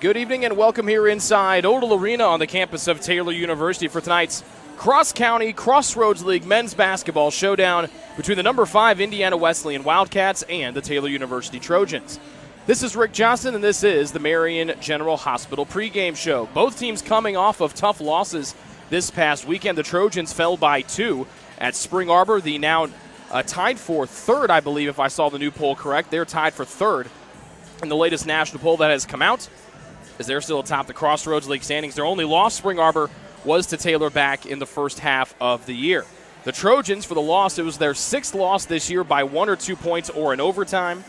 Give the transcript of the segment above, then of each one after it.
Good evening and welcome here inside Odell Arena on the campus of Taylor University for tonight's cross-county Crossroads League men's basketball showdown between the number 5 Indiana Wesleyan Wildcats and the Taylor University Trojans. This is Rick Johnson and this is the Marion General Hospital pregame show. Both teams coming off of tough losses this past weekend. The Trojans fell by 2 at Spring Arbor, the now tied for third, I believe, if I saw the new poll correct. They're tied for third in the latest national poll that has come out, as they're still atop the Crossroads League standings. Their only loss, Spring Arbor, was to Taylor back in the first half of the year. The Trojans, for the loss, it was their 6th loss this year by 1 or 2 points or in overtime.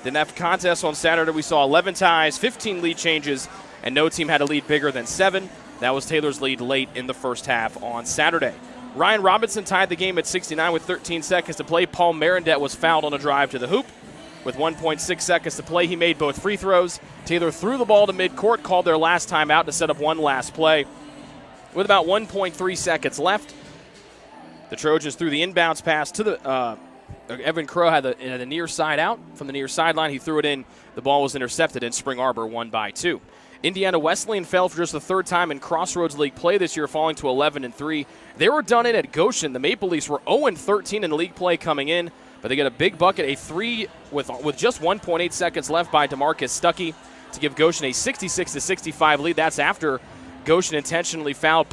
Didn't have a contest on Saturday. We saw 11 ties, 15 lead changes, and no team had a lead bigger than 7. That was Taylor's lead late in the first half on Saturday. Ryan Robinson tied the game at 69 with 13 seconds to play. Paul Marindet was fouled on a drive to the hoop. With 1.6 seconds to play, he made both free throws. Taylor threw the ball to midcourt, called their last timeout to set up one last play. With about 1.3 seconds left, the Trojans threw the inbounds pass to the Evan Crow had the near side out. From the near sideline, he threw it in. The ball was intercepted, and Spring Arbor won by 2. Indiana Wesleyan fell for just the third time in Crossroads League play this year, falling to 11-3. They were done in at Goshen. The Maple Leafs were 0-13 in league play coming in, but they get a big bucket, a 3 with just 1.8 seconds left by DeMarcus Stuckey to give Goshen a 66-65 lead. That's after Goshen intentionally fouled,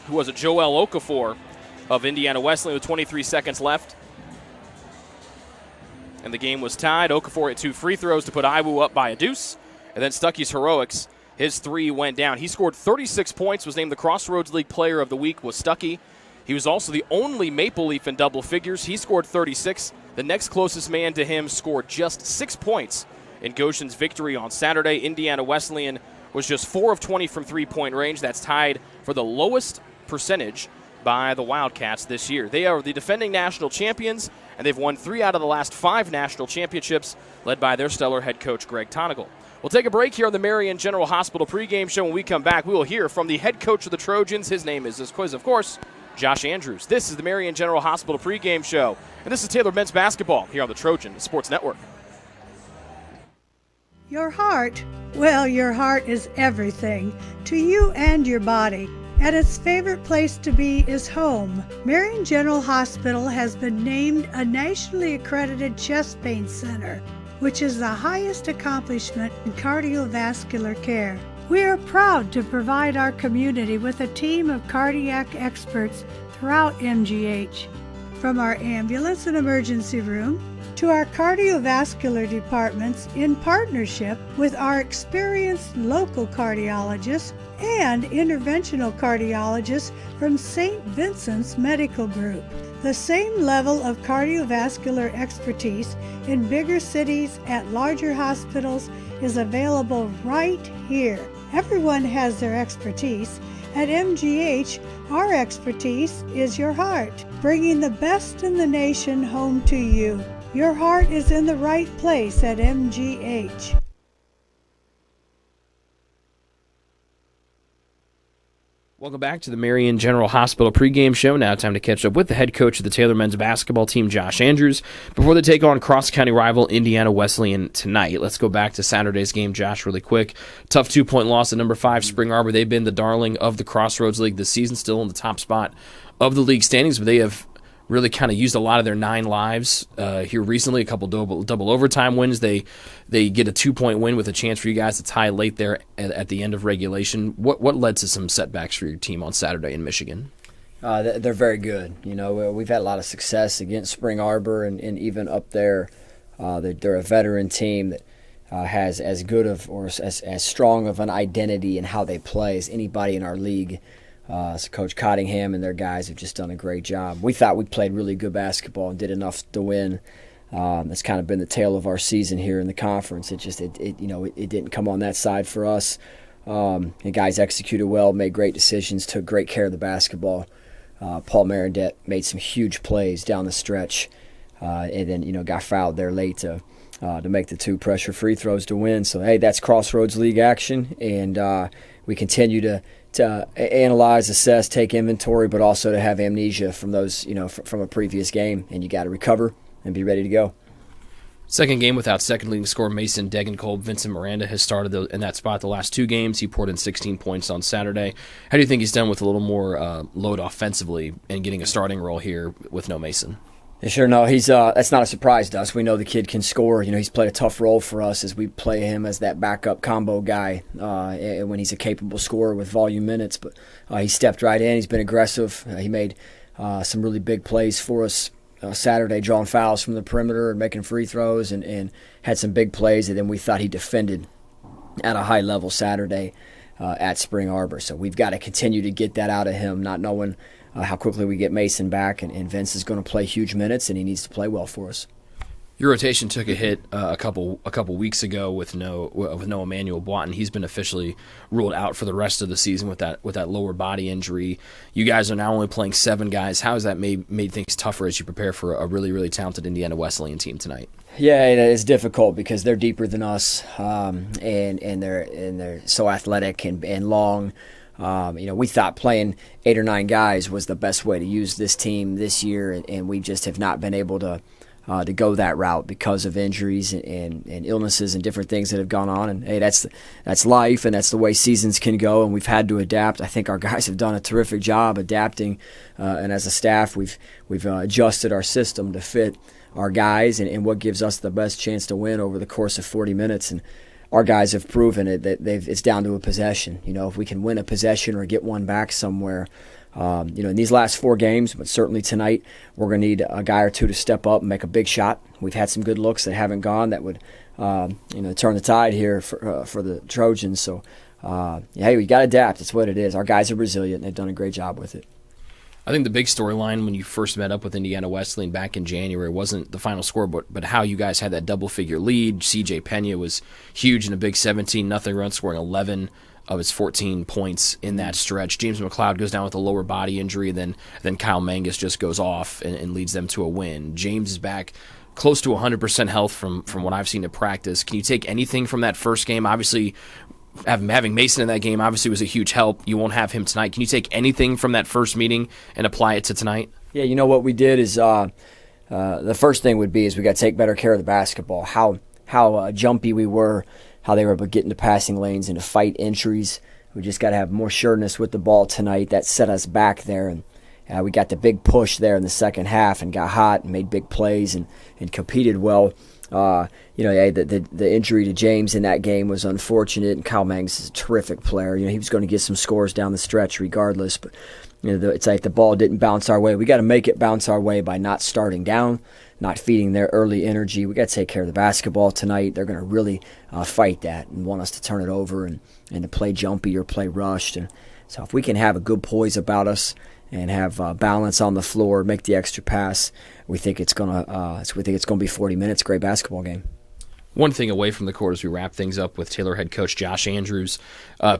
who was it, Joel Okafor of Indiana Wesleyan with 23 seconds left. And the game was tied. Okafor had 2 free throws to put Iwu up by a deuce. And then Stuckey's heroics, his 3 went down. He scored 36 points, was named the Crossroads League Player of the Week, was Stuckey. He was also the only Maple Leaf in double figures. He scored 36. The next closest man to him scored just 6 points in Goshen's victory on Saturday. Indiana Wesleyan was just 4 of 20 from three-point range. That's tied for the lowest percentage by the Wildcats this year. They are the defending national champions, and they've won 3 out of the last 5 national championships, led by their stellar head coach, Greg Tonigal. We'll take a break here on the Marion General Hospital pregame show. When we come back, we will hear from the head coach of the Trojans. His name is, of course, Josh Andrews. This is the Marion General Hospital pregame show, and this is Taylor men's basketball here on the Trojan Sports Network. Your heart, well, your heart is everything to you and your body. And its favorite place to be is home. Marion General Hospital has been named a nationally accredited chest pain center, which is the highest accomplishment in cardiovascular care. We are proud to provide our community with a team of cardiac experts throughout MGH. From our ambulance and emergency room to our cardiovascular departments, in partnership with our experienced local cardiologists and interventional cardiologists from St. Vincent's Medical Group. The same level of cardiovascular expertise in bigger cities at larger hospitals is available right here. Everyone has their expertise. At MGH, our expertise is your heart, bringing the best in the nation home to you. Your heart is in the right place at MGH. Welcome back to the Marion General Hospital pregame show. Now time to catch up with the head coach of the Taylor men's basketball team, Josh Andrews, before they take on cross-county rival Indiana Wesleyan tonight. Let's go back to Saturday's game, Josh, really quick. Tough 2-point loss at number 5, Spring Arbor. They've been the darling of the Crossroads League this season, still in the top spot of the league standings, but they have really kind of used a lot of their 9 lives here recently. A couple double overtime wins. They get a 2-point win with a chance for you guys to tie late there at the end of regulation. What led to some setbacks for your team on Saturday in Michigan? They're very good. You know, we've had a lot of success against Spring Arbor and even up there. They're a veteran team that has as good of or as strong of an identity in how they play as anybody in our league. So Coach Cottingham and their guys have just done a great job. We thought we played really good basketball and did enough to win. That's kind of been the tale of our season here in the conference. It didn't come on that side for us. The guys executed well, made great decisions, took great care of the basketball. Paul Marindet made some huge plays down the stretch, and then got fouled there late to make the 2 pressure free throws to win. So hey, that's Crossroads League action, and we continue to analyze, assess, take inventory, but also to have amnesia from those, from a previous game, and you got to recover and be ready to go. Second game without second leading scorer Mason Degenkolb. Vincent Miranda has started in that spot the last 2 games. He poured in 16 points on Saturday. How do you think he's done with a little more load offensively and getting a starting role here with no Mason? Yeah, sure, no, he's that's not a surprise to us. We know the kid can score. He's played a tough role for us as we play him as that backup combo guy when he's a capable scorer with volume minutes. But he stepped right in. He's been aggressive. He made some really big plays for us Saturday, drawing fouls from the perimeter and making free throws, and had some big plays. And then we thought he defended at a high level Saturday at Spring Arbor. So we've got to continue to get that out of him, not knowing how quickly we get Mason back, and Vince is going to play huge minutes, and he needs to play well for us. Your rotation took a hit a couple weeks ago with no Emmanuel Boitin. He's been officially ruled out for the rest of the season with that lower body injury. You guys are now only playing 7 guys. How has that made things tougher as you prepare for a really, really talented Indiana Wesleyan team tonight? Yeah, it is difficult because they're deeper than us, and they're so athletic and long. We thought playing 8 or 9 guys was the best way to use this team this year, and we just have not been able to go that route because of injuries and illnesses and different things that have gone on. And hey, that's life, and that's the way seasons can go, and we've had to adapt. I think our guys have done a terrific job adapting, and as a staff, we've adjusted our system to fit our guys and what gives us the best chance to win over the course of 40 minutes. And our guys have proven it that it's down to a possession. If we can win a possession or get one back somewhere, in these last 4 games, but certainly tonight, we're going to need a guy or two to step up and make a big shot. We've had some good looks that haven't gone that would, turn the tide here for the Trojans. So, hey, we got to adapt. It's what it is. Our guys are resilient, and they've done a great job with it. I think the big storyline when you first met up with Indiana Wesleyan back in January wasn't the final score, but how you guys had that double-figure lead. C.J. Pena was huge in a big 17-0 run, scoring 11 of his 14 points in that stretch. James McLeod goes down with a lower body injury, then Kyle Mangus just goes off and leads them to a win. James is back close to 100% health from what I've seen in practice. Can you take anything from that first game? Obviously, having Mason in that game obviously was a huge help. You won't have him tonight. Can you take anything from that first meeting and apply it to tonight? Yeah, what we did is the first thing would be is we got to take better care of the basketball. How jumpy we were, how they were able to get into passing lanes and to fight entries. We just got to have more sureness with the ball tonight. That set us back there, and we got the big push there in the second half and got hot and made big plays and competed well. The injury to James in that game was unfortunate, and Kyle Mangus is a terrific player. He was going to get some scores down the stretch regardless, but it's like the ball didn't bounce our way. We got to make it bounce our way by not starting down, not feeding their early energy. We got to take care of the basketball tonight. They're going to really fight that and want us to turn it over and to play jumpy or play rushed. And so if we can have a good poise about us and have balance on the floor, make the extra pass, we think it's going to be 40 minutes, great basketball game. One thing away from the court as we wrap things up with Taylor head coach Josh Andrews.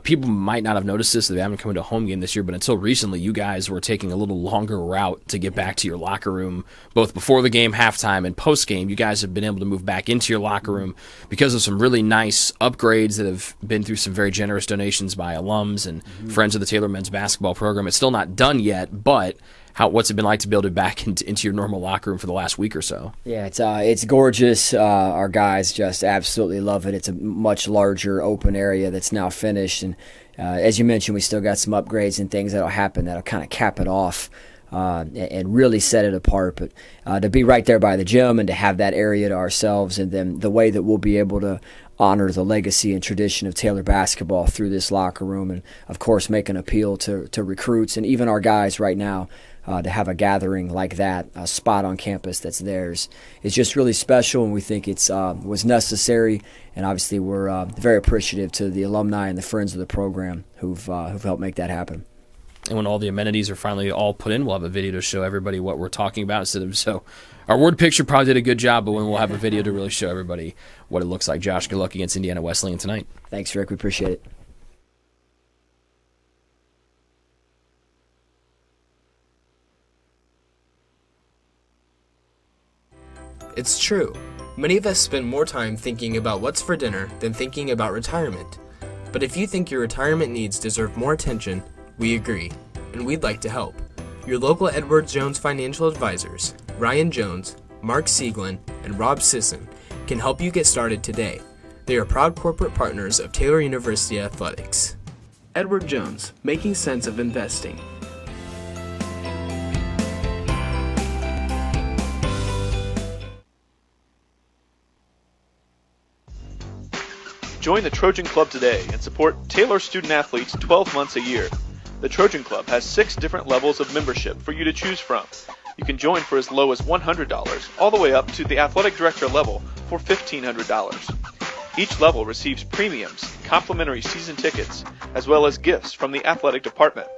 People might not have noticed this if they haven't come to a home game this year, but until recently, you guys were taking a little longer route to get back to your locker room, both before the game, halftime, and post-game. You guys have been able to move back into your locker room because of some really nice upgrades that have been through some very generous donations by alums and friends of the Taylor men's basketball program. It's still not done yet, but what's it been like to be able to be back into your normal locker room for the last week or so? Yeah, it's gorgeous. Our guys just absolutely love it. It's a much larger open area that's now finished, and as you mentioned, we still got some upgrades and things that'll happen that'll kind of cap it off and really set it apart. But to be right there by the gym and to have that area to ourselves, and then the way that we'll be able to honor the legacy and tradition of Taylor basketball through this locker room, and of course make an appeal to recruits and even our guys right now. To have a gathering like that, a spot on campus that's theirs, is just really special, and we think it's was necessary. And obviously, we're very appreciative to the alumni and the friends of the program who've helped make that happen. And when all the amenities are finally all put in, we'll have a video to show everybody what we're talking about instead of so. Our word picture probably did a good job, but when we'll have a video to really show everybody what it looks like. Josh, good luck against Indiana Wesleyan tonight. Thanks, Rick. We appreciate it. It's true. Many of us spend more time thinking about what's for dinner than thinking about retirement. But if you think your retirement needs deserve more attention, we agree, and we'd like to help. Your local Edward Jones financial advisors, Ryan Jones, Mark Sieglin, and Rob Sisson, can help you get started today. They are proud corporate partners of Taylor University Athletics. Edward Jones, making sense of investing. Join the Trojan Club today and support Taylor student athletes 12 months a year. The Trojan Club has 6 different levels of membership for you to choose from. You can join for as low as $100 all the way up to the athletic director level for $1,500. Each level receives premiums, complimentary season tickets, as well as gifts from the athletic department.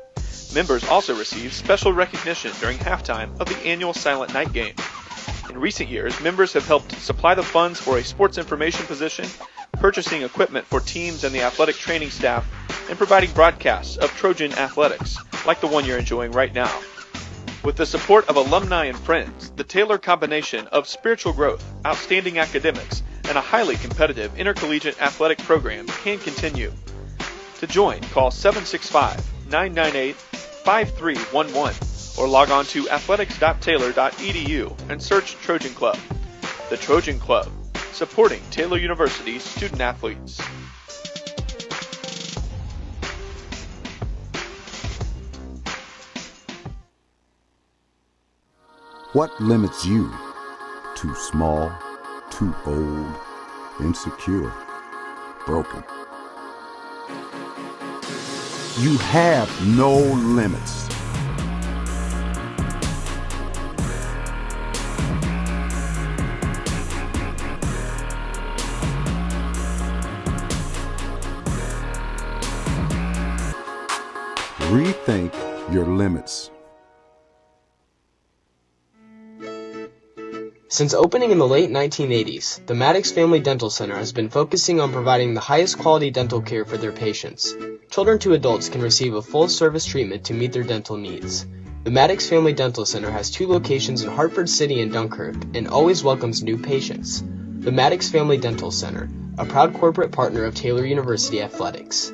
Members also receive special recognition during halftime of the annual Silent Night game. In recent years, members have helped supply the funds for a sports information position, purchasing equipment for teams and the athletic training staff, and providing broadcasts of Trojan athletics, like the one you're enjoying right now. With the support of alumni and friends, the Taylor combination of spiritual growth, outstanding academics, and a highly competitive intercollegiate athletic program can continue. To join, call 765-998-5311 or log on to athletics.taylor.edu and search Trojan Club. The Trojan Club, supporting Taylor University's student athletes. What limits you? Too small, too old, insecure, broken. You have no limits. Rethink your limits. Since opening in the late 1980s, the Maddox Family Dental Center has been focusing on providing the highest quality dental care for their patients. Children to adults can receive a full-service treatment to meet their dental needs. The Maddox Family Dental Center has 2 locations in Hartford City and Dunkirk and always welcomes new patients. The Maddox Family Dental Center, a proud corporate partner of Taylor University Athletics.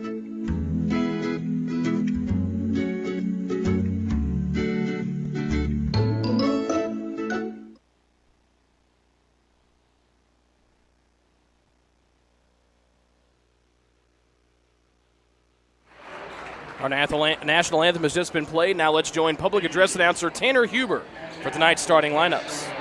Our national anthem has just been played. Now let's join public address announcer Tanner Huber for tonight's starting lineups.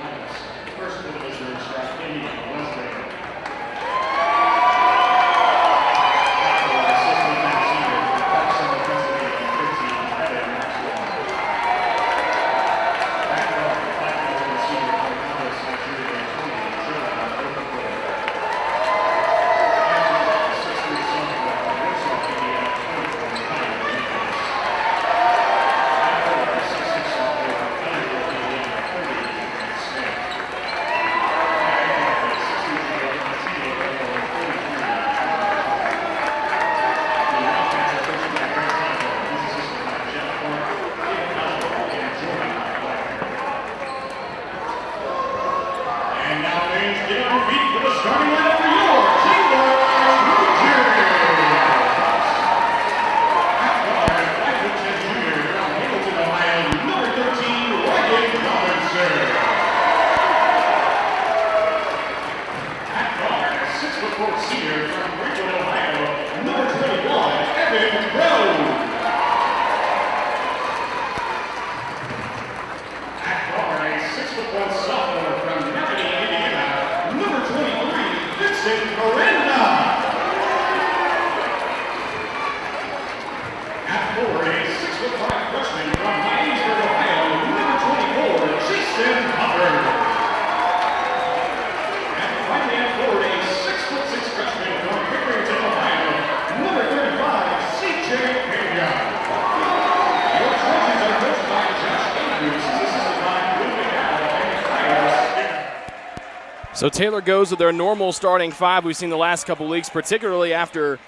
So Taylor goes with their normal starting 5 we've seen the last couple weeks, particularly after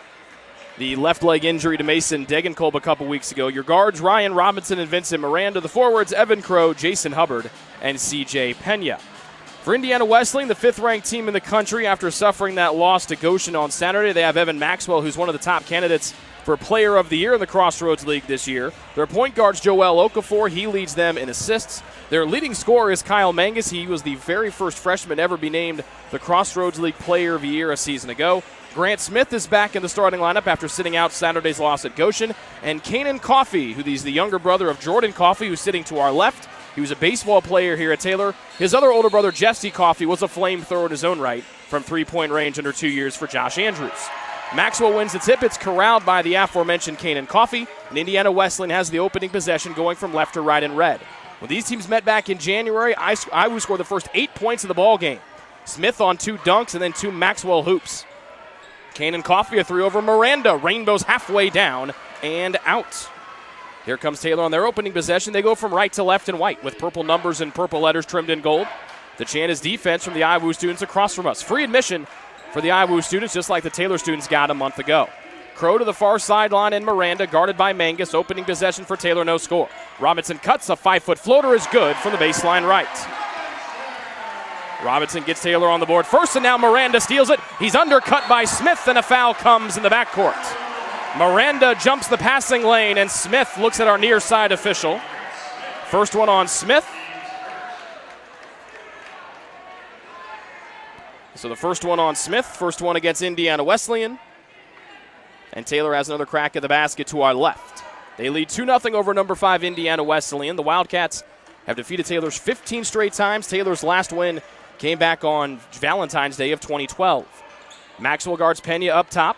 the left leg injury to Mason Degenkolb a couple weeks ago. Your guards, Ryan Robinson and Vincent Miranda. The forwards, Evan Crow, Jason Hubbard, and C.J. Pena. For Indiana Wesleyan, the 5th-ranked team in the country, after suffering that loss to Goshen on Saturday, they have Evan Maxwell, who's one of the top candidates for Player of the Year in the Crossroads League this year. Their point guard's Joel Okafor. He leads them in assists. Their leading scorer is Kyle Mangus. He was the very first freshman to ever be named the Crossroads League Player of the Year a season ago. Grant Smith is back in the starting lineup after sitting out Saturday's loss at Goshen. And Kanan Coffey, who is the younger brother of Jordan Coffey, who's sitting to our left. He was a baseball player here at Taylor. His other older brother, Jesse Coffey, was a flamethrower in his own right from three-point range under 2 years for Josh Andrews. Maxwell wins the tip. It's corralled by the aforementioned Kanan Coffey, and Indiana Wesleyan has the opening possession going from left to right in red. When these teams met back in January, IWU scored the first 8 points of the ball game. Smith on 2 dunks and then 2 Maxwell hoops. Kanan Coffey, a 3 over Miranda. Rainbows halfway down and out. Here comes Taylor on their opening possession. They go from right to left in white with purple numbers and purple letters trimmed in gold. The chant is defense from the IWU students across from us. Free admission for the IWU students, just like the Taylor students got a month ago. Crow to the far sideline and Miranda, guarded by Mangus. Opening possession for Taylor, no score. Robinson cuts, a 5-foot floater is good from the baseline right. Robinson gets Taylor on the board first, and now Miranda steals it. He's undercut by Smith, and a foul comes in the backcourt. Miranda jumps the passing lane, and Smith looks at our near side official. First one on Smith. So the first one on Smith, first one against Indiana Wesleyan. And Taylor has another crack at the basket to our left. They lead 2-0 over number 5 Indiana Wesleyan. The Wildcats have defeated Taylor's 15 straight times. Taylor's last win came back on Valentine's Day of 2012. Maxwell guards Pena up top.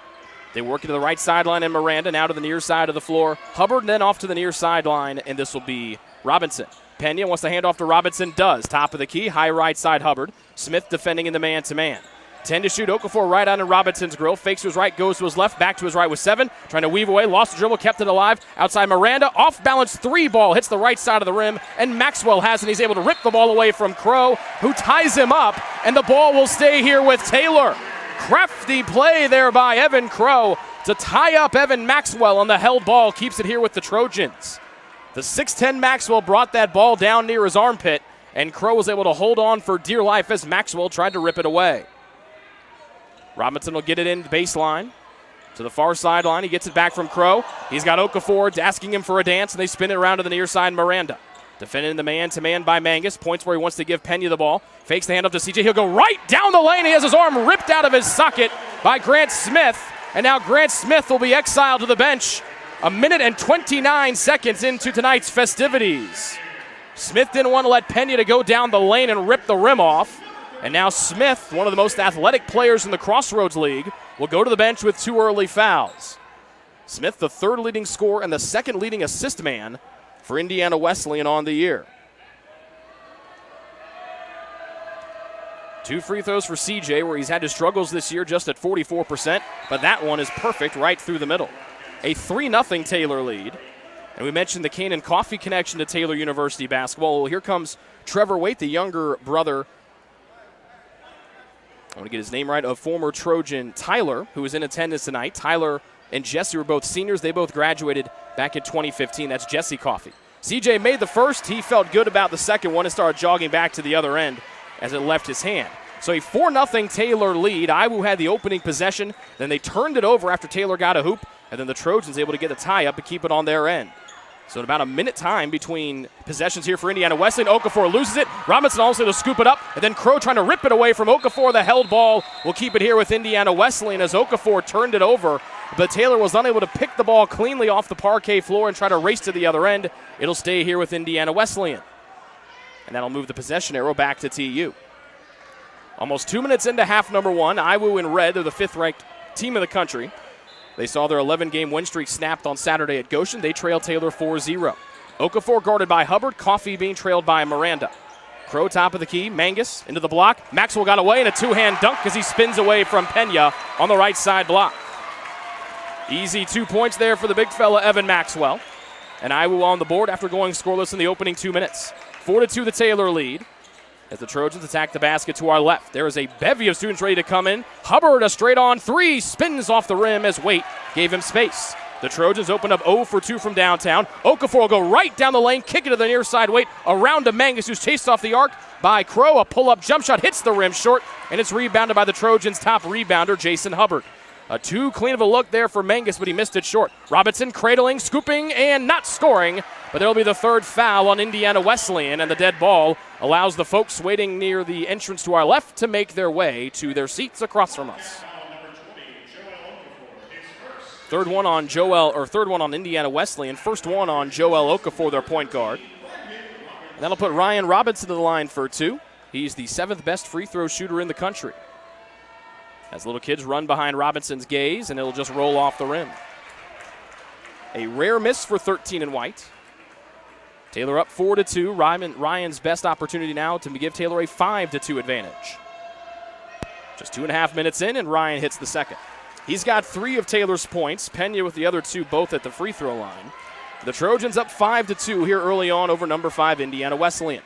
They work into the right sideline and Miranda, now to the near side of the floor. Hubbard, and then off to the near sideline, and this will be Robinson. Pena wants to hand off to Robinson, does. Top of the key, high right side Hubbard. Smith defending in the man-to-man. 10 to shoot, Okafor right on in Robinson's grill. Fakes to his right, goes to his left, back to his right with 7. Trying to weave away, lost the dribble, kept it alive. Outside Miranda, off-balance 3 ball, hits the right side of the rim, and Maxwell has it. He's able to rip the ball away from Crow, who ties him up, and the ball will stay here with Taylor. Crafty play there by Evan Crow to tie up Evan Maxwell on the held ball, keeps it here with the Trojans. The 6'10 Maxwell brought that ball down near his armpit, and Crow was able to hold on for dear life as Maxwell tried to rip it away. Robinson will get it in the baseline to the far sideline. He gets it back from Crow. He's got Okafor asking him for a dance, and they spin it around to the near side. Miranda defending the man-to-man by Mangus. Points where he wants to give Pena the ball. Fakes the handoff to CJ. He'll go right down the lane. He has his arm ripped out of his socket by Grant Smith. And now Grant Smith will be exiled to the bench 1 minute and 29 seconds into tonight's festivities. Smith didn't want to let Pena to go down the lane and rip the rim off. And now Smith, one of the most athletic players in the Crossroads League, will go to the bench with 2 early fouls. Smith, the 3rd leading scorer and the 2nd leading assist man for Indiana Wesleyan on the year. 2 free throws for CJ, where he's had his struggles this year just at 44%, but that one is perfect right through the middle. A 3-0 Taylor lead. And we mentioned the Kanan Coffey connection to Taylor University basketball. Well, here comes Trevor Waite, the younger brother, I want to get his name right, of former Trojan Tyler, who is in attendance tonight. Tyler and Jesse were both seniors. They both graduated back in 2015. That's Jesse Coffey. CJ made the first. He felt good about the second one and started jogging back to the other end as it left his hand. So a 4-0 Taylor lead. IWU had the opening possession. Then they turned it over after Taylor got a hoop. And then the Trojans able to get the tie up and keep it on their end. So in about a minute time between possessions here for Indiana Wesleyan. Okafor loses it. Robinson also to scoop it up. And then Crow trying to rip it away from Okafor. The held ball will keep it here with Indiana Wesleyan as Okafor turned it over. But Taylor was unable to pick the ball cleanly off the parquet floor and try to race to the other end. It'll stay here with Indiana Wesleyan. And that'll move the possession arrow back to TU. Almost 2 minutes into half number 1. IWU in red. They're the 5th-ranked team in the country. They saw their 11-game win streak snapped on Saturday at Goshen. They trailed Taylor 4-0. Okafor guarded by Hubbard. Coffey being trailed by Miranda. Crow top of the key. Mangus into the block. Maxwell got away in a 2-hand dunk as he spins away from Pena on the right side block. Easy 2 points there for the big fella, Evan Maxwell. And IWU on the board after going scoreless in the opening 2 minutes. 4-2 the Taylor lead as the Trojans attack the basket to our left. There is a bevy of students ready to come in. Hubbard, a straight-on 3, spins off the rim as Waite gave him space. The Trojans open up 0 for 2 from downtown. Okafor will go right down the lane, kick it to the near side Waite, around to Mangus, who's chased off the arc by Crow. A pull-up jump shot hits the rim short, and it's rebounded by the Trojans' top rebounder, Jason Hubbard. Too clean of a look there for Mangus, but he missed it short. Robinson cradling, scooping, and not scoring, but there will be the third foul on Indiana Wesleyan, and the dead ball allows the folks waiting near the entrance to our left to make their way to their seats across from us. Third one on Indiana Wesleyan. First one on Joel Okafor, their point guard. And that'll put Ryan Robinson to the line for 2. He's the 7th best free throw shooter in the country. As little kids run behind Robinson's gaze, and it'll just roll off the rim. A rare miss for 13 and white. Taylor up 4-2. Ryan's best opportunity now to give Taylor a 5-2 advantage. Just 2.5 minutes in, and Ryan hits the second. He's got 3 of Taylor's points. Pena with the other 2 both at the free throw line. The Trojans up 5-2 here early on over number 5 Indiana Wesleyan.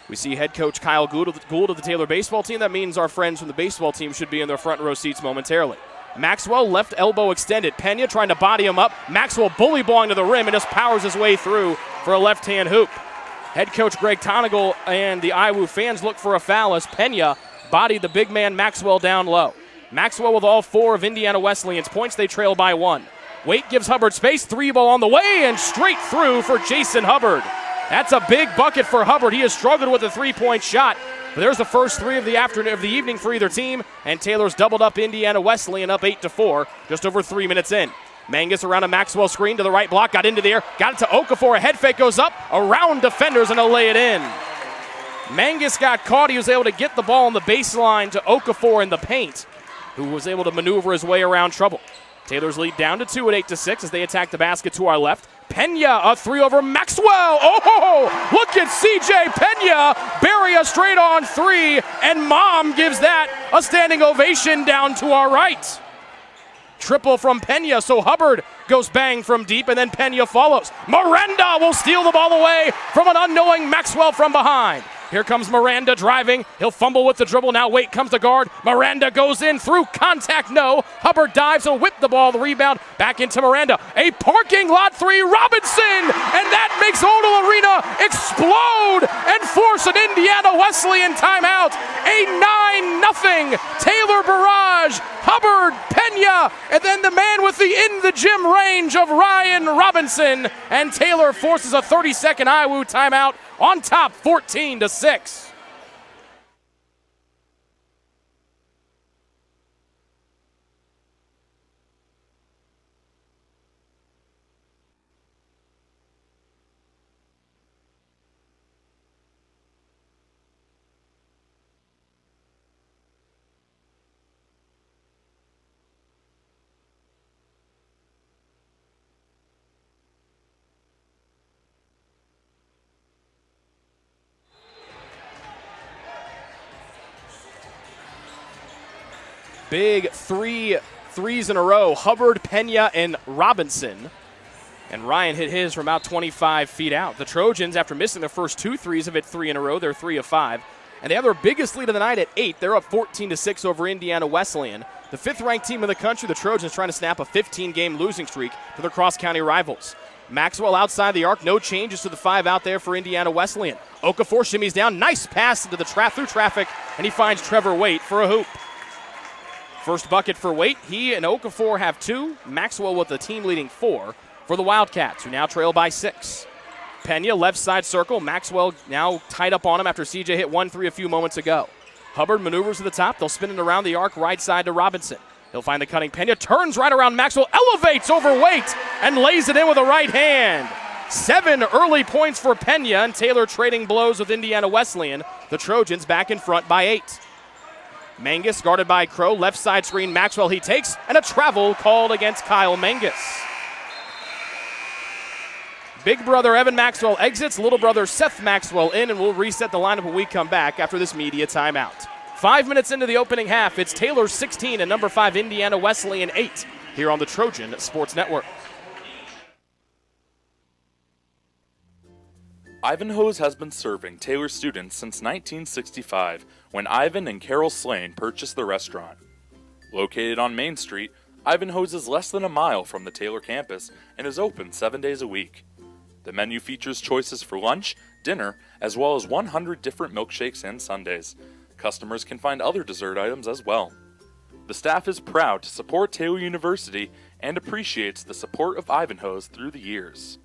We see head coach Kyle Gould of the Taylor baseball team. That means our friends from the baseball team should be in their front row seats momentarily. Maxwell left elbow extended. Pena trying to body him up. Maxwell bully balling to the rim and just powers his way through for a left-hand hoop. Head coach Greg Tonigal and the IWU fans look for a foul as Pena bodied the big man Maxwell down low. Maxwell with all 4 of Indiana Wesleyan's points. They trail by 1. Waite gives Hubbard space. 3-ball on the way and straight through for Jason Hubbard. That's a big bucket for Hubbard. He has struggled with a 3-point shot. But there's the first 3 of the evening for either team, and Taylor's doubled up Indiana Wesleyan up 8-4, just over 3 minutes in. Mangus around a Maxwell screen to the right block, got into the air, got it to Okafor. A head fake goes up, around defenders, and he'll lay it in. Mangus got caught. He was able to get the ball on the baseline to Okafor in the paint, who was able to maneuver his way around trouble. Taylor's lead down to 2 at 8-6 as they attack the basket to our left. Pena, a 3 over Maxwell. Oh, look at C.J. Pena. Bury a straight on 3, and Mom gives that a standing ovation down to our right. Triple from Pena, so Hubbard goes bang from deep, and then Pena follows. Miranda will steal the ball away from an unknowing Maxwell from behind. Here comes Miranda driving. He'll fumble with the dribble. Now Waite comes to guard. Miranda goes in through contact. No. Hubbard dives. He'll whip the ball. The rebound back into Miranda. A parking lot 3. Robinson. And that makes Odell Arena explode and force an Indiana Wesleyan timeout. A 9-0 Taylor barrage. Hubbard, Pena, and then the man with the in-the-gym range of Ryan Robinson. And Taylor forces a 30-second IWU timeout on top 14-6. Big 3 threes in a row. Hubbard, Pena, and Robinson. And Ryan hit his from about 25 feet out. The Trojans, after missing their first 2 threes, have hit 3 in a row. They're 3 of 5. And they have their biggest lead of the night at 8. They're up 14-6 over Indiana Wesleyan. The 5th-ranked team in the country, the Trojans, trying to snap a 15-game losing streak to their cross-county rivals. Maxwell outside the arc. No changes to the 5 out there for Indiana Wesleyan. Okafor shimmies down. Nice pass into the through traffic, and he finds Trevor Waite for a hoop. First bucket for Waite. He and Okafor have 2. Maxwell with the team-leading 4 for the Wildcats, who now trail by 6. Pena, left side circle. Maxwell now tied up on him after CJ hit 1-3 a few moments ago. Hubbard maneuvers to the top. They'll spin it around the arc, right side to Robinson. He'll find the cutting Pena, turns right around Maxwell, elevates over Waite, and lays it in with a right hand. 7 early points for Pena, and Taylor trading blows with Indiana Wesleyan. The Trojans back in front by 8. Mangus guarded by Crow, left side screen, Maxwell he takes, and a travel called against Kyle Mangus. Big brother Evan Maxwell exits, little brother Seth Maxwell in, and we'll reset the lineup when we come back after this media timeout. 5 minutes into the opening half, it's Taylor 16 and number 5 Indiana Wesleyan 8 here on the Trojan Sports Network. Ivanhoe's has been serving Taylor students since 1965, when Ivan and Carol Slane purchased the restaurant. Located on Main Street, Ivanhoe's is less than a mile from the Taylor campus and is open 7 days a week. The menu features choices for lunch, dinner, as well as 100 different milkshakes and sundaes. Customers can find other dessert items as well. The staff is proud to support Taylor University and appreciates the support of Ivanhoe's through the years.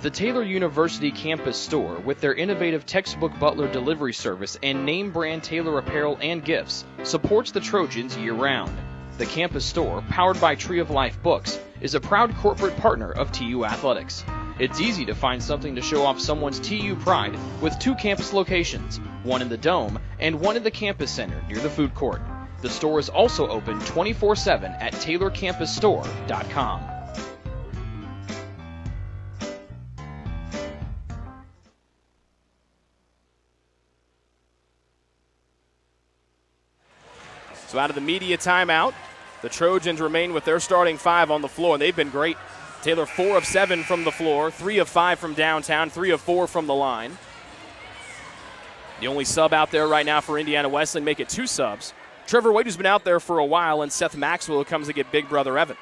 The Taylor University campus store, with their innovative textbook butler delivery service and name brand Taylor apparel and gifts, supports the Trojans year-round. The campus store, powered by Tree of Life Books, is a proud corporate partner of TU Athletics. It's easy to find something to show off someone's TU pride with 2 campus locations, one in the Dome and one in the campus center near the food court. The store is also open 24/7 at taylorcampusstore.com. So out of the media timeout, the Trojans remain with their starting 5 on the floor, and they've been great. Taylor 4 of 7 from the floor, 3 of 5 from downtown, 3 of 4 from the line. The only sub out there right now for Indiana Wesleyan, make it 2 subs. Trevor Waite, who's been out there for a while, and Seth Maxwell, who comes to get big brother Evan.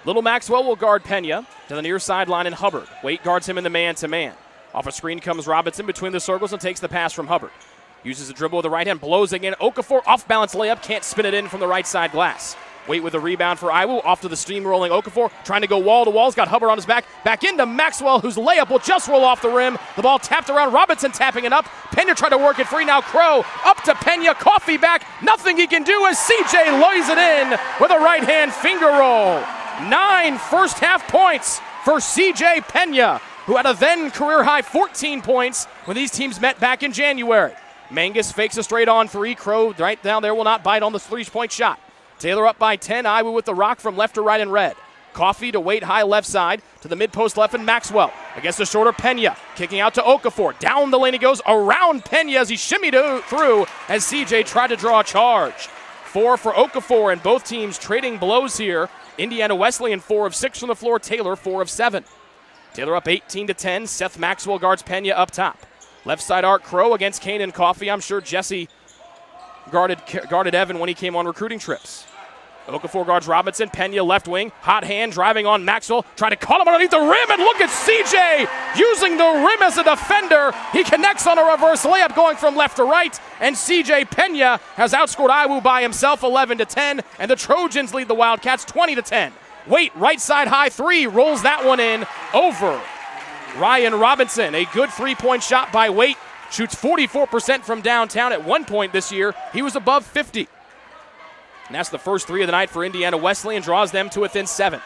Little Maxwell will guard Pena to the near sideline and Hubbard. Waite guards him in the man-to-man. Off a screen comes Robinson between the circles and takes the pass from Hubbard. Uses the dribble with the right hand, blows again. Okafor off-balance layup, can't spin it in from the right side glass. Waite with a rebound for Iwu, off to the steamrolling Okafor, trying to go wall-to-wall. He's got Hubbard on his back. Back into Maxwell, whose layup will just roll off the rim. The ball tapped around, Robinson tapping it up. Pena tried to work it free, now Crow up to Pena, Coffee back. Nothing he can do as CJ lays it in with a right-hand finger roll. 9 first-half points for CJ Pena, who had a then career-high 14 points when these teams met back in January. Mangus fakes a straight-on 3. Crow right down there will not bite on the 3-point shot. Taylor up by 10. Iwu with the rock from left to right in red. Coffee to Waite high left side to the mid-post left and Maxwell against the shorter Pena. Kicking out to Okafor. Down the lane he goes around Pena as he shimmied through as CJ tried to draw a charge. 4 for Okafor, and both teams trading blows here. Indiana Wesleyan 4 of 6 from the floor. Taylor 4 of 7. Taylor up 18-10. Seth Maxwell guards Pena up top. Left side arc Crow against Kane and Coffee. I'm sure Jesse guarded Evan when he came on recruiting trips. Okafor guards Robinson. Pena left wing. Hot hand driving on Maxwell. Trying to call him underneath the rim, and look at CJ using the rim as a defender. He connects on a reverse layup going from left to right, and CJ Pena has outscored Iwu by himself 11-10, and the Trojans lead the Wildcats 20-10. Waite, right side high 3, rolls that one in over Ryan Robinson. A good 3-point shot by Waite. Shoots 44% from downtown. At one point this year, he was above 50. And that's the first 3 of the night for Indiana Wesleyan, draws them to within 7.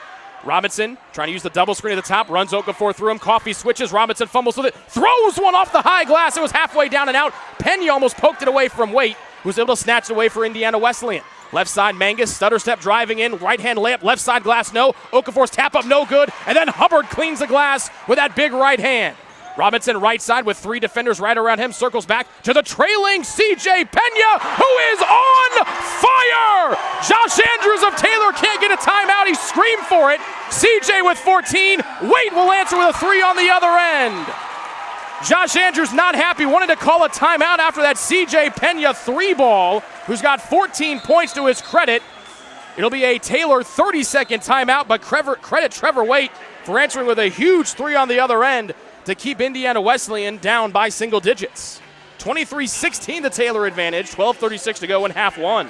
Robinson trying to use the double screen at the top, runs Okafor through him. Coffee switches, Robinson fumbles with it, throws one off the high glass. It was halfway down and out. Pena almost poked it away from Waite, who was able to snatch it away for Indiana Wesleyan. Left side, Mangus, stutter step driving in, right-hand layup, left side glass, no. Okafor's tap up, no good. And then Hubbard cleans the glass with that big right hand. Robinson right side with 3 defenders right around him, circles back to the trailing CJ Pena, who is on fire! Josh Andrews of Taylor can't get a timeout. He screamed for it. CJ with 14. Waite will answer with a 3 on the other end. Josh Andrews not happy, wanted to call a timeout after that CJ Pena 3-ball, who's got 14 points to his credit. It'll be a Taylor 30-second timeout, but credit Trevor Waite for answering with a huge 3 on the other end to keep Indiana Wesleyan down by single digits. 23-16 the Taylor advantage, 12:36 to go in half one.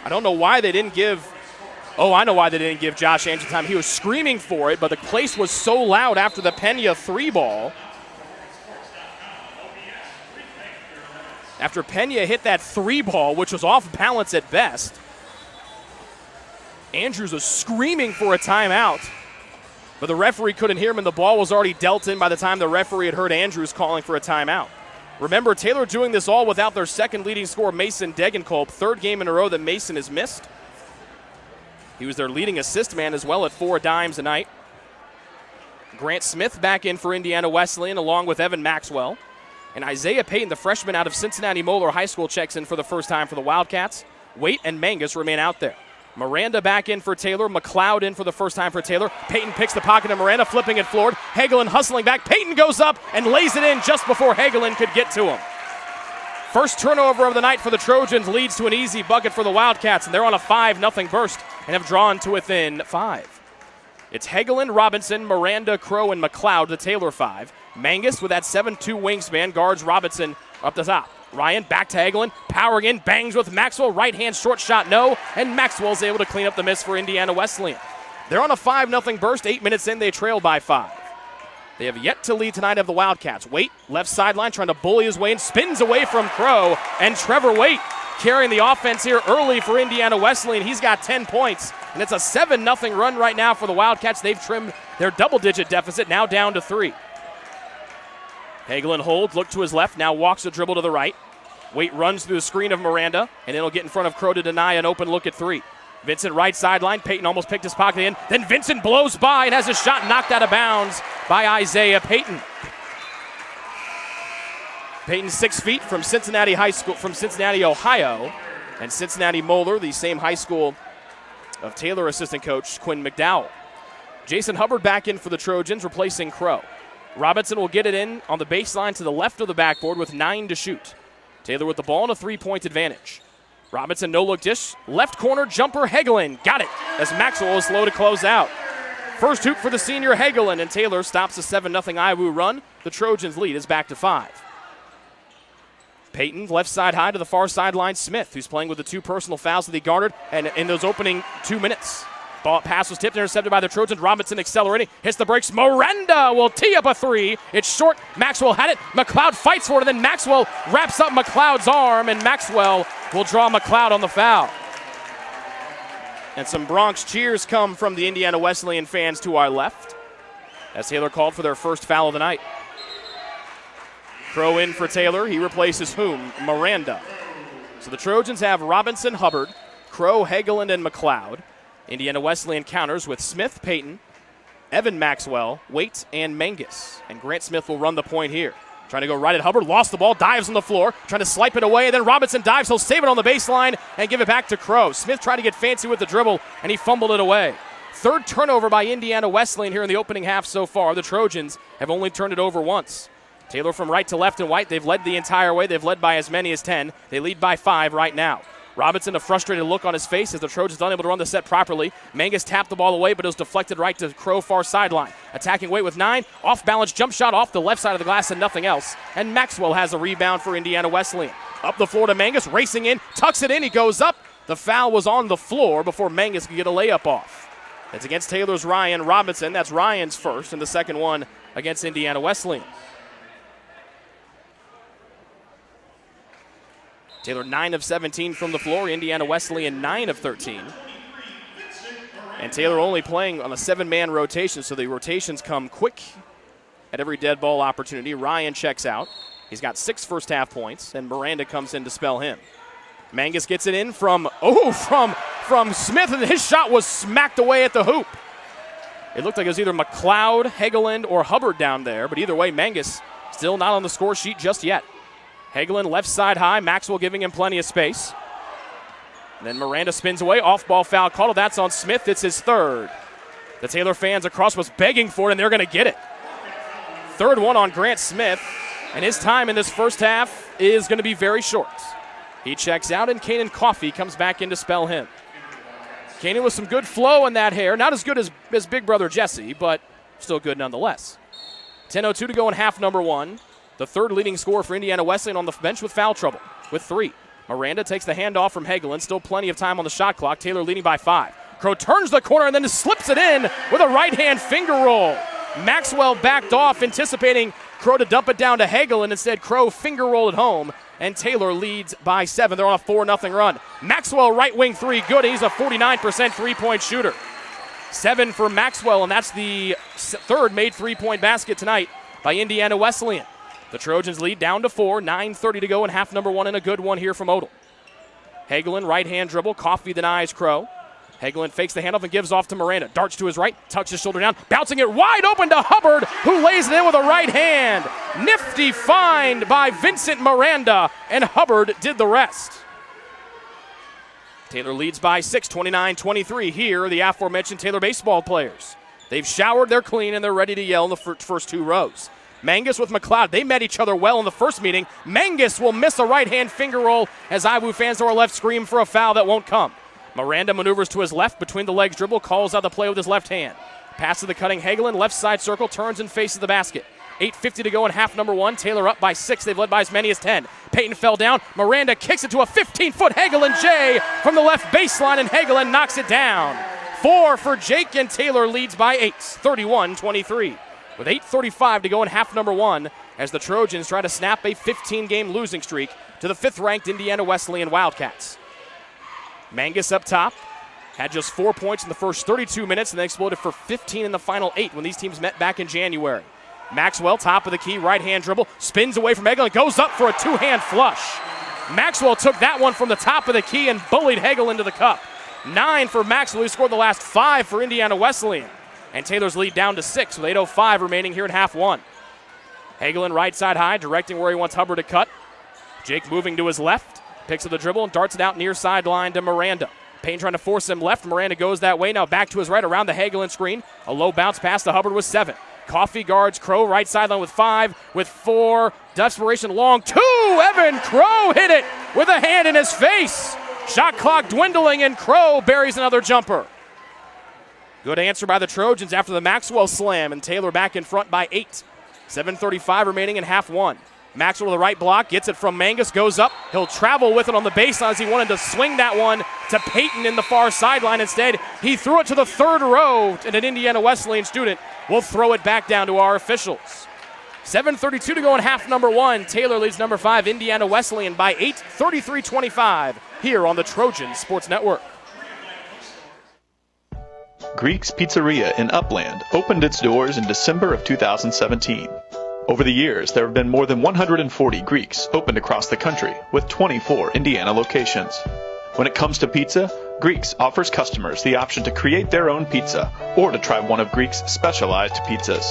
I don't know why they didn't give, I know why they didn't give Josh Andrews time. He was screaming for it, but the place was so loud after the Pena 3-ball. After Pena hit that 3-ball, which was off balance at best, Andrews was screaming for a timeout, but the referee couldn't hear him, and the ball was already dealt in by the time the referee had heard Andrews calling for a timeout. Remember, Taylor doing this all without their second leading scorer, Mason Degenkolb. 3rd game in a row that Mason has missed. He was their leading assist man as well at 4 dimes a night. Grant Smith back in for Indiana Wesleyan along with Evan Maxwell. And Isaiah Payton, the freshman out of Cincinnati Moeller High School, checks in for the first time for the Wildcats. Waite and Mangus remain out there. Miranda back in for Taylor. McLeod in for the first time for Taylor. Payton picks the pocket of Miranda, flipping it forward. Hagelin hustling back. Payton goes up and lays it in just before Hagelin could get to him. First turnover of the night for the Trojans leads to an easy bucket for the Wildcats, and they're on a 5-0 burst. and have drawn to within 5. It's Hagelin, Robinson, Miranda, Crow, and McLeod, the Taylor 5. Mangus with that 7'2 wingspan guards Robinson up the top. Ryan back to Hagelin, powering in, bangs with Maxwell, right hand short shot, no, and Maxwell's able to clean up the miss for Indiana Wesleyan. They're on a 5-0 burst. 8 minutes in, they trail by 5. They have yet to lead tonight of the Wildcats. Waite, left sideline, trying to bully his way in, spins away from Crow, and Trevor Waite carrying the offense here early for Indiana Wesleyan. He's got 10 points, and it's a 7-0 run right now for the Wildcats. They've trimmed their double-digit deficit, now down to 3. Hagelin holds, look to his left, now walks the dribble to the right. Waite runs through the screen of Miranda, and it'll get in front of Crow to deny an open look at 3. Vincent right sideline, Payton almost picked his pocket in, then Vincent blows by and has his shot knocked out of bounds by Isaiah Payton. Payton 6 feet from Cincinnati High School, from Cincinnati, Ohio, and Cincinnati Moeller, the same high school of Taylor assistant coach Quinn McDowell. Jason Hubbard back in for the Trojans, replacing Crow. Robinson will get it in on the baseline to the left of the backboard with 9 to shoot. Taylor with the ball and a 3-point advantage. Robinson no-look dish, left corner jumper, Hagelin got it as Maxwell is slow to close out. First hoop for the senior Hagelin, and Taylor stops a 7-0 IWU run. The Trojans lead is back to 5. Payton left side high to the far sideline, Smith, who's playing with the 2 personal fouls that he garnered and in those opening 2 minutes. Ball pass was tipped, intercepted by the Trojans. Robinson accelerating, hits the brakes. Miranda will tee up a 3. It's short. Maxwell had it. McLeod fights for it, and then Maxwell wraps up McLeod's arm, and Maxwell will draw McLeod on the foul. And some Bronx cheers come from the Indiana Wesleyan fans to our left as Taylor called for their first foul of the night. Crow in for Taylor. He replaces whom? Miranda. So the Trojans have Robinson, Hubbard, Crow, Hagelin, and McLeod. Indiana Wesleyan counters with Smith, Payton, Evan Maxwell, Waite, and Mangus. And Grant Smith will run the point here. Trying to go right at Hubbard, lost the ball, dives on the floor, trying to swipe it away, and then Robinson dives, he'll save it on the baseline and give it back to Crow. Smith tried to get fancy with the dribble, and he fumbled it away. 3rd turnover by Indiana Wesleyan here in the opening half so far. The Trojans have only turned it over once. Taylor from right to left and White, they've led the entire way. They've led by as many as 10. They lead by 5 right now. Robinson, a frustrated look on his face as the Trojans unable to run the set properly. Mangus tapped the ball away, but it was deflected right to Crow far sideline. Attacking Waite with 9. Off-balance jump shot off the left side of the glass and nothing else. And Maxwell has a rebound for Indiana Wesleyan. Up the floor to Mangus, racing in, tucks it in, he goes up. The foul was on the floor before Mangus could get a layup off. It's against Taylor's Ryan Robinson. That's Ryan's first, and the second one against Indiana Wesleyan. Taylor 9 of 17 from the floor. Indiana Wesleyan 9 of 13. And Taylor only playing on a 7-man rotation, so the rotations come quick at every dead ball opportunity. Ryan checks out. He's got 6 first half points, and Miranda comes in to spell him. Mangus gets it in from Smith, and his shot was smacked away at the hoop. It looked like it was either McLeod, Hagelin, or Hubbard down there, but either way, Mangus still not on the score sheet just yet. Hagelin left side high, Maxwell giving him plenty of space. And then Miranda spins away, off-ball foul called. That's on Smith, it's his 3rd. The Taylor fans across was begging for it, and they're going to get it. 3rd one on Grant Smith, and his time in this first half is going to be very short. He checks out, and Kanan Coffey comes back in to spell him. Kanan with some good flow in that hair, not as good as big brother Jesse, but still good nonetheless. 10:02 to go in half number 1. The 3rd leading scorer for Indiana Wesleyan on the bench with foul trouble, with 3. Miranda takes the handoff from Hagelin. Still plenty of time on the shot clock. Taylor leading by 5. Crow turns the corner and then slips it in with a right-hand finger roll. Maxwell backed off, anticipating Crow to dump it down to Hagelin. Instead, Crow finger rolled it home, and Taylor leads by 7. They're on a 4-0 run. Maxwell right wing 3, good. He's a 49% three-point shooter. 7 for Maxwell, and that's the 3rd made three-point basket tonight by Indiana Wesleyan. The Trojans lead down to 4, 9:30 to go in half number 1, and a good one here from Odell. Hagelin, right-hand dribble, Coffey denies Crow. Hagelin fakes the handoff and gives off to Miranda. Darts to his right, tucks his shoulder down, bouncing it wide open to Hubbard, who lays it in with a right hand. Nifty find by Vincent Miranda, and Hubbard did the rest. Taylor leads by 6, 29-23. Here are the aforementioned Taylor baseball players. They've showered, they're clean, and they're ready to yell in the first 2 rows. Mangus with McLeod. They met each other well in the first meeting. Mangus will miss a right-hand finger roll as IWU fans to our left scream for a foul that won't come. Miranda maneuvers to his left, between the legs dribble, calls out the play with his left hand. Pass to the cutting Hagelin, left side circle, turns and faces the basket. 8:50 to go in half number one. Taylor up by 6. They've led by as many as 10. Peyton fell down. Miranda kicks it to a 15-foot Hagelin J from the left baseline, and Hagelin knocks it down. 4 for Jake, and Taylor leads by 8, 31-23. With 8:35 to go in half number one, as the Trojans try to snap a 15-game losing streak to the 5th-ranked Indiana Wesleyan Wildcats. Mangus up top. Had just 4 points in the first 32 minutes, and then exploded for 15 in the final 8 when these teams met back in January. Maxwell, top of the key, right-hand dribble, spins away from Hagelin, goes up for a two-hand flush. Maxwell took that one from the top of the key and bullied Hagelin to the cup. 9 for Maxwell, who scored the last 5 for Indiana Wesleyan. And Taylor's lead down to 6 with 8:05 remaining here in half one. Hagelin right side high, directing where he wants Hubbard to cut. Jake moving to his left, picks up the dribble and darts it out near sideline to Miranda. Payne trying to force him left. Miranda goes that way. Now back to his right around the Hagelin screen. A low bounce pass to Hubbard with 7. Coffee guards Crow right sideline with 5. With 4. Desperation long 2. Evan Crow hit it with a hand in his face. Shot clock dwindling, and Crow buries another jumper. Good answer by the Trojans after the Maxwell slam, and Taylor back in front by 8. 7:35 remaining in half one. Maxwell with the right block, gets it from Mangus, goes up. He'll travel with it on the baseline as he wanted to swing that one to Peyton in the far sideline. Instead, he threw it to the third row, and an Indiana Wesleyan student will throw it back down to our officials. 7:32 to go in half number one. Taylor leads number 5, Indiana Wesleyan by 8, 33-25, here on the Trojan Sports Network. Greek's Pizzeria in Upland opened its doors in December of 2017. Over the years, there have been more than 140 Greeks opened across the country, with 24 Indiana locations. When it comes to pizza, Greeks offers customers the option to create their own pizza or to try one of Greek's specialized pizzas.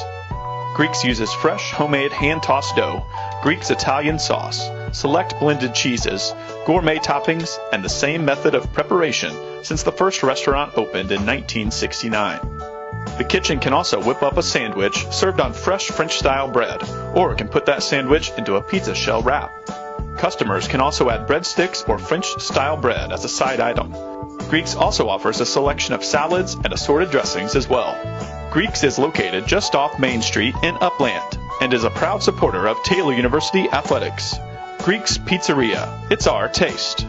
Greeks uses fresh, homemade, hand-tossed dough, Greek's Italian sauce, select blended cheeses, gourmet toppings, and the same method of preparation since the first restaurant opened in 1969. The kitchen can also whip up a sandwich served on fresh French-style bread, or it can put that sandwich into a pizza shell wrap. Customers can also add breadsticks or French-style bread as a side item. Greeks also offers a selection of salads and assorted dressings as well. Greeks is located just off Main Street in Upland and is a proud supporter of Taylor University Athletics. Greek's Pizzeria. It's our taste.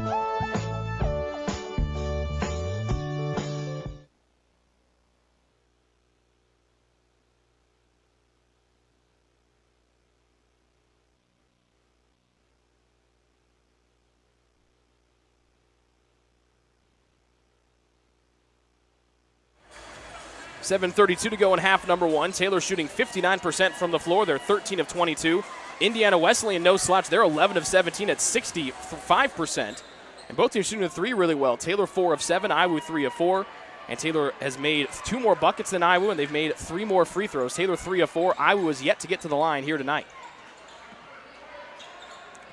$7:32 to go in half number one. Taylor shooting 59% from the floor. They're 13 of 22. Indiana Wesleyan, no slouch. They're 11 of 17 at 65%. And both teams shooting the 3 really well. Taylor 4 of 7, Iwu 3 of 4. And Taylor has made 2 more buckets than Iwu, and they've made 3 more free throws. Taylor 3 of 4. Iwu is yet to get to the line here tonight.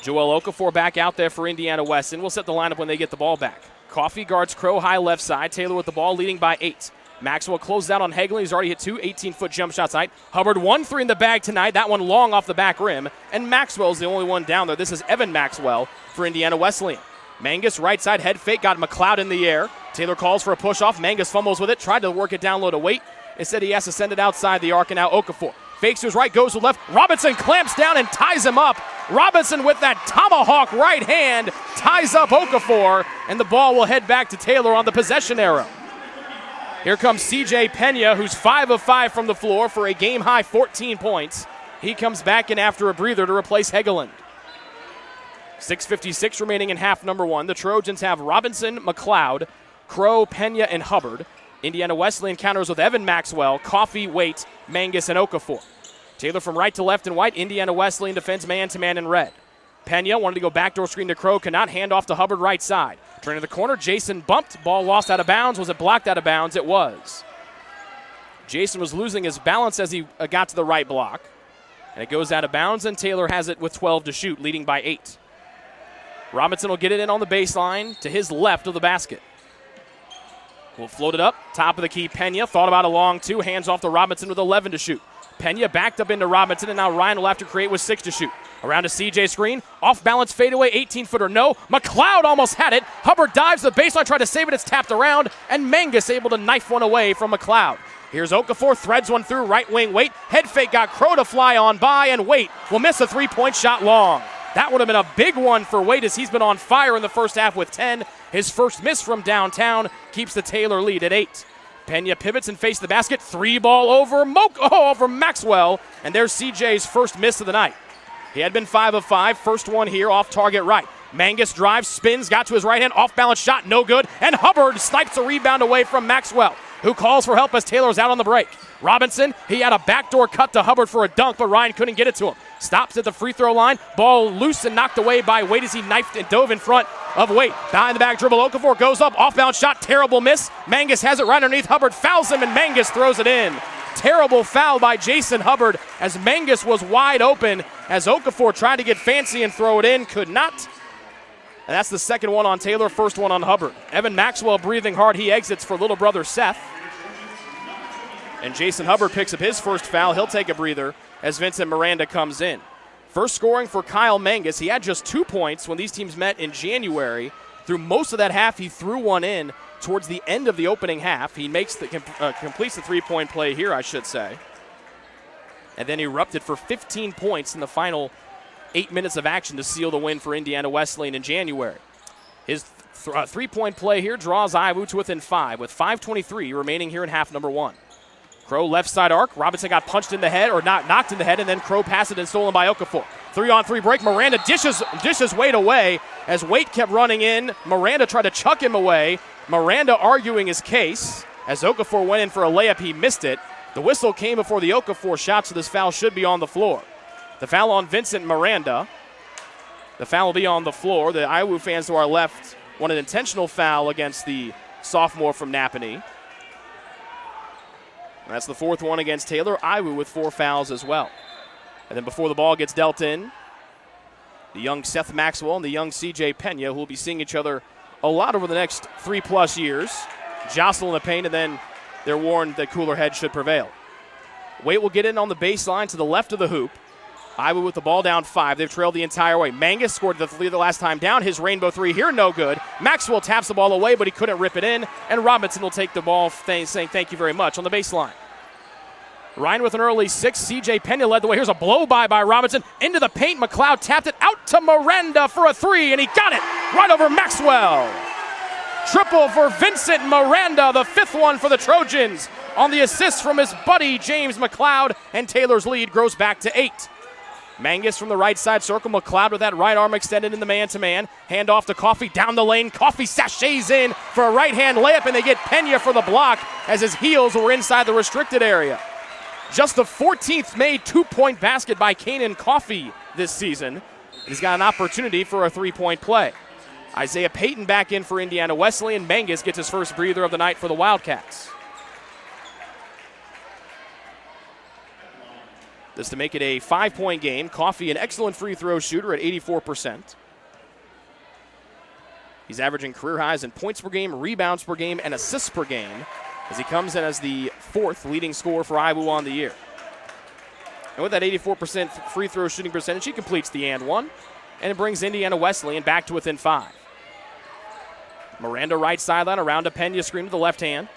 Joel Okafor back out there for Indiana Wesleyan. We'll set the lineup when they get the ball back. Coffee guards Crow high left side. Taylor with the ball leading by 8. Maxwell closes out on Hagelin. He's already hit 2 18-foot jump shots tonight. Hubbard 1-3 in the bag tonight. That one long off the back rim. And Maxwell's the only one down there. This is Evan Maxwell for Indiana Wesleyan. Mangus right side head fake. Got McLeod in the air. Taylor calls for a push off. Mangus fumbles with it. Tried to work it down low to Wait. Instead he has to send it outside the arc, and now Okafor. Fakes to his right, goes to left. Robinson clamps down and ties him up. Robinson with that tomahawk right hand ties up Okafor. And the ball will head back to Taylor on the possession arrow. Here comes C.J. Pena, who's 5 of 5 from the floor for a game-high 14 points. He comes back in after a breather to replace Hagelin. 6:56 remaining in half number one. The Trojans have Robinson, McLeod, Crow, Pena, and Hubbard. Indiana Wesleyan counters with Evan Maxwell, Coffee, Waite, Mangus, and Okafor. Taylor from right to left and white. Indiana Wesleyan defends man-to-man in red. Pena wanted to go backdoor screen to Crow, cannot hand off to Hubbard right side. Turning to the corner, Jason bumped, ball lost out of bounds. Was it blocked out of bounds? It was. Jason was losing his balance as he got to the right block. And it goes out of bounds, and Taylor has it with 12 to shoot, leading by 8. Robinson will get it in on the baseline to his left of the basket. Will float it up, top of the key, Pena. Thought about a long 2, hands off to Robinson with 11 to shoot. Pena backed up into Robinson, and now Ryan will have to create with 6 to shoot. Around a CJ screen, off-balance fadeaway, 18-footer, no. McLeod almost had it. Hubbard dives to the baseline, tried to save it. It's tapped around, and Mangus able to knife one away from McLeod. Here's Okafor, threads one through, right wing, Waite. Head fake got Crow to fly on by, and Waite will miss a three-point shot long. That would have been a big one for Waite as he's been on fire in the first half with 10. His first miss from downtown keeps the Taylor lead at 8. Pena pivots and faces the basket. Three ball over over Maxwell. And there's CJ's first miss of the night. He had been 5 of 5. First one here off target right. Mangus drives, spins, got to his right hand. Off balance shot, no good. And Hubbard snipes a rebound away from Maxwell, who calls for help as Taylor's out on the break. Robinson, he had a backdoor cut to Hubbard for a dunk, but Ryan couldn't get it to him. Stops at the free throw line. Ball loose and knocked away by Waite as he knifed and dove in front of Waite. Behind the back dribble, Okafor goes up. Off-bound shot, terrible miss. Mangus has it right underneath. Hubbard fouls him, and Mangus throws it in. Terrible foul by Jason Hubbard as Mangus was wide open as Okafor tried to get fancy and throw it in. Could not. And that's the second one on Taylor, first one on Hubbard. Evan Maxwell breathing hard. He exits for little brother Seth. And Jason Hubbard picks up his first foul. He'll take a breather as Vincent Miranda comes in. First scoring for Kyle Mangus. He had just 2 points when these teams met in January. Through most of that half, he threw one in towards the end of the opening half. He makes completes the three-point play here, I should say. And then erupted for 15 points in the final 8 minutes of action to seal the win for Indiana Wesleyan in January. His three-point play here draws Iowa to within 5 with 5:23 remaining here in half number 1. Crow left side arc. Robinson got punched in the head, or not knocked in the head, and then Crow passed it and stolen by Okafor. 3-on-3 break. Miranda dishes Waite away as Waite kept running in. Miranda tried to chuck him away. Miranda arguing his case as Okafor went in for a layup. He missed it. The whistle came before the Okafor shot, so this foul should be on the floor. The foul on Vincent Miranda. The foul will be on the floor. The Iowa fans to our left want an intentional foul against the sophomore from Napanee. And that's the fourth one against Taylor. Iowa with 4 fouls as well. And then before the ball gets dealt in, the young Seth Maxwell and the young CJ Pena, who will be seeing each other a lot over the next 3+ years, jostle in the paint, and then they're warned that cooler heads should prevail. Waite will get in on the baseline to the left of the hoop. Iowa with the ball down 5. They've trailed the entire way. Mangus scored the 3 the last time down. His rainbow 3 here, no good. Maxwell taps the ball away, but he couldn't rip it in. And Robinson will take the ball saying thank you very much on the baseline. Ryan with an early 6. CJ Pena led the way. Here's a blow-by Robinson. Into the paint. McLeod tapped it out to Miranda for a 3, and he got it right over Maxwell. Triple for Vincent Miranda, the 5th one for the Trojans on the assist from his buddy James McLeod, and Taylor's lead grows back to 8. Mangus from the right side circle. McLeod with that right arm extended in the man-to-man. Hand off to Coffey down the lane. Coffey sachets in for a right-hand layup, and they get Pena for the block as his heels were inside the restricted area. Just the 14th made 2-point basket by Kanan Coffey this season. He's got an opportunity for a 3-point play. Isaiah Payton back in for Indiana Wesleyan. Mangus gets his first breather of the night for the Wildcats. This to make it a 5-point game. Coffey, an excellent free throw shooter at 84%. He's averaging career highs in points per game, rebounds per game, and assists per game as he comes in as the 4th leading scorer for Iowa on the year. And with that 84% free throw shooting percentage, he completes the and one, and it brings Indiana Wesleyan back to within 5. Miranda right sideline around a Pena screen to the left hand.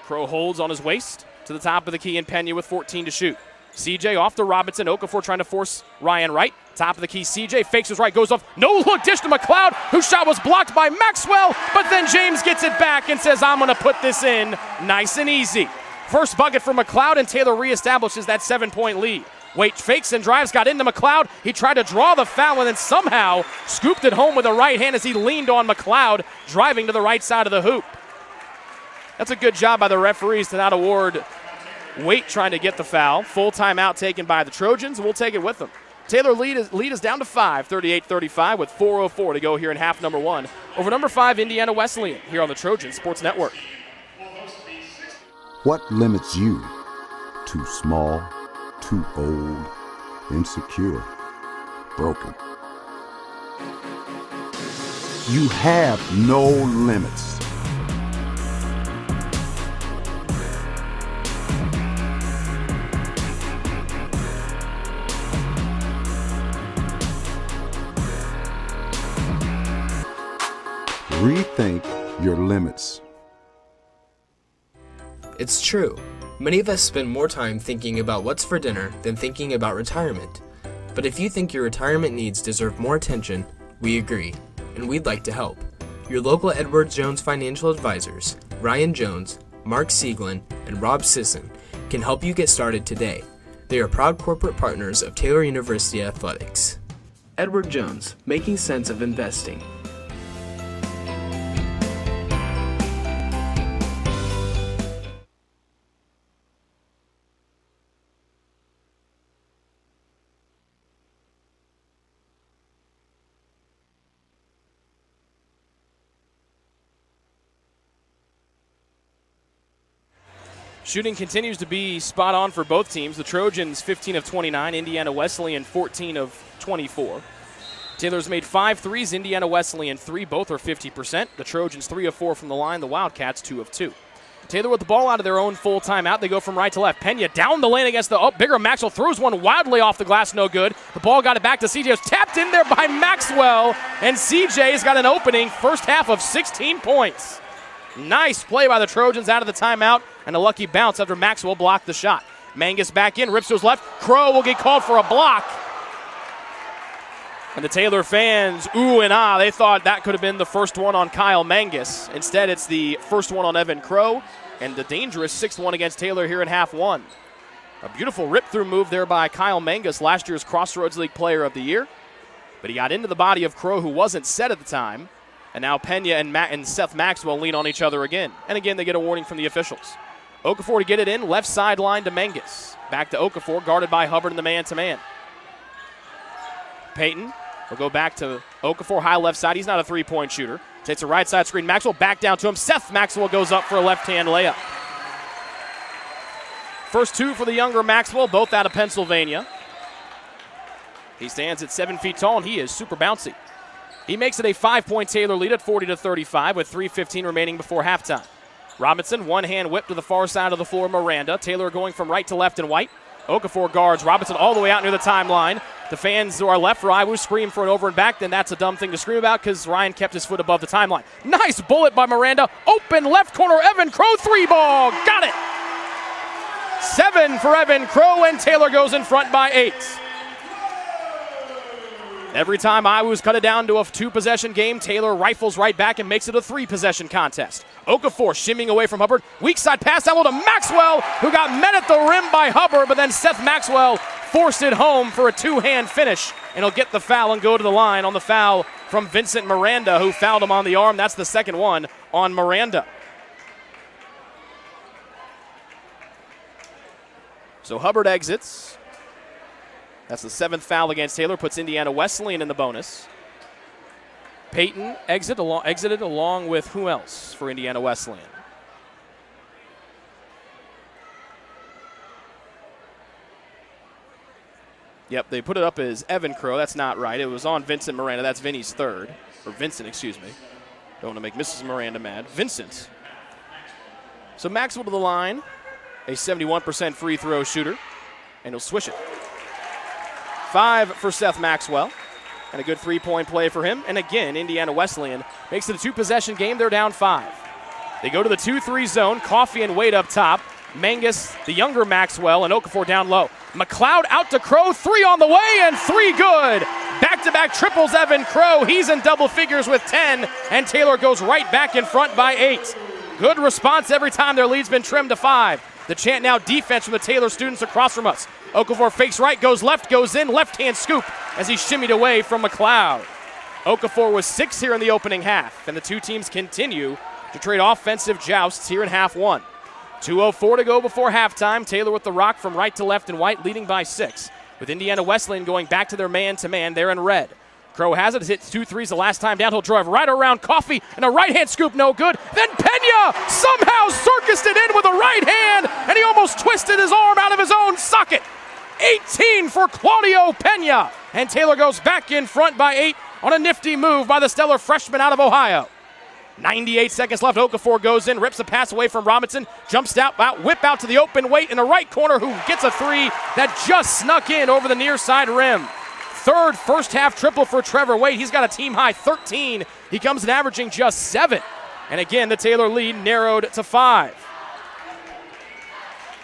Crow holds on his waist to the top of the key, and Pena with 14 to shoot. CJ off to Robinson. Okafor trying to force Ryan right. Top of the key, CJ fakes his right, goes off. No look dish to McLeod, whose shot was blocked by Maxwell, but then James gets it back and says, I'm going to put this in nice and easy. First bucket for McLeod, and Taylor reestablishes that 7-point lead. Waite fakes and drives, got into McLeod. He tried to draw the foul and then somehow scooped it home with a right hand as he leaned on McLeod, driving to the right side of the hoop. That's a good job by the referees to not award Waite trying to get the foul. Full timeout taken by the Trojans, and we'll take it with them. Taylor lead is down to 5, 38-35 with 4:04 to go here in half number 1 over number 5 Indiana Wesleyan here on the Trojan Sports Network. What limits you? Too small, too old, insecure, broken. You have no limits. Rethink your limits. It's true. Many of us spend more time thinking about what's for dinner than thinking about retirement. But if you think your retirement needs deserve more attention, we agree, and we'd like to help. Your local Edward Jones financial advisors, Ryan Jones, Mark Sieglin, and Rob Sisson, can help you get started today. They are proud corporate partners of Taylor University Athletics. Edward Jones, making sense of investing. Shooting continues to be spot on for both teams. The Trojans 15 of 29, Indiana Wesleyan 14 of 24. Taylor's made 5 threes, Indiana Wesleyan 3, both are 50%. The Trojans 3 of 4 from the line, the Wildcats 2 of 2. Taylor with the ball out of their own full timeout. They go from right to left. Pena down the lane against the bigger Maxwell, throws one wildly off the glass, no good. The ball got it back to CJ. It was tapped in there by Maxwell, and CJ's got an opening first half of 16 points. Nice play by the Trojans out of the timeout, and a lucky bounce after Maxwell blocked the shot. Mangus back in, rips to his left. Crow will get called for a block. And the Taylor fans, ooh and ah, they thought that could have been the first one on Kyle Mangus. Instead, it's the first one on Evan Crow, and the dangerous 6th one against Taylor here in half one. A beautiful rip-through move there by Kyle Mangus, last year's Crossroads League Player of the Year. But he got into the body of Crow, who wasn't set at the time. And now Pena and Seth Maxwell lean on each other again. And again, they get a warning from the officials. Okafor to get it in, left sideline to Mangus. Back to Okafor, guarded by Hubbard in the man-to-man. Peyton will go back to Okafor, high left side. He's not a three-point shooter. Takes a right side screen. Maxwell back down to him. Seth Maxwell goes up for a left-hand layup. First 2 for the younger Maxwell, both out of Pennsylvania. He stands at 7 feet tall, and he is super bouncy. He makes it a 5-point Taylor lead at 40-35 with 3:15 remaining before halftime. Robinson, one-hand whip to the far side of the floor, Miranda. Taylor going from right to left and white. Okafor guards Robinson all the way out near the timeline. The fans who are left for Iwu scream for an over and back. Then that's a dumb thing to scream about because Ryan kept his foot above the timeline. Nice bullet by Miranda. Open left corner, Evan Crow, 3-ball. Got it. 7 for Evan Crow, and Taylor goes in front by 8. Every time Iwu's cut it down to a 2-possession game, Taylor rifles right back and makes it a 3-possession contest. Okafor shimmying away from Hubbard. Weak side pass down low to Maxwell, who got met at the rim by Hubbard, but then Seth Maxwell forced it home for a 2-hand finish, and he'll get the foul and go to the line on the foul from Vincent Miranda, who fouled him on the arm. That's the second one on Miranda. So Hubbard exits. That's the 7th foul against Taylor, puts Indiana Wesleyan in the bonus. Peyton exited along with who else for Indiana Wesleyan? Yep, they put it up as Evan Crow. That's not right. It was on Vincent Miranda. That's Vinny's 3rd. Or Vincent, excuse me. Don't want to make Mrs. Miranda mad. Vincent. So Maxwell to the line, a 71% free throw shooter, and he'll swish it. 5 for Seth Maxwell, and a good 3-point play for him. And again, Indiana Wesleyan makes it a 2-possession game. They're down 5. They go to the 2-3 zone. Coffey and Wade up top. Mangus, the younger Maxwell, and Okafor down low. McLeod out to Crow. 3 on the way, and 3 good. Back-to-back triples Evan Crow. He's in double figures with 10, and Taylor goes right back in front by 8. Good response every time their lead's been trimmed to 5. The chant now defense from the Taylor students across from us. Okafor fakes right, goes left, goes in, left-hand scoop as he shimmied away from McLeod. Okafor was 6 here in the opening half, and the two teams continue to trade offensive jousts here in half one. 2:04 to go before halftime. Taylor with the rock from right to left and white, leading by 6, with Indiana Wesleyan going back to their man-to-man there in red. Crow has it, hit 2 threes the last time down. He'll drive right around Coffey, and a right-hand scoop, no good. Then Pena somehow circused it in with a right hand, and he almost twisted his arm out of his own socket. 18 for Claudio Pena, and Taylor goes back in front by 8 on a nifty move by the stellar freshman out of Ohio. 98 seconds left. Okafor goes in, rips a pass away from Robinson, jumps out, whip out to the open weight in the right corner, who gets a 3 that just snuck in over the near side rim. third first-half triple for Trevor Waite. He's got a team-high 13. He comes in averaging just 7. And again, the Taylor lead narrowed to 5.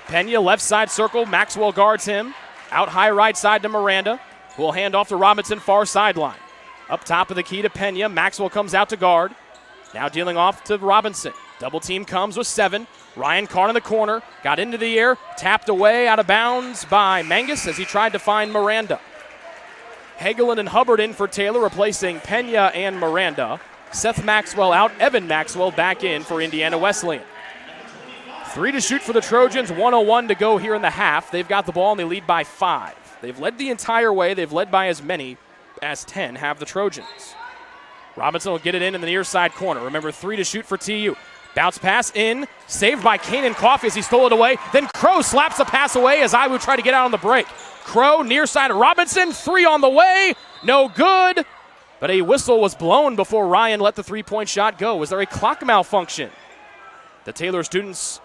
Pena, left side circle. Maxwell guards him. Out high right side to Miranda, who will hand off to Robinson, far sideline. Up top of the key to Pena. Maxwell comes out to guard. Now dealing off to Robinson. Double team comes with 7. Ryan Carn in the corner. Got into the air. Tapped away out of bounds by Mangus as he tried to find Miranda. Hagelin and Hubbard in for Taylor, replacing Pena and Miranda. Seth Maxwell out. Evan Maxwell back in for Indiana Wesleyan. 3 to shoot for the Trojans. 1:01 to go here in the half. They've got the ball and they lead by 5. They've led the entire way. They've led by as many as 10 have the Trojans. Robinson will get it in the near side corner. Remember, 3 to shoot for TU. Bounce pass in, saved by Kanan Coffey as he stole it away. Then Crow slaps the pass away as Iwu tried to get out on the break. Crow near side Robinson, 3 on the way, no good. But a whistle was blown before Ryan let the 3-point shot go. Was there a clock malfunction? The Taylor students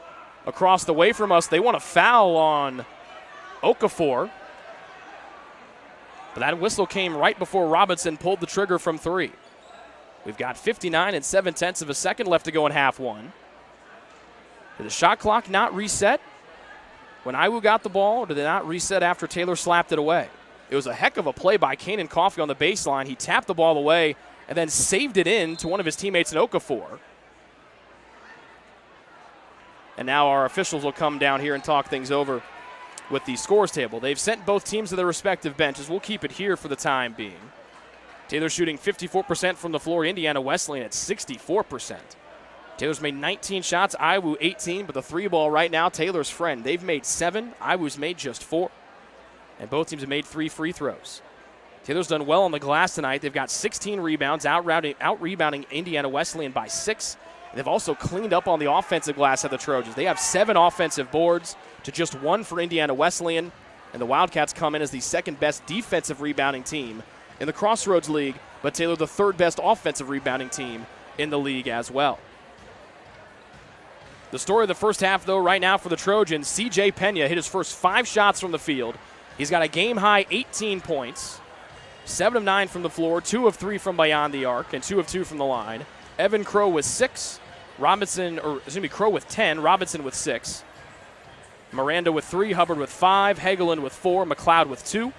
across the way from us, they want a foul on Okafor. But that whistle came right before Robinson pulled the trigger from 3. We've got 59 and 7/10 of a second left to go in half 1. Did the shot clock not reset when Iwu got the ball, or did it not reset after Taylor slapped it away? It was a heck of a play by Kanan Coffey on the baseline. He tapped the ball away and then saved it in to one of his teammates in Okafor. And now our officials will come down here and talk things over with the scores table. They've sent both teams to their respective benches. We'll keep it here for the time being. Taylor shooting 54% from the floor. Indiana Wesleyan at 64%. Taylor's made 19 shots. Iwu 18, but the 3 ball right now, Taylor's friend. They've made 7. Iwu's made just 4. And both teams have made 3 free throws. Taylor's done well on the glass tonight. They've got 16 rebounds, out-rebounding Indiana Wesleyan by 6. And they've also cleaned up on the offensive glass of the Trojans. They have 7 offensive boards to just 1 for Indiana Wesleyan. And the Wildcats come in as the second best defensive rebounding team in the Crossroads League, but Taylor the third best offensive rebounding team in the league as well. The story of the first half, though, right now for the Trojans, C.J. Pena hit his first 5 shots from the field. He's got a game-high 18 points, 7 of 9 from the floor, 2 of 3 from beyond the arc, and 2 of 2 from the line. Evan Crow with 6, Crow with 10, Robinson with 6. Miranda with 3, Hubbard with 5, Hagelin with 4, McLeod with 2.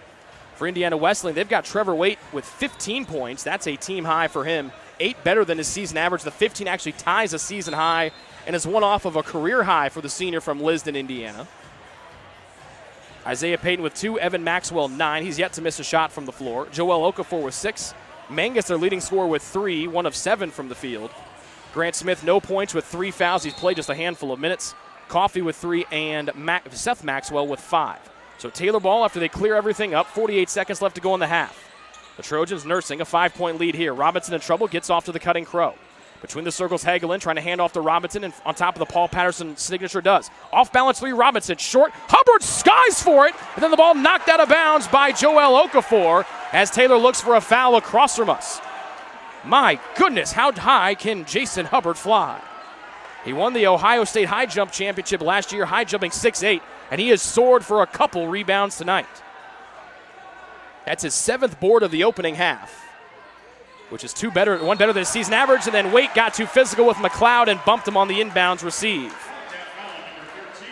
For Indiana Wesleyan, they've got Trevor Waite with 15 points. That's a team high for him. 8 better than his season average. The 15 actually ties a season high and is one off of a career high for the senior from Lisden, Indiana. Isaiah Payton with 2, Evan Maxwell 9. He's yet to miss a shot from the floor. Joel Okafor with 6. Mangus, their leading scorer, with 3, 1 of 7 from the field. Grant Smith, no points with 3 fouls. He's played just a handful of minutes. Coffey with 3, and Seth Maxwell with 5. So Taylor ball after they clear everything up. 48 seconds left to go in the half. The Trojans nursing a 5-point lead here. Robinson in trouble, gets off to the cutting Crow. Between the circles, Hagelin trying to hand off to Robinson, and on top of the Paul Patterson signature does. Off balance 3, Robinson short. Hubbard skies for it, and then the ball knocked out of bounds by Joel Okafor as Taylor looks for a foul across from us. My goodness, how high can Jason Hubbard fly? He won the Ohio State High Jump Championship last year, high jumping 6'8", and he has soared for a couple rebounds tonight. That's his 7th board of the opening half, which is 1 better than his season average, and then Waite got too physical with McLeod and bumped him on the inbounds receive.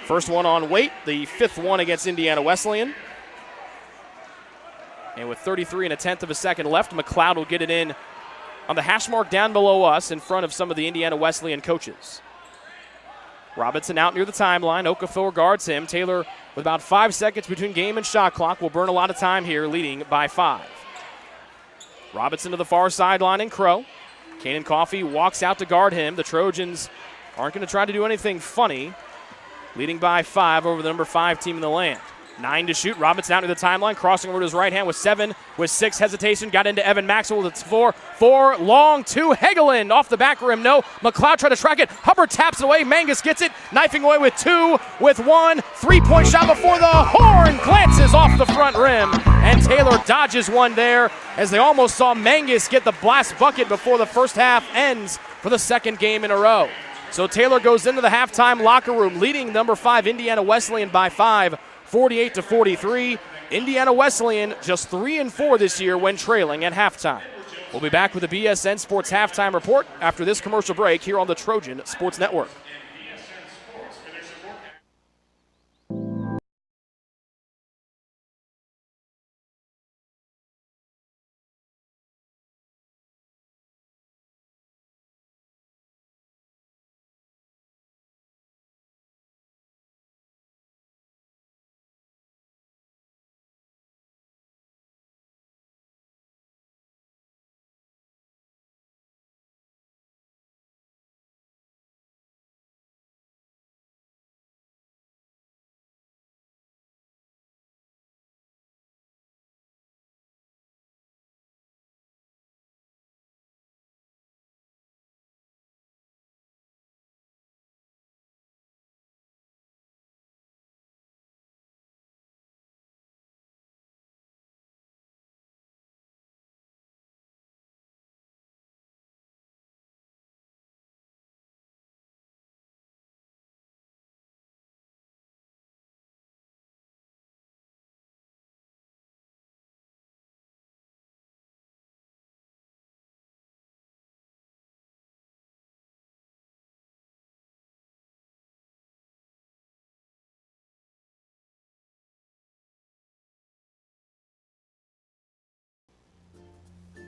First one on Waite, the 5th one against Indiana Wesleyan. And with 33 1/10 of a second left, McLeod will get it in on the hash mark down below us in front of some of the Indiana Wesleyan coaches. Robinson out near the timeline. Okafor guards him. Taylor, with about 5 seconds between game and shot clock, will burn a lot of time here, leading by 5. Robinson to the far sideline and Crow. Kanan Coffey walks out to guard him. The Trojans aren't going to try to do anything funny, leading by 5 over the number 5 team in the land. 9 to shoot. Robinson out to the timeline, crossing over to his right hand with 7, with 6 hesitation. Got into Evan Maxwell with 4. 4 long to Hagelin off the back rim. No. McLeod tried to track it. Hubbard taps it away. Mangus gets it. Knifing away with 2, with 1. 3-point shot before the horn glances off the front rim. And Taylor dodges one there as they almost saw Mangus get the blast bucket before the first half ends for the 2nd game in a row. So Taylor goes into the halftime locker room leading number 5 Indiana Wesleyan by 5. 48-43. Indiana Wesleyan just 3-4 this year when trailing at halftime. We'll be back with the BSN Sports Halftime Report after this commercial break here on the Trojan Sports Network.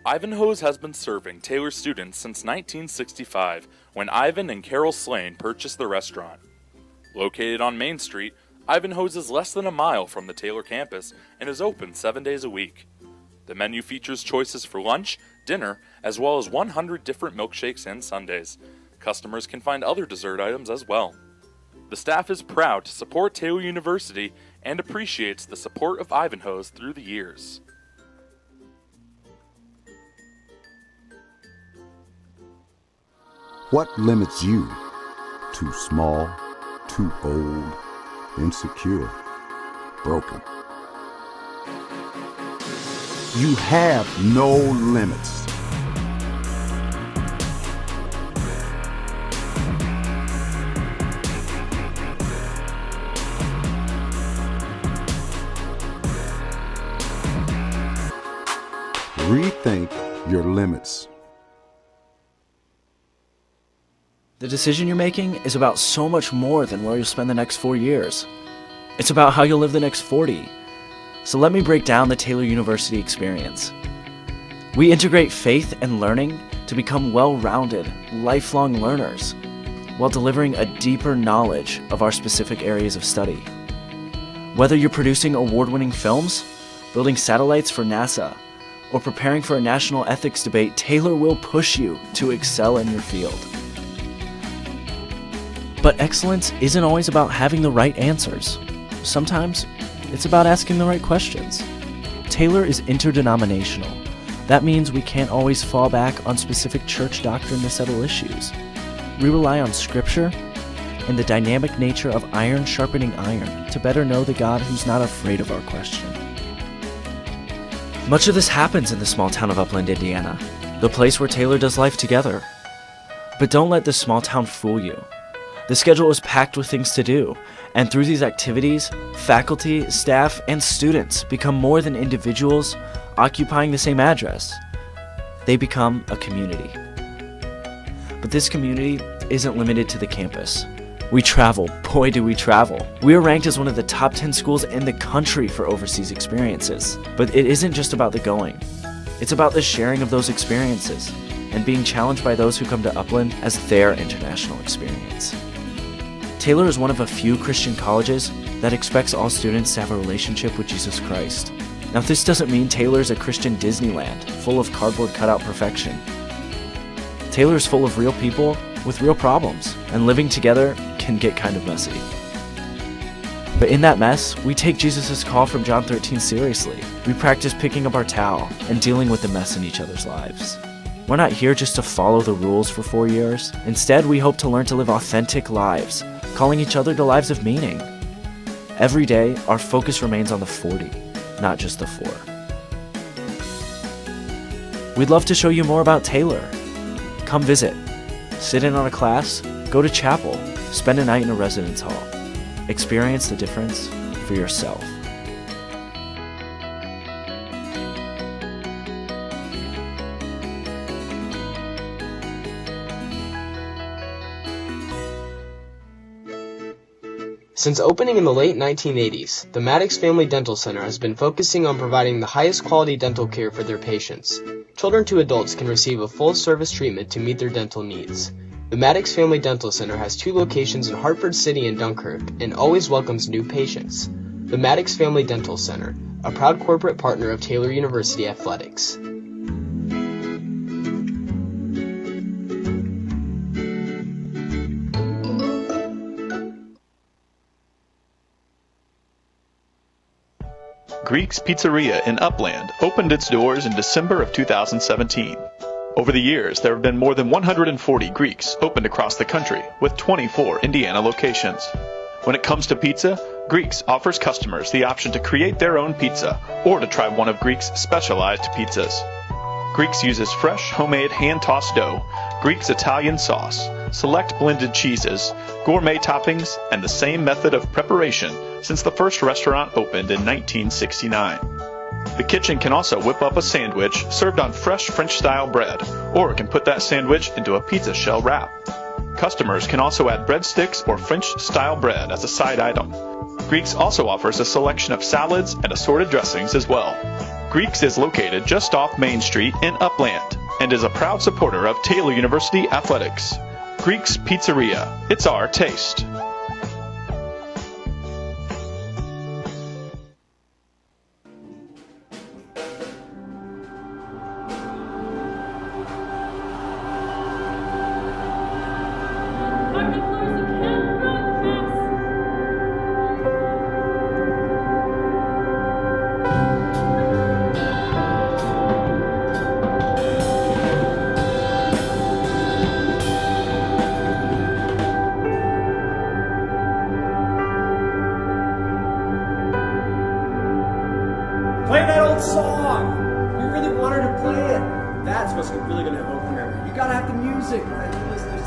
Ivanhoe's has been serving Taylor students since 1965, when Ivan and Carol Slane purchased the restaurant. Located on Main Street, Ivanhoe's is less than a mile from the Taylor campus and is open 7 days a week. The menu features choices for lunch, dinner, as well as 100 different milkshakes and sundaes. Customers can find other dessert items as well. The staff is proud to support Taylor University and appreciates the support of Ivanhoe's through the years. What limits you? Too small, too old, insecure, broken. You have no limits. Rethink your limits. The decision you're making is about so much more than where you'll spend the next 4 years. It's about how you'll live the next 40. So let me break down the Taylor University experience. We integrate faith and learning to become well-rounded, lifelong learners, while delivering a deeper knowledge of our specific areas of study. Whether you're producing award-winning films, building satellites for NASA, or preparing for a national ethics debate, Taylor will push you to excel in your field. But excellence isn't always about having the right answers. Sometimes it's about asking the right questions. Taylor is interdenominational. That means we can't always fall back on specific church doctrine to settle issues. We rely on scripture and the dynamic nature of iron sharpening iron to better know the God who's not afraid of our question. Much of this happens in the small town of Upland, Indiana, the place where Taylor does life together. But don't let this small town fool you. The schedule is packed with things to do, and through these activities, faculty, staff, and students become more than individuals occupying the same address. They become a community. But this community isn't limited to the campus. We travel, boy do we travel. We are ranked as one of the top 10 schools in the country for overseas experiences. But it isn't just about the going. It's about the sharing of those experiences and being challenged by those who come to Upland as their international experience. Taylor is one of a few Christian colleges that expects all students to have a relationship with Jesus Christ. Now, this doesn't mean Taylor is a Christian Disneyland, full of cardboard cutout perfection. Taylor is full of real people with real problems, and living together can get kind of messy. But in that mess, we take Jesus' call from John 13 seriously. We practice picking up our towel and dealing with the mess in each other's lives. We're not here just to follow the rules for 4 years. Instead, we hope to learn to live authentic lives, calling each other to lives of meaning. Every day, our focus remains on the 40, not just the 4. We'd love to show you more about Taylor. Come visit, sit in on a class, go to chapel, spend a night in a residence hall. Experience the difference for yourself. Since opening in the late 1980s, the Maddox Family Dental Center has been focusing on providing the highest quality dental care for their patients. Children to adults can receive a full-service treatment to meet their dental needs. The Maddox Family Dental Center has 2 locations in Hartford City and Dunkirk and always welcomes new patients. The Maddox Family Dental Center, a proud corporate partner of Taylor University Athletics. Greek's Pizzeria in Upland opened its doors in December of 2017. Over the years, there have been more than 140 Greeks opened across the country, with 24 Indiana locations. When it comes to pizza, Greeks offers customers the option to create their own pizza or to try one of Greek's specialized pizzas. Greeks uses fresh, homemade, hand-tossed dough, Greek's Italian sauce, select blended cheeses, gourmet toppings, and the same method of preparation since the first restaurant opened in 1969. The kitchen can also whip up a sandwich served on fresh French-style bread, or it can put that sandwich into a pizza shell wrap. Customers can also add breadsticks or French-style bread as a side item. Greeks also offers a selection of salads and assorted dressings as well. Greeks is located just off Main Street in Upland and is a proud supporter of Taylor University Athletics. Greek's Pizzeria. It's our taste. Play that old song! We really want her to play it. That's what's really going to evoke memory. You gotta have the music. Right? Listen to it.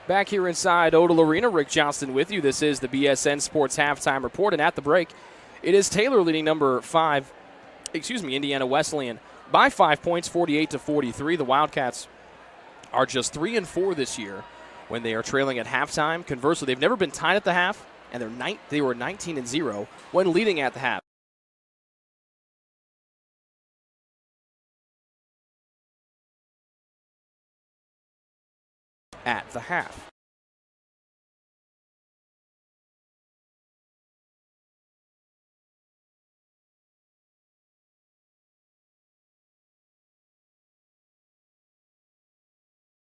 Back here inside Odell Arena, Rick Johnston with you. This is the BSN Sports Halftime Report, and at the break, it is Taylor leading Indiana Wesleyan by 5 points, 48-43. The Wildcats are just 3-4 this year when they are trailing at halftime. Conversely, they've never been tied at the half, and they were 19-0 when leading at the half. At the half.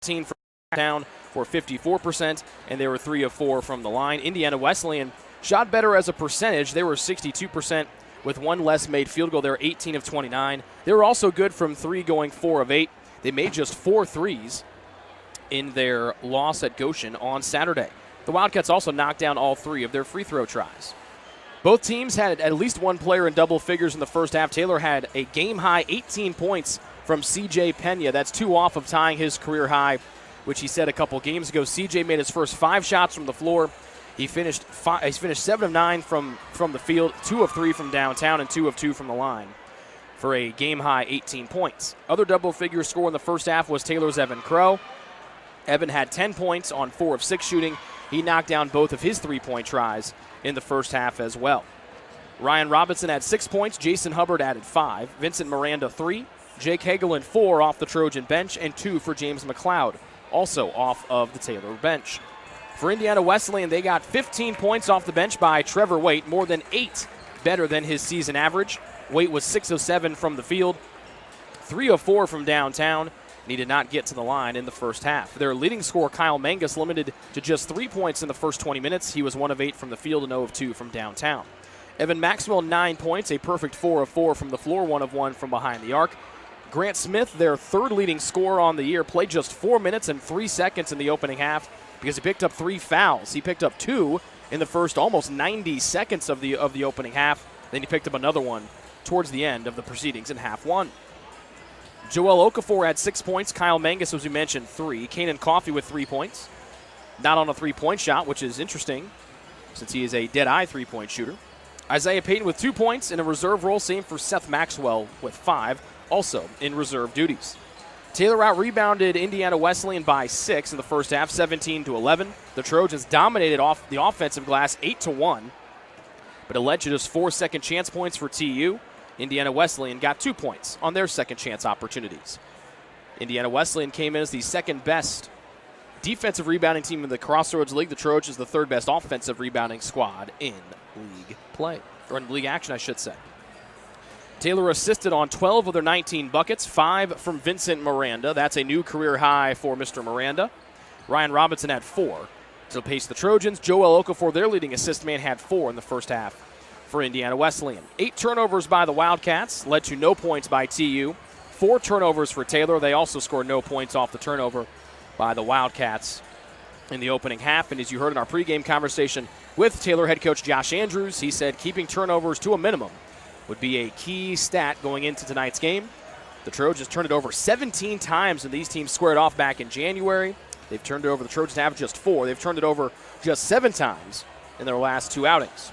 For down for 54%, and they were 3 of 4 from the line. Indiana Wesleyan shot better as a percentage. They were 62% with one less made field goal. They were 18 of 29. They were also good from 3, going 4 of 8. They made just 4 threes in their loss at Goshen on Saturday. The Wildcats also knocked down all 3 of their free throw tries. Both teams had at least one player in double figures in the first half. Taylor had a game-high 18 points from C.J. Pena. That's 2 off of tying his career high, which he set a couple games ago. C.J. made his first 5 shots from the floor. He finished 7 of 9 from the field, 2 of 3 from downtown, and 2 of 2 from the line for a game-high 18 points. Other double-figure score in the first half was Taylor's Evan Crow. Evan had 10 points on 4 of 6 shooting. He knocked down both of his 3-point tries in the first half as well. Ryan Robinson had 6 points. Jason Hubbard added 5. Vincent Miranda 3. Jake Hagelin 4 off the Trojan bench, and 2 for James McLeod, also off of the Taylor bench. For Indiana Wesleyan, they got 15 points off the bench by Trevor Waite, more than 8 better than his season average. Waite was 6 of 7 from the field, 3 of 4 from downtown, and he did not get to the line in the first half. Their leading scorer, Kyle Mangus, limited to just 3 points in the first 20 minutes. He was 1 of 8 from the field and 0 of 2 from downtown. Evan Maxwell, 9 points, a perfect 4 of 4 from the floor, 1 of 1 from behind the arc. Grant Smith, their third leading scorer on the year, played just 4 minutes and 3 seconds in the opening half because he picked up 3 fouls. He picked up 2 in the first almost 90 seconds of the opening half. Then he picked up another one towards the end of the proceedings in half 1. Joel Okafor had 6 points. Kyle Mangus, as we mentioned, 3. Kanan Coffey with 3 points. Not on a three-point shot, which is interesting since he is a dead-eye three-point shooter. Isaiah Payton with 2 points in a reserve role. Same for Seth Maxwell with 5, also in reserve duties. Taylor out-rebounded Indiana Wesleyan by 6 in the first half, 17-11. The Trojans dominated off the offensive glass 8-1, but it led to just 4 second chance points for TU. Indiana Wesleyan got 2 points on their second chance opportunities. Indiana Wesleyan came in as the second best defensive rebounding team in the Crossroads League. The Trojans the third best offensive rebounding squad in league play, or in league action, I should say. Taylor assisted on 12 of their 19 buckets, 5 from Vincent Miranda. That's a new career high for Mr. Miranda. Ryan Robinson had 4 to pace the Trojans. Joel Okafor, their leading assist man, had 4 in the first half for Indiana Wesleyan. 8 turnovers by the Wildcats led to no points by TU. 4 turnovers for Taylor. They also scored no points off the turnover by the Wildcats in the opening half. And as you heard in our pregame conversation with Taylor head coach Josh Andrews, he said keeping turnovers to a minimum would be a key stat going into tonight's game. The Trojans turned it over 17 times, and these teams squared off back in January. They've turned it over. The Trojans have just 4. They've turned it over just 7 times in their last 2 outings.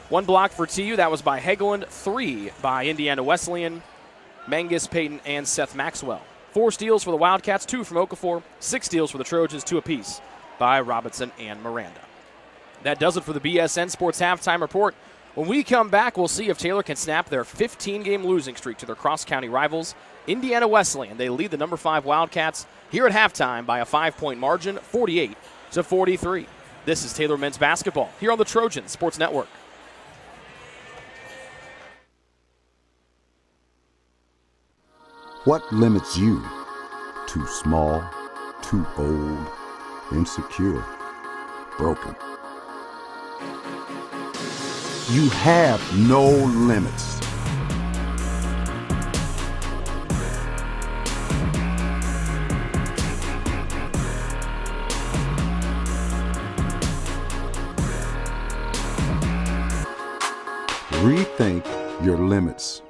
1 block for TU. That was by Hagelin. 3 by Indiana Wesleyan, Mangus, Payton, and Seth Maxwell. 4 steals for the Wildcats, 2 from Okafor. 6 steals for the Trojans, 2 apiece by Robinson and Miranda. That does it for the BSN Sports Halftime Report. When we come back, we'll see if Taylor can snap their 15-game losing streak to their cross-county rivals, Indiana Wesleyan. They lead the number 5 Wildcats here at halftime by a 5-point margin, 48-43. This is Taylor men's basketball here on the Trojan Sports Network. What limits you? Too small, too old, insecure, broken. You have no limits. Rethink your limits.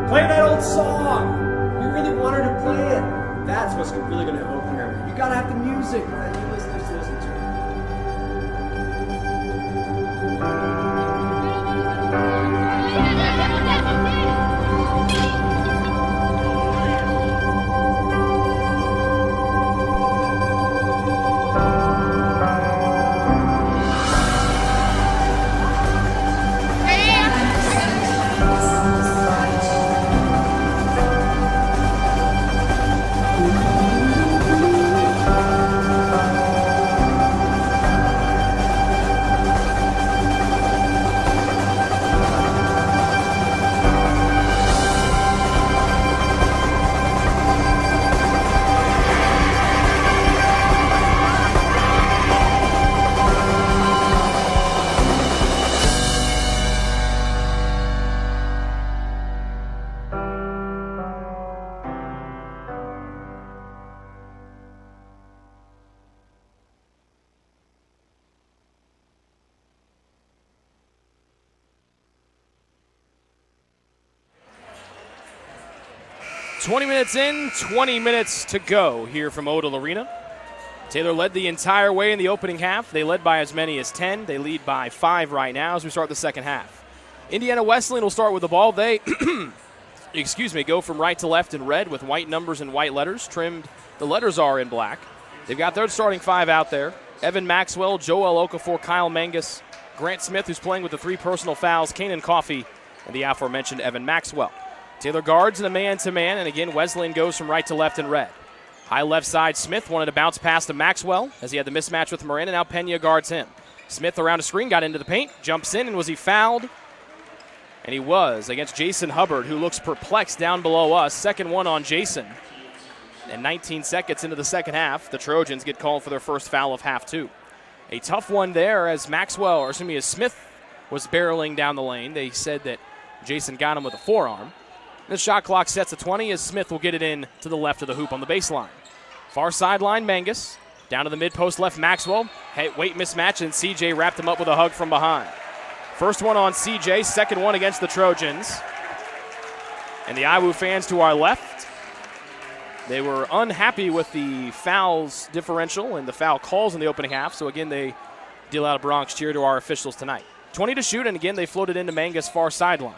Play that old song. We really want her to play it. That's what's really going to open her. You got to have the music that you listeners to listen to. 20 minutes in, 20 minutes to go here from Odell Arena. Taylor led the entire way in the opening half. They led by as many as 10. They lead by 5 right now as we start the second half. Indiana Wesleyan will start with the ball. They, go from right to left in red with white numbers and white letters. Trimmed, the letters are in black. They've got their starting 5 out there. Evan Maxwell, Joel Okafor, Kyle Mangus, Grant Smith, who's playing with the 3 personal fouls, Kanan Coffey, and the aforementioned Evan Maxwell. Taylor guards in a man-to-man, and again, Wesleyan goes from right to left in red. High left side, Smith wanted to bounce pass to Maxwell as he had the mismatch with Miranda. Now Pena guards him. Smith around a screen, got into the paint, jumps in, and was he fouled? And he was against Jason Hubbard, who looks perplexed down below us. Second one on Jason. And 19 seconds into the second half, the Trojans get called for their first foul of half 2. A tough one there as as Smith was barreling down the lane. They said that Jason got him with a forearm. The shot clock sets at 20 as Smith will get it in to the left of the hoop on the baseline. Far sideline, Mangus. Down to the mid-post left, Maxwell. Weight mismatch, and CJ wrapped him up with a hug from behind. First one on CJ, second one against the Trojans. And the IWU fans to our left, they were unhappy with the fouls differential and the foul calls in the opening half. So again, they deal out a Bronx cheer to our officials tonight. 20 to shoot, and again, they floated into Mangus far sideline.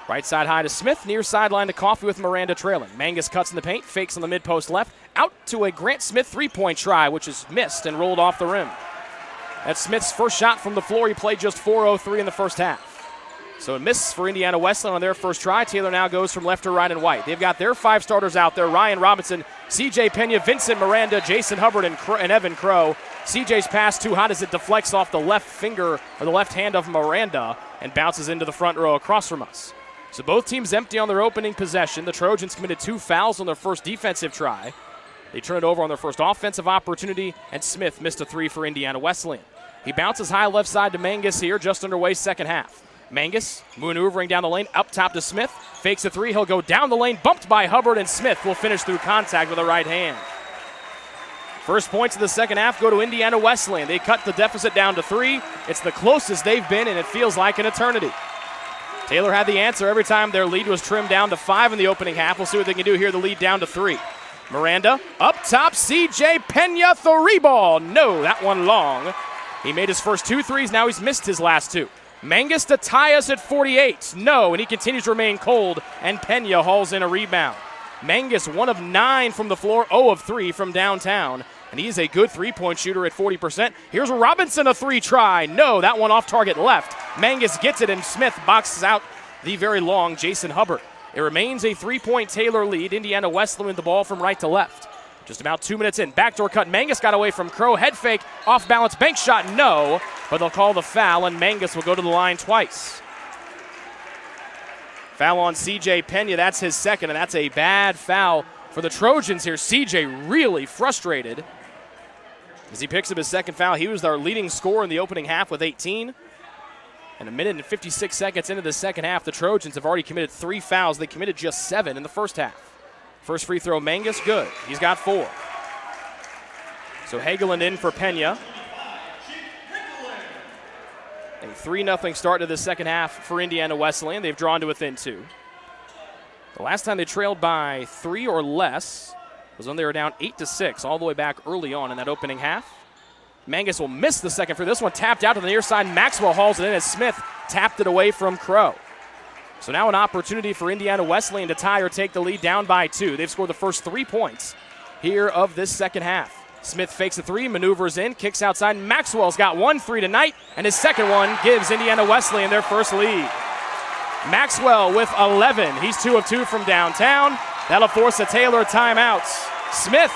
Right side high to Smith, near sideline to Coffey with Miranda trailing. Mangus cuts in the paint, fakes on the mid-post left, out to a Grant Smith three-point try, which is missed and rolled off the rim. That's Smith's first shot from the floor. He played just 4:03 in the first half. So a miss for Indiana Wesleyan on their first try. Taylor now goes from left to right and white. They've got their 5 starters out there: Ryan Robinson, CJ Pena, Vincent Miranda, Jason Hubbard, and Evan Crow. CJ's pass too hot as it deflects off the left finger or the left hand of Miranda and bounces into the front row across from us. So both teams empty on their opening possession. The Trojans committed 2 fouls on their first defensive try. They turn it over on their first offensive opportunity, and Smith missed a 3 for Indiana Wesleyan. He bounces high left side to Mangus here, just underway second half. Mangus maneuvering down the lane, up top to Smith. Fakes a 3, he'll go down the lane, bumped by Hubbard, and Smith will finish through contact with a right hand. First points of the second half go to Indiana Wesleyan. They cut the deficit down to 3. It's the closest they've been, and it feels like an eternity. Taylor had the answer every time their lead was trimmed down to 5 in the opening half. We'll see what they can do here, the lead down to 3. Miranda, up top, CJ Pena, 3-ball. No, that one long. He made his first 2 threes, now he's missed his last 2. Mangus to tie us at 48. No, and he continues to remain cold, and Pena hauls in a rebound. Mangus, 1 of 9 from the floor, 0 of 3 from downtown, and he's a good three-point shooter at 40%. Here's Robinson, a 3 try. No, that one off target left. Mangus gets it, and Smith boxes out the very long Jason Hubbard. It remains a 3-point Taylor lead. Indiana Wesleyan with the ball from right to left. Just about 2 minutes in. Backdoor cut. Mangus got away from Crow. Head fake. Off balance. Bank shot. No. But they'll call the foul, and Mangus will go to the line twice. Foul on CJ Pena. That's his second, and that's a bad foul for the Trojans here. CJ really frustrated as he picks up his second foul. He was their leading scorer in the opening half with 18. And 1 minute and 56 seconds into the second half, the Trojans have already committed 3 fouls. They committed just 7 in the first half. First free throw, Mangus, good. He's got 4. So Hageland in for Pena. A 3-0 start to the second half for Indiana Wesleyan. They've drawn to within 2. The last time they trailed by 3 or less was when they were down 8-6, all the way back early on in that opening half. Mangus will miss the second free. This one tapped out to the near side. Maxwell hauls it in as Smith tapped it away from Crow. So now an opportunity for Indiana Wesleyan to tie or take the lead down by 2. They've scored the first 3 points here of this second half. Smith fakes a 3, maneuvers in, kicks outside. Maxwell's got 1 3 tonight, and his second one gives Indiana Wesleyan their first lead. Maxwell with 11. He's 2 of 2 from downtown. That'll force a Taylor timeout. Smith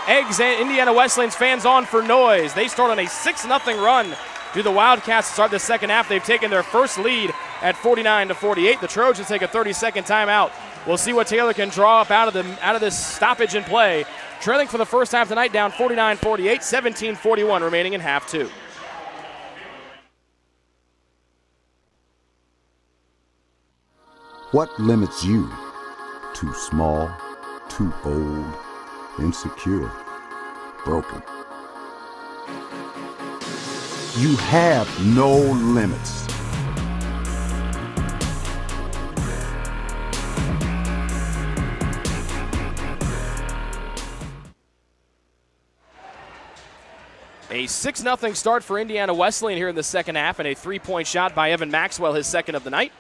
eggs Indiana Wesleyan's fans on for noise. They start on a 6-0 run through the Wildcats to start the second half. They've taken their first lead at 49-48. The Trojans take a 30-second timeout. We'll see what Taylor can draw up out of this stoppage in play. Trailing for the first half tonight, down 49-48, 17-41 remaining in half 2. What limits you? Too small, too old, insecure, broken. You have no limits. A 6-0 start for Indiana Wesleyan here in the second half, and a 3-point shot by Evan Maxwell, his second of the night,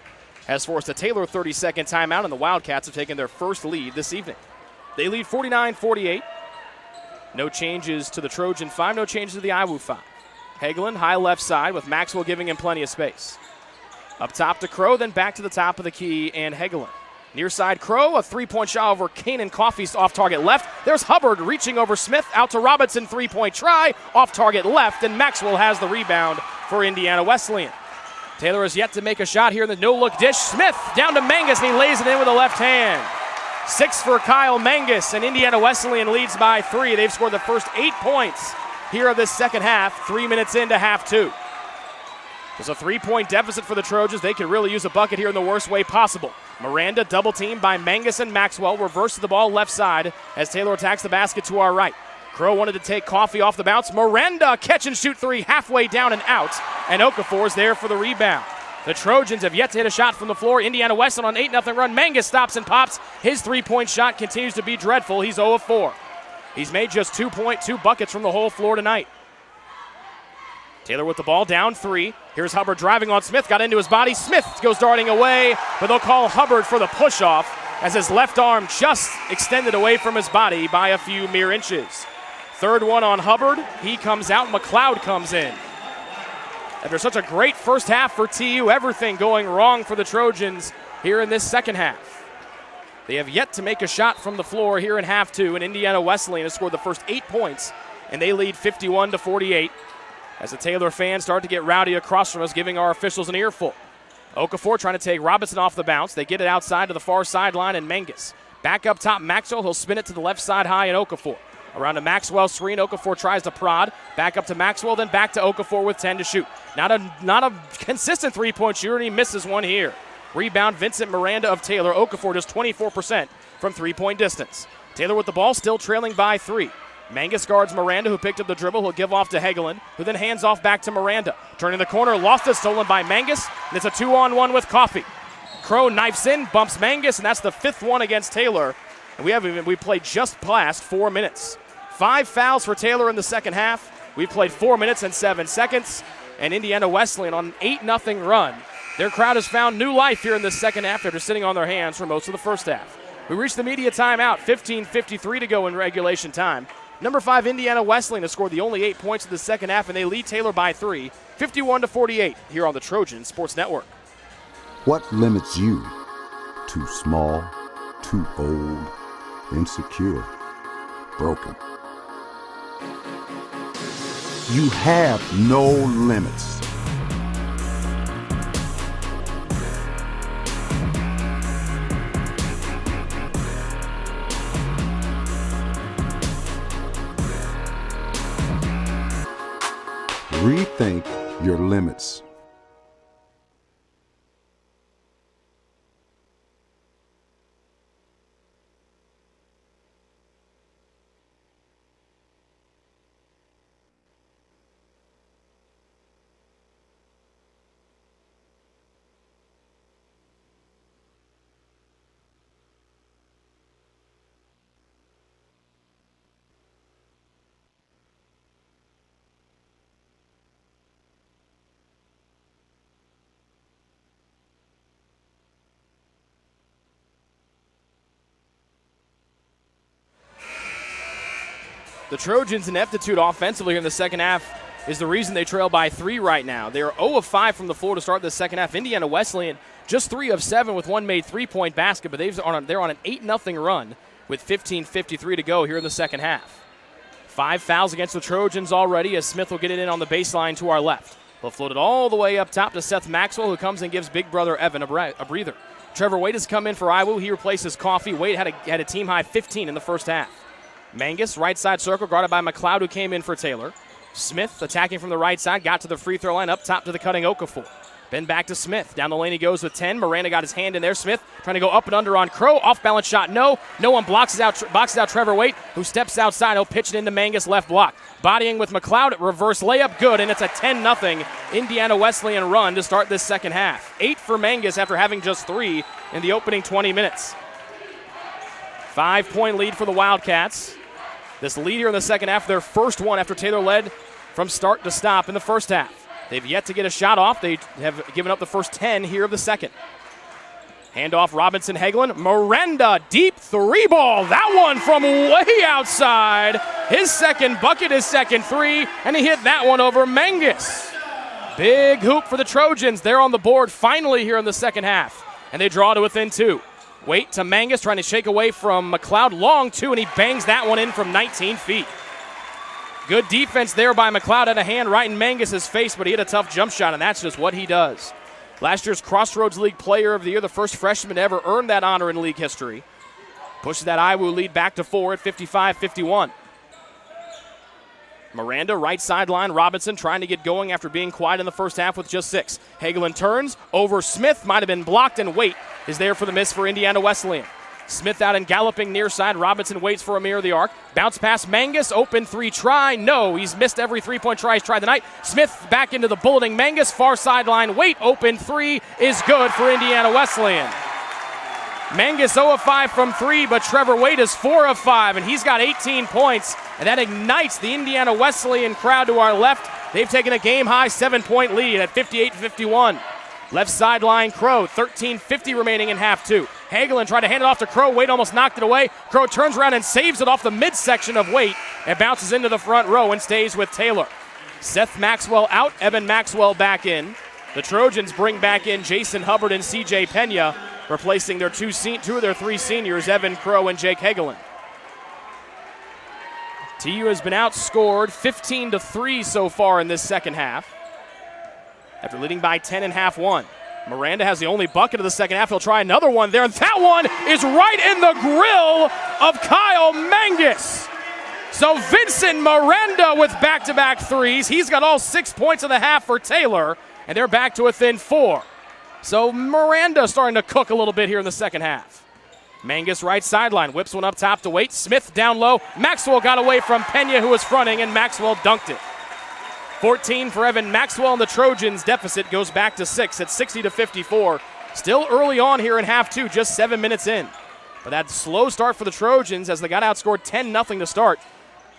has forced a Taylor 30-second timeout, and the Wildcats have taken their first lead this evening. They lead 49-48. No changes to the Trojan 5, no changes to the IWU 5. Hagelin, high left side, with Maxwell giving him plenty of space. Up top to Crow, then back to the top of the key, and Hagelin. Near side Crow, a 3-point shot over Kanan Coffey's off target left. There's Hubbard reaching over Smith, out to Robinson, 3-point try, off target left, and Maxwell has the rebound for Indiana Wesleyan. Taylor has yet to make a shot here in the no-look dish. Smith down to Mangus, and he lays it in with a left hand. 6 for Kyle Mangus, and Indiana Wesleyan leads by 3. They've scored the first 8 points here of this second half, 3 minutes into half 2. There's a 3-point deficit for the Trojans. They could really use a bucket here in the worst way possible. Miranda double teamed by Mangus and Maxwell, reverses the ball left side as Taylor attacks the basket to our right. Crow wanted to take Coffey off the bounce. Miranda catch and shoot 3 halfway down and out, and Okafor's there for the rebound. The Trojans have yet to hit a shot from the floor. Indiana Wesleyan on an 8-0 run. Mangus stops and pops. His 3-point shot continues to be dreadful. He's 0 of 4. He's made just 2 buckets from the whole floor tonight. Taylor with the ball, down 3. Here's Hubbard driving on Smith, got into his body. Smith goes darting away, but they'll call Hubbard for the push-off as his left arm just extended away from his body by a few mere inches. Third one on Hubbard. He comes out. McLeod comes in. After such a great first half for TU, everything going wrong for the Trojans here in this second half. They have yet to make a shot from the floor here in half 2, and Indiana Wesleyan has scored the first 8 points, and they lead 51-48. As the Taylor fans start to get rowdy across from us, giving our officials an earful. Okafor trying to take Robinson off the bounce. They get it outside to the far sideline, and Mangus. Back up top, Maxwell. He'll spin it to the left side high, and Okafor. Around to Maxwell screen. Okafor tries to prod. Back up to Maxwell, then back to Okafor with 10 to shoot. Not a consistent 3-point shooter, and he misses one here. Rebound, Vincent Miranda of Taylor. Okafor just 24% from 3-point distance. Taylor with the ball, still trailing by 3. Mangus guards Miranda, who picked up the dribble. He'll give off to Hagelin, who then hands off back to Miranda. Turning the corner, lost it, stolen by Mangus, and it's a 2-on-1 with Coffey. Crow knifes in, bumps Mangus, and that's the 5th one against Taylor. And we played just past 4 minutes. 5 fouls for Taylor in the second half. We've played 4 minutes and 7 seconds, and Indiana Wesleyan on an 8-0 run. Their crowd has found new life here in the second half after sitting on their hands for most of the first half. We reached the media timeout, 15:53 to go in regulation time. Number 5, Indiana Wesleyan has scored the only 8 points of the second half, and they lead Taylor by 3, 51-48 here on the Trojan Sports Network. What limits you? Too small, too old, insecure, broken. You have no limits. Rethink your limits. The Trojans' ineptitude offensively in the second half is the reason they trail by 3 right now. They are 0 of 5 from the floor to start the second half. Indiana Wesleyan just 3 of 7 with one made 3-point basket, but they're on an 8-0 run with 15:53 to go here in the second half. 5 fouls against the Trojans already as Smith will get it in on the baseline to our left. He'll float it all the way up top to Seth Maxwell, who comes and gives big brother Evan a breather. Trevor Wade has come in for IWU. He replaces Coffey. Wade had a team-high 15 in the first half. Mangus, right side circle, guarded by McLeod, who came in for Taylor. Smith attacking from the right side, got to the free throw line, up top to the cutting Okafor. Then back to Smith. Down the lane he goes with 10. Miranda got his hand in there. Smith trying to go up and under on Crow. Off-balance shot, no. No one boxes out Trevor Waite, who steps outside. He'll pitch it into Mangus, left block. Bodying with McLeod, reverse layup, good, and it's a 10-0 Indiana Wesleyan run to start this second half. 8 for Mangus after having just 3 in the opening 20 minutes. 5-point lead for the Wildcats. This lead here in the second half, their first one after Taylor led from start to stop in the first half. They've yet to get a shot off. They have given up the first 10 here of the second. Handoff Robinson Hagelin. Miranda, deep three ball. That one from way outside. His second bucket, his second three, and he hit that one over Mangus. Big hoop for the Trojans. They're on the board finally here in the second half, and they draw to within 2. Wait to Mangus, trying to shake away from McLeod. Long 2, and he bangs that one in from 19 feet. Good defense there by McLeod. Had a hand right in Mangus's face, but he had a tough jump shot, and that's just what he does. Last year's Crossroads League Player of the Year, the first freshman to ever earn that honor in league history. Pushes that Iowa lead back to 4 at 55-51. Miranda, right sideline. Robinson trying to get going after being quiet in the first half with just 6. Hagelin turns over Smith. Might have been blocked, and Waite is there for the miss for Indiana Wesleyan. Smith out and galloping near side. Robinson waits for a mirror of the arc. Bounce past Mangus. Open 3 try. No, he's missed every 3-point try he's tried tonight. Smith back into the bulleting Mangus. Far sideline. Waite open 3 is good for Indiana Wesleyan. Mangus 0 of 5 from 3, but Trevor Waite is 4 of 5, and he's got 18 points. And that ignites the Indiana Wesleyan crowd to our left. They've taken a game-high 7-point lead at 58-51. Left sideline, Crow, 13:50 remaining in half 2. Hagelin tried to hand it off to Crow. Waite almost knocked it away. Crow turns around and saves it off the midsection of Waite. It bounces into the front row and stays with Taylor. Seth Maxwell out, Evan Maxwell back in. The Trojans bring back in Jason Hubbard and C.J. Pena, replacing their two of their 3 seniors, Evan Crow and Jake Hagelin. TU has been outscored 15-3 so far in this second half, after leading by 10 in half 1. Miranda has the only bucket of the second half. He'll try another one there, and that one is right in the grill of Kyle Mangus. So Vincent Miranda with back-to-back threes. He's got all 6 points of the half for Taylor, and they're back to within 4. So Miranda starting to cook a little bit here in the second half. Mangus right sideline, whips one up top to Waite. Smith down low. Maxwell got away from Pena, who was fronting, and Maxwell dunked it. 14 for Evan Maxwell, and the Trojans' deficit goes back to 6 at 60-54. Still early on here in half 2, just 7 minutes in. But that slow start for the Trojans as they got outscored 10-0 to start.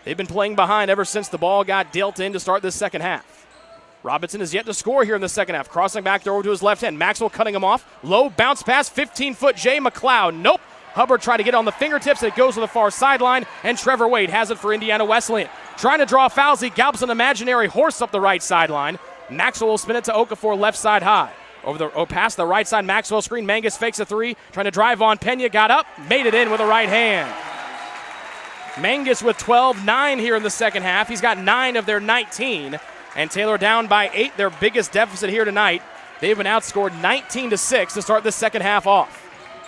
They've been playing behind ever since the ball got dealt in to start this second half. Robinson is yet to score here in the second half. Crossing back over to his left hand. Maxwell cutting him off. Low bounce pass, 15-foot Jay McLeod. Nope. Hubbard tried to get on the fingertips. It goes to the far sideline, and Trevor Waite has it for Indiana Wesleyan. Trying to draw fouls. He gallops an imaginary horse up the right sideline. Maxwell will spin it to Okafor left side high. Past the right side Maxwell screen. Mangus fakes a 3. Trying to drive on Pena. Got up. Made it in with a right hand. Mangus with 12-9 here in the second half. He's got 9 of their 19. And Taylor down by 8, their biggest deficit here tonight. They've been outscored 19-6 to start this second half off.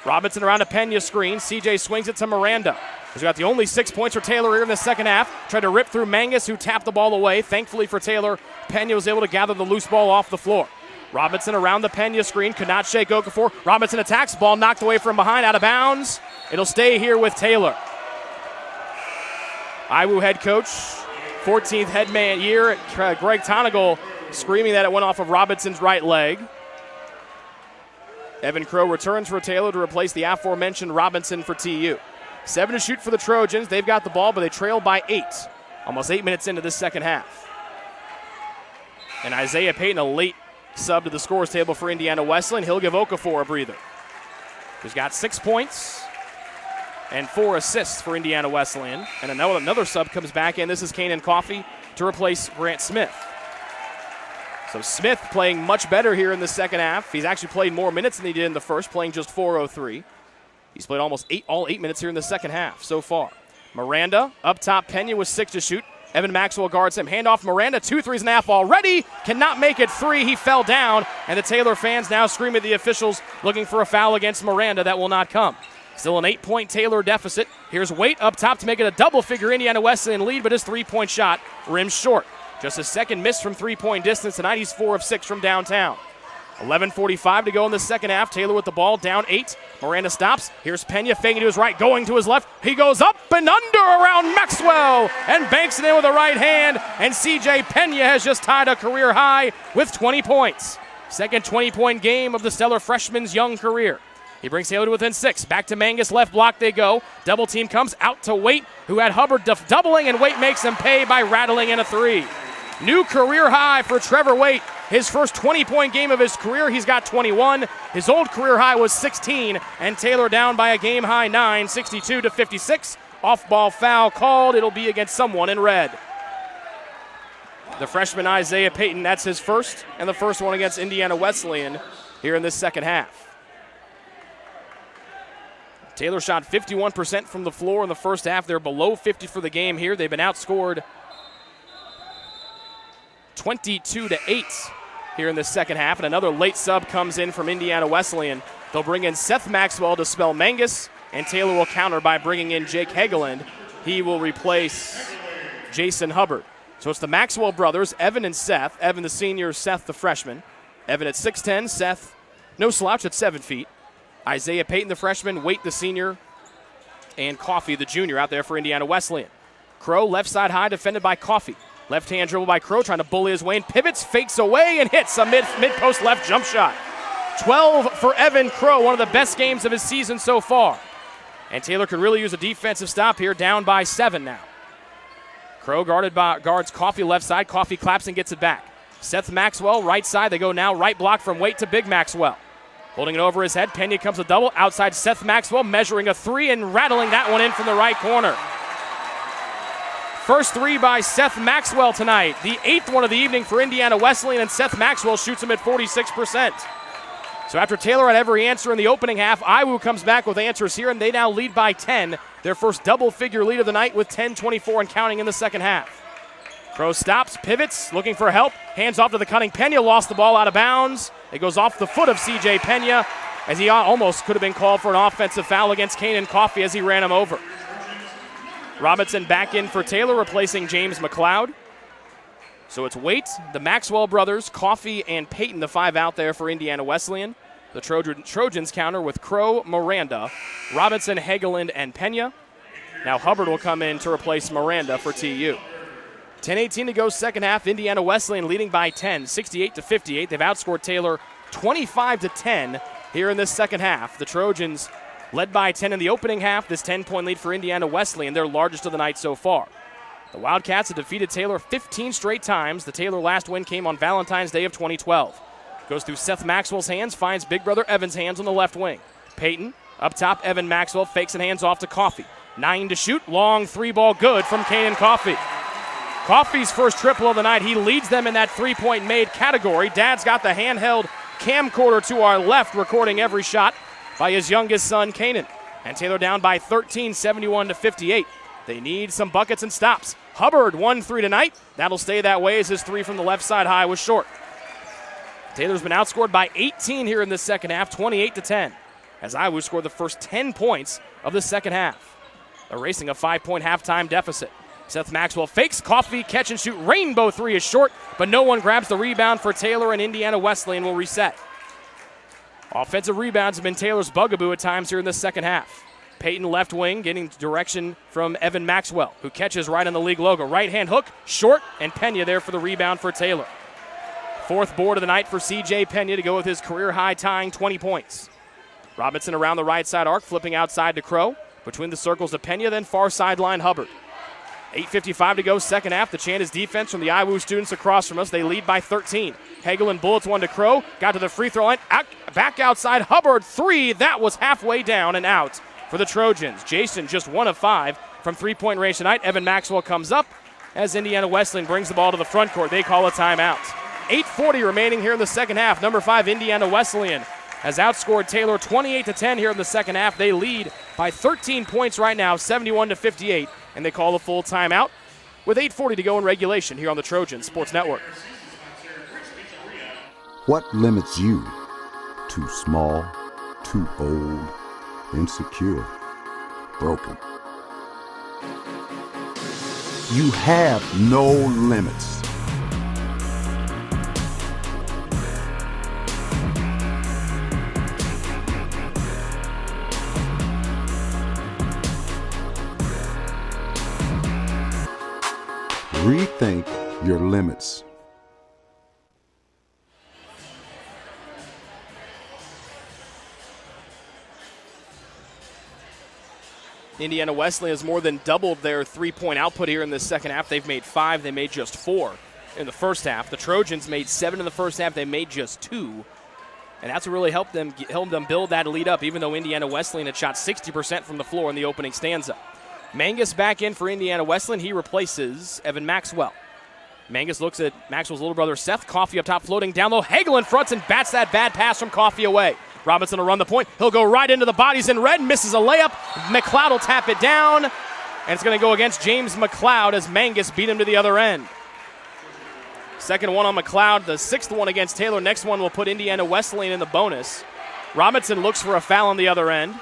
Robinson around a Pena screen. CJ swings it to Miranda. He's got the only 6 points for Taylor here in the second half. Tried to rip through Mangus, who tapped the ball away. Thankfully for Taylor, Pena was able to gather the loose ball off the floor. Robinson around the Pena screen. Could not shake Okafor. Robinson attacks. Ball knocked away from behind, out of bounds. It'll stay here with Taylor. IWU head coach, 14th head man year, Greg Tonigal screaming that it went off of Robinson's right leg. Evan Crow returns for Taylor to replace the aforementioned Robinson for TU. 7 to shoot for the Trojans. They've got the ball, but they trail by 8. Almost 8 minutes into this second half. And Isaiah Payton, a late sub to the scores table for Indiana Wesleyan. He'll give Okafor a breather. He's got 6 points and 4 assists for Indiana Wesleyan. And another sub comes back in. This is Kanan Coffey to replace Grant Smith. So Smith playing much better here in the second half. He's actually played more minutes than he did in the first, playing just 4:03. He's played almost all 8 minutes here in the second half so far. Miranda up top, Pena with 6 to shoot. Evan Maxwell guards him. Handoff Miranda, 2 threes and a half already. Cannot make it 3. He fell down, and the Taylor fans now scream at the officials looking for a foul against Miranda. That will not come. Still an 8-point Taylor deficit. Here's Waite up top to make it a double-figure Indiana Wesleyan lead, but his 3-point shot rims short. Just his second miss from 3-point distance. Tonight he's 4 of 6 from downtown. 11:45 to go in the second half. Taylor with the ball, down 8. Miranda stops. Here's Pena faking to his right, going to his left. He goes up and under around Maxwell and banks it in with a right hand. And C.J. Pena has just tied a career high with 20 points. Second 20-point game of the stellar freshman's young career. He brings Taylor to within 6. Back to Mangus, left block they go. Double team comes out to Waite, who had Hubbard doubling, and Waite makes him pay by rattling in a 3. New career high for Trevor Waite. His first 20-point game of his career, he's got 21. His old career high was 16, and Taylor down by a game high 9, 62-56. Off-ball foul called. It'll be against someone in red. The freshman Isaiah Payton, that's his first, and the first one against Indiana Wesleyan here in this second half. Taylor shot 51% from the floor in the first half. They're below 50 for the game here. They've been outscored 22-8 here in the second half. And another late sub comes in from Indiana Wesleyan. They'll bring in Seth Maxwell to spell Mangus, and Taylor will counter by bringing in Jake Hegeland. He will replace Jason Hubbard. So it's the Maxwell brothers, Evan and Seth. Evan the senior, Seth the freshman. Evan at 6'10", Seth no slouch at 7 feet. Isaiah Payton, the freshman, Waite, the senior, and Coffey, the junior, out there for Indiana Wesleyan. Crow, left side high, defended by Coffey. Left-hand dribble by Crow, trying to bully his way in. Pivots, fakes away, and hits a mid-post left jump shot. 12 for Evan Crow, one of the best games of his season so far. And Taylor could really use a defensive stop here, down by 7 now. Crow guards Coffey left side. Coffey claps and gets it back. Seth Maxwell, right side. They go now right block from Waite to Big Maxwell. Holding it over his head, Pena comes a double. Outside Seth Maxwell measuring a 3 and rattling that one in from the right corner. First 3 by Seth Maxwell tonight. The 8th one of the evening for Indiana Wesleyan, and Seth Maxwell shoots him at 46%. So after Taylor had every answer in the opening half, Iwu comes back with answers here, and they now lead by 10. Their first double-figure lead of the night with 10-24 and counting in the second half. Crow stops, pivots, looking for help. Hands off to the cunning Pena, lost the ball out of bounds. It goes off the foot of C.J. Pena, as he almost could have been called for an offensive foul against Kanan Coffey as he ran him over. Robinson back in for Taylor, replacing James McLeod. So it's Waite, the Maxwell brothers, Coffey, and Payton, the 5 out there for Indiana Wesleyan. The Trojans counter with Crow, Miranda, Robinson, Hegeland, and Pena. Now Hubbard will come in to replace Miranda for TU. 10:18 to go second half. Indiana Wesleyan leading by 10, 68-58. They've outscored Taylor 25-10 here in this second half. The Trojans led by 10 in the opening half. This 10-point lead for Indiana Wesleyan, their largest of the night so far. The Wildcats have defeated Taylor 15 straight times. The Taylor last win came on Valentine's Day of 2012. Goes through Seth Maxwell's hands, finds big brother Evan's hands on the left wing. Payton, up top, Evan Maxwell fakes and hands off to Coffey. 9 to shoot, long 3-ball good from Kanan Coffey. Coffey's first triple of the night. He leads them in that 3-point made category. Dad's got the handheld camcorder to our left, recording every shot by his youngest son, Kanan. And Taylor down by 13, 71-58. They need some buckets and stops. Hubbard 1-3 tonight. That'll stay that way as his 3 from the left side high was short. Taylor's been outscored by 18 here in the second half, 28-10, as Iwu scored the first 10 points of the second half, erasing a 5-point halftime deficit. Seth Maxwell fakes, Coffey, catch and shoot, rainbow 3 is short, but no one grabs the rebound for Taylor, and Indiana Wesleyan will reset. Offensive rebounds have been Taylor's bugaboo at times here in the second half. Payton left wing, getting direction from Evan Maxwell, who catches right on the league logo. Right-hand hook, short, and Pena there for the rebound for Taylor. 4th board of the night for C.J. Pena to go with his career-high tying 20 points. Robinson around the right side arc, flipping outside to Crow. Between the circles to Pena, then far sideline Hubbard. 8:55 to go second half. The chant is defense from the Iwu students across from us. They lead by 13. Hegeland bullets one to Crow. Got to the free throw line. Back outside Hubbard. 3. That was halfway down and out for the Trojans. Jason just 1 of 5 from 3-point range tonight. Evan Maxwell comes up as Indiana Wesleyan brings the ball to the front court. They call a timeout. 8:40 remaining here in the second half. Number 5 Indiana Wesleyan has outscored Taylor 28-10 here in the second half. They lead by 13 points right now, 71-58, and they call a full timeout with 8:40 to go in regulation here on the Trojan Sports Network. What limits you? Too small, too old, insecure, broken. You have no limits. Rethink your limits. Indiana Wesleyan has more than doubled their 3-point output here in the second half. They've made 5. They made just 4 in the first half. The Trojans made 7 in the first half. They made just 2. And that's what really helped them build that lead up, even though Indiana Wesleyan had shot 60% from the floor in the opening stanza. Mangus back in for Indiana Wesleyan. He replaces Evan Maxwell. Mangus looks at Maxwell's little brother Seth. Coffey up top, floating down low. Hagelin fronts and bats that bad pass from Coffey away. Robinson will run the point. He'll go right into the bodies in red, misses a layup. McLeod will tap it down, and it's going to go against James McLeod as Mangus beat him to the other end. Second one on McLeod, the 6th one against Taylor. Next one will put Indiana Wesleyan in the bonus. Robinson looks for a foul on the other end.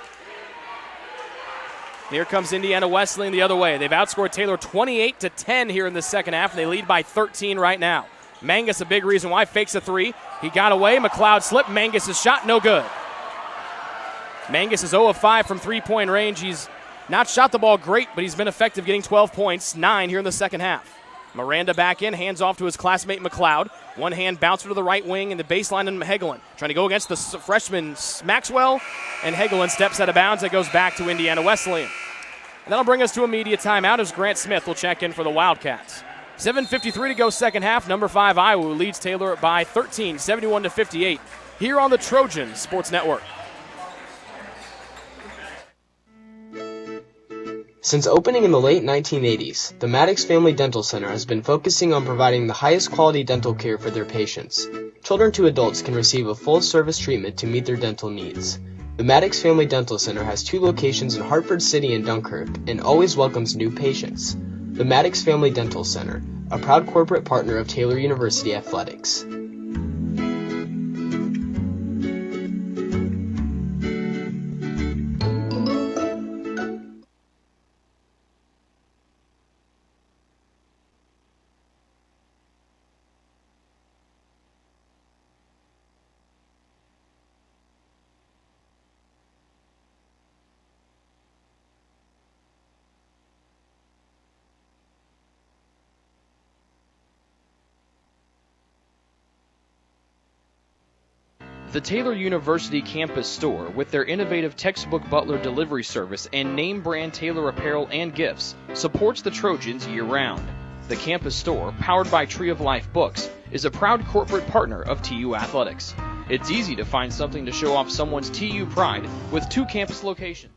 Here comes Indiana Wesleyan the other way. They've outscored Taylor 28-10 here in the second half, and they lead by 13 right now. Mangus, a big reason why, fakes a 3. He got away. McLeod slipped. Mangus' shot, no good. Mangus is 0 of 5 from three-point range. He's not shot the ball great, but he's been effective, getting 12 points, 9 here in the second half. Miranda back in, hands off to his classmate McLeod. One hand bouncer to the right wing in the baseline, and Hagelin trying to go against the freshman Maxwell, and Hagelin steps out of bounds. It goes back to Indiana Wesleyan. And that'll bring us to a media timeout as Grant Smith will check in for the Wildcats. 7:53 to go second half. Number 5 Iowa leads Taylor by 13, 71-58 here on the Trojan Sports Network. Since opening in the late 1980s, the Maddox Family Dental Center has been focusing on providing the highest quality dental care for their patients. Children to adults can receive a full-service treatment to meet their dental needs. The Maddox Family Dental Center has 2 locations in Hartford City and Dunkirk and always welcomes new patients. The Maddox Family Dental Center, a proud corporate partner of Taylor University Athletics. The Taylor University campus store, with their innovative textbook butler delivery service and name brand Taylor apparel and gifts, supports the Trojans year-round. The campus store, powered by Tree of Life Books, is a proud corporate partner of TU Athletics. It's easy to find something to show off someone's TU pride with 2 campus locations.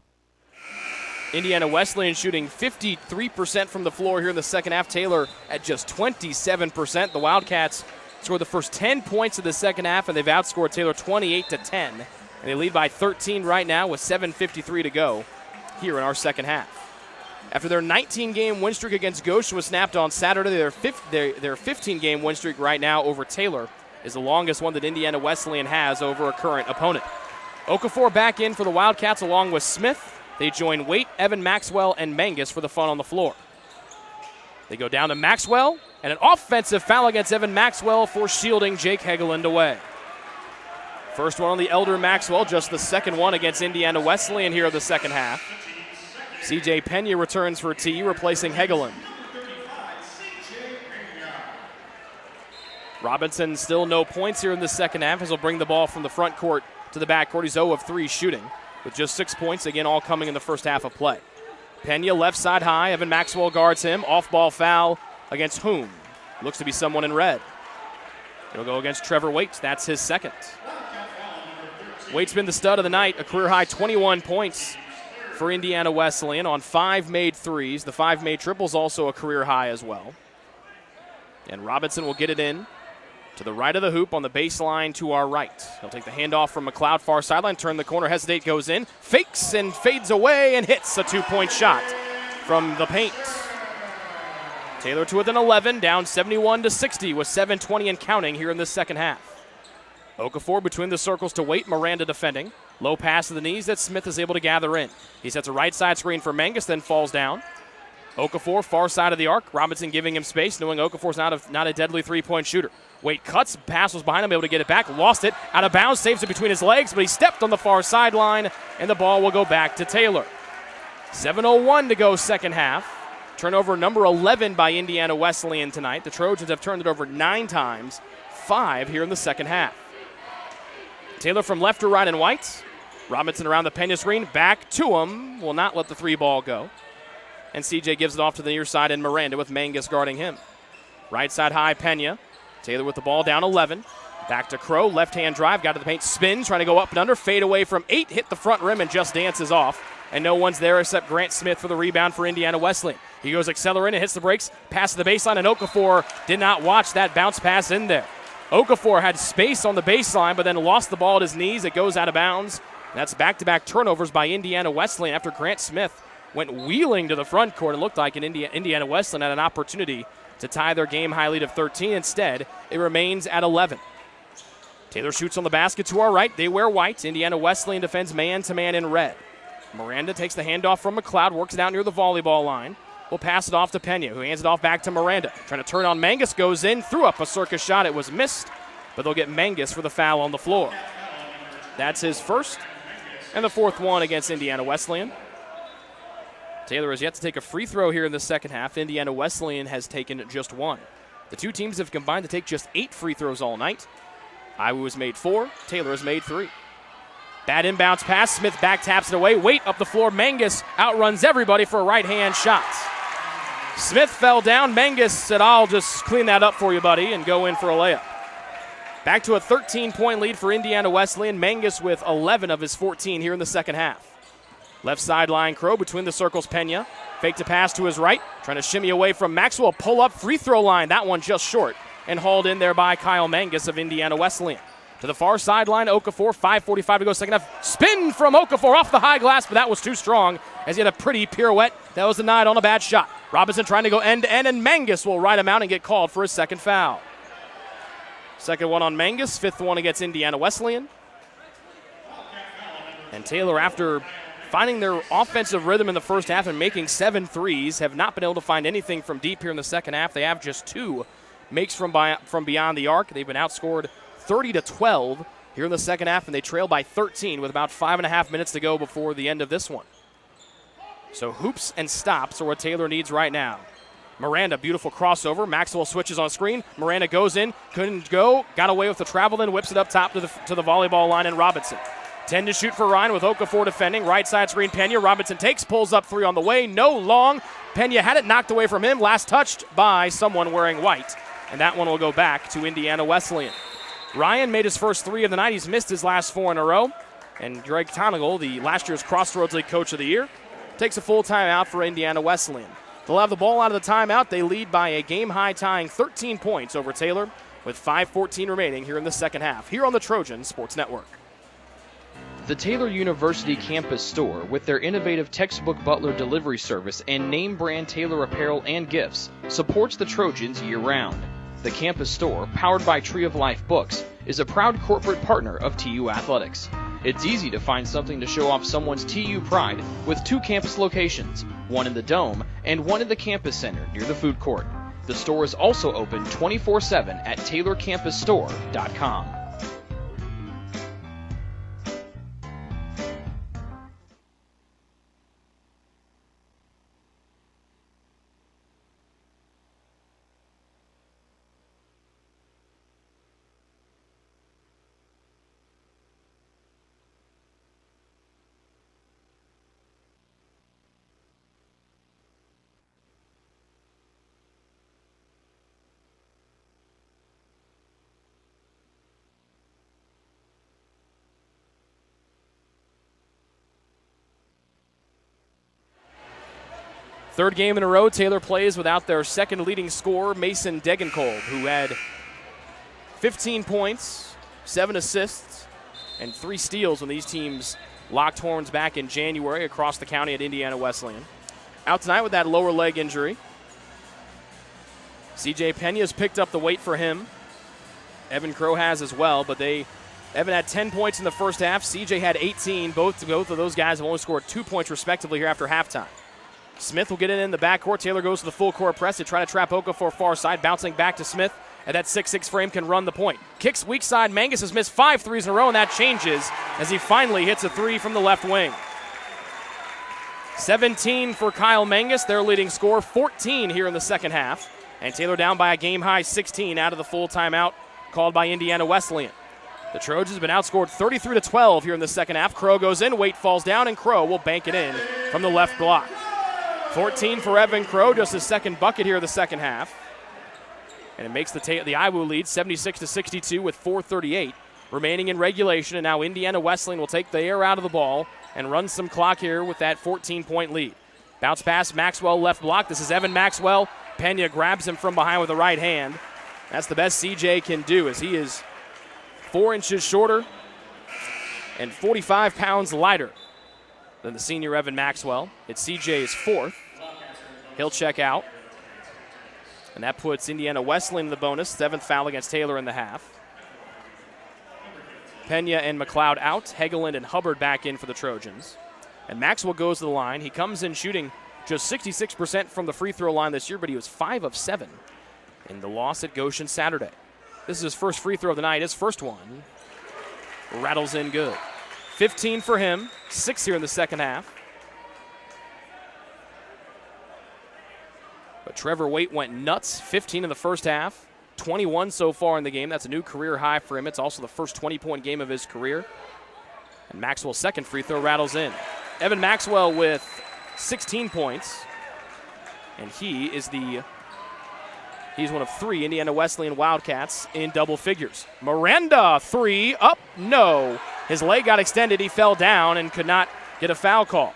Indiana Wesleyan shooting 53% from the floor here in the second half. Taylor at just 27%. The Wildcats scored the first 10 points of the second half, and they've outscored Taylor 28-10. And they lead by 13 right now with 7:53 to go here in our second half. After their 19-game win streak against Goshen was snapped on Saturday, their 15-game win streak right now over Taylor is the longest one that Indiana Wesleyan has over a current opponent. Okafor back in for the Wildcats along with Smith. They join Waite, Evan Maxwell, and Mangus for the fun on the floor. They go down to Maxwell, and an offensive foul against Evan Maxwell for shielding Jake Hagelin away. First one on the elder Maxwell, just the second one against Indiana Wesleyan here in the second half. C.J. Pena returns for TU, replacing Hagelin. Robinson still no points here in the second half as he'll bring the ball from the front court to the back court. He's 0 of 3 shooting with just 6 points, again all coming in the first half of play. Pena left side high. Evan Maxwell guards him. Off-ball foul against whom? Looks to be someone in red. It'll go against Trevor Waite. That's his second. Waite's been the stud of the night. A career-high 21 points for Indiana Wesleyan on 5 made threes. The 5 made triples also a career high as well. And Robinson will get it in to the right of the hoop on the baseline to our right. He'll take the handoff from McLeod, far sideline, turn the corner, hesitate, goes in, fakes and fades away and hits a 2-point shot from the paint. Taylor to within 11, down 71-60 with 7:20 and counting here in the second half. Okafor between the circles to Waite, Miranda defending. Low pass to the knees that Smith is able to gather in. He sets a right side screen for Mangus, then falls down. Okafor, far side of the arc. Robinson giving him space, knowing Okafor's not a deadly three-point shooter. Waite cuts, pass was behind him, able to get it back, lost it, out of bounds, saves it between his legs, but he stepped on the far sideline, and the ball will go back to Taylor. 7:01 to go second half. Turnover number 11 by Indiana Wesleyan tonight. The Trojans have turned it over 9 times, 5 here in the second half. Taylor from left to right and White. Robinson around the Pena screen, back to him, will not let the 3 ball go. And CJ gives it off to the near side, and Miranda with Mangus guarding him. Right side high, Pena. Taylor with the ball down 11. Back to Crow, left-hand drive, got to the paint, spin, trying to go up and under, fade away from 8, hit the front rim and just dances off. And no one's there except Grant Smith for the rebound for Indiana Wesleyan. He goes accelerating and hits the brakes, pass to the baseline, and Okafor did not watch that bounce pass in there. Okafor had space on the baseline, but then lost the ball at his knees. It goes out of bounds. That's back-to-back turnovers by Indiana Wesleyan after Grant Smith went wheeling to the front court. It looked like Indiana Wesleyan had an opportunity to tie their game-high lead of 13. Instead, it remains at 11. Taylor shoots on the basket to our right. They wear white. Indiana Wesleyan defends man-to-man in red. Miranda takes the handoff from McLeod, works it out near the volleyball line. We'll pass it off to Pena, who hands it off back to Miranda. Trying to turn on Mangus, goes in, threw up a circus shot. It was missed, but they'll get Mangus for the foul on the floor. That's his first and the fourth one against Indiana Wesleyan. Taylor has yet to take a free throw here in the second half. Indiana Wesleyan has taken just one. The two teams have combined to take just 8 free throws all night. Iowa has made 4. Taylor has made 3. Bad inbounds pass. Smith back taps it away. Weight up the floor. Mangus outruns everybody for a right-hand shot. Smith fell down. Mangus said, I'll just clean that up for you, buddy, and go in for a layup. Back to a 13-point lead for Indiana Wesleyan. Mangus with 11 of his 14 here in the second half. Left sideline Crow between the circles. Pena. Fake to pass to his right. Trying to shimmy away from Maxwell. Pull up free throw line. That one just short. And hauled in there by Kyle Mangus of Indiana Wesleyan. To the far sideline, Okafor, 5:45 to go second half. Spin from Okafor off the high glass, but that was too strong as he had a pretty pirouette. That was denied on a bad shot. Robinson trying to go end-to-end, and Mangus will ride him out and get called for his second foul. Second one on Mangus, fifth one against Indiana Wesleyan. And Taylor, after finding their offensive rhythm in the first half and making 7 threes, have not been able to find anything from deep here in the second half. They have just 2 makes from beyond the arc. They've been outscored 30-12 here in the second half, and they trail by 13 with about 5.5 minutes to go before the end of this one. So hoops and stops are what Taylor needs right now. Miranda, beautiful crossover. Maxwell switches on a screen. Miranda goes in, couldn't go, got away with the travel, then whips it up top to the volleyball line, and Robinson. 10 to shoot for Ryan with Okafor defending. Right side screen, Pena. Robinson takes, pulls up 3 on the way. No long. Pena had it knocked away from him. Last touched by someone wearing white. And that one will go back to Indiana Wesleyan. Ryan made his first 3 of the night. He's missed his last 4 in a row. And Greg Tonigal, the last year's Crossroads League Coach of the Year, takes a full timeout for Indiana Wesleyan. They'll have the ball out of the timeout. They lead by a game-high tying 13 points over Taylor with 5:14 remaining here in the second half, here on the Trojan Sports Network. The Taylor University campus store, with their innovative textbook butler delivery service and name-brand Taylor apparel and gifts, supports the Trojans year-round. The campus store, powered by Tree of Life Books, is a proud corporate partner of TU Athletics. It's easy to find something to show off someone's TU pride with 2 campus locations, one in the Dome and one in the campus center near the food court. The store is also open 24/7 at TaylorCampusStore.com. Third game in a row, Taylor plays without their second leading scorer, Mason Degenkolb, who had 15 points, 7 assists, and 3 steals when these teams locked horns back in January across the county at Indiana Wesleyan. Out tonight with that lower leg injury. C.J. Pena's picked up the weight for him. Evan Crow has as well, but Evan had 10 points in the first half. C.J. had 18. Both of those guys have only scored 2 points respectively here after halftime. Smith will get it in the backcourt. Taylor goes to the full court press to try to trap Okafor far side, bouncing back to Smith. And that 6'6 frame can run the point. Kicks weak side. Mangus has missed 5 threes in a row, and that changes as he finally hits a 3 from the left wing. 17 for Kyle Mangus, their leading scorer. 14 here in the second half. And Taylor down by a game-high 16 out of the full timeout called by Indiana Wesleyan. The Trojans have been outscored 33-12 here in the second half. Crow goes in, Waite falls down, and Crow will bank it in from the left block. 14 for Evan Crow, just his second bucket here in the second half. And it makes the IWU lead 76-62 with 4:38 remaining in regulation. And now Indiana Wesleyan will take the air out of the ball and run some clock here with that 14-point lead. Bounce pass, Maxwell left block. This is Evan Maxwell. Pena grabs him from behind with the right hand. That's the best CJ can do, as he is 4 inches shorter and 45 pounds lighter than the senior Evan Maxwell. It's CJ's 4th. He'll check out. And that puts Indiana Wesleyan in the bonus. 7th foul against Taylor in the half. Pena and McLeod out. Hegeland and Hubbard back in for the Trojans. And Maxwell goes to the line. He comes in shooting just 66% from the free throw line this year, but he was 5 of 7 in the loss at Goshen Saturday. This is his first free throw of the night. His first one rattles in good. 15 for him, 6 here in the second half. But Trevor Waite went nuts, 15 in the first half, 21 so far in the game. That's a new career high for him. It's also the first 20-point game of his career. And Maxwell's second free throw rattles in. Evan Maxwell with 16 points. And he's one of 3 Indiana Wesleyan Wildcats in double figures. Miranda, 3, up, no. His leg got extended, he fell down and could not get a foul call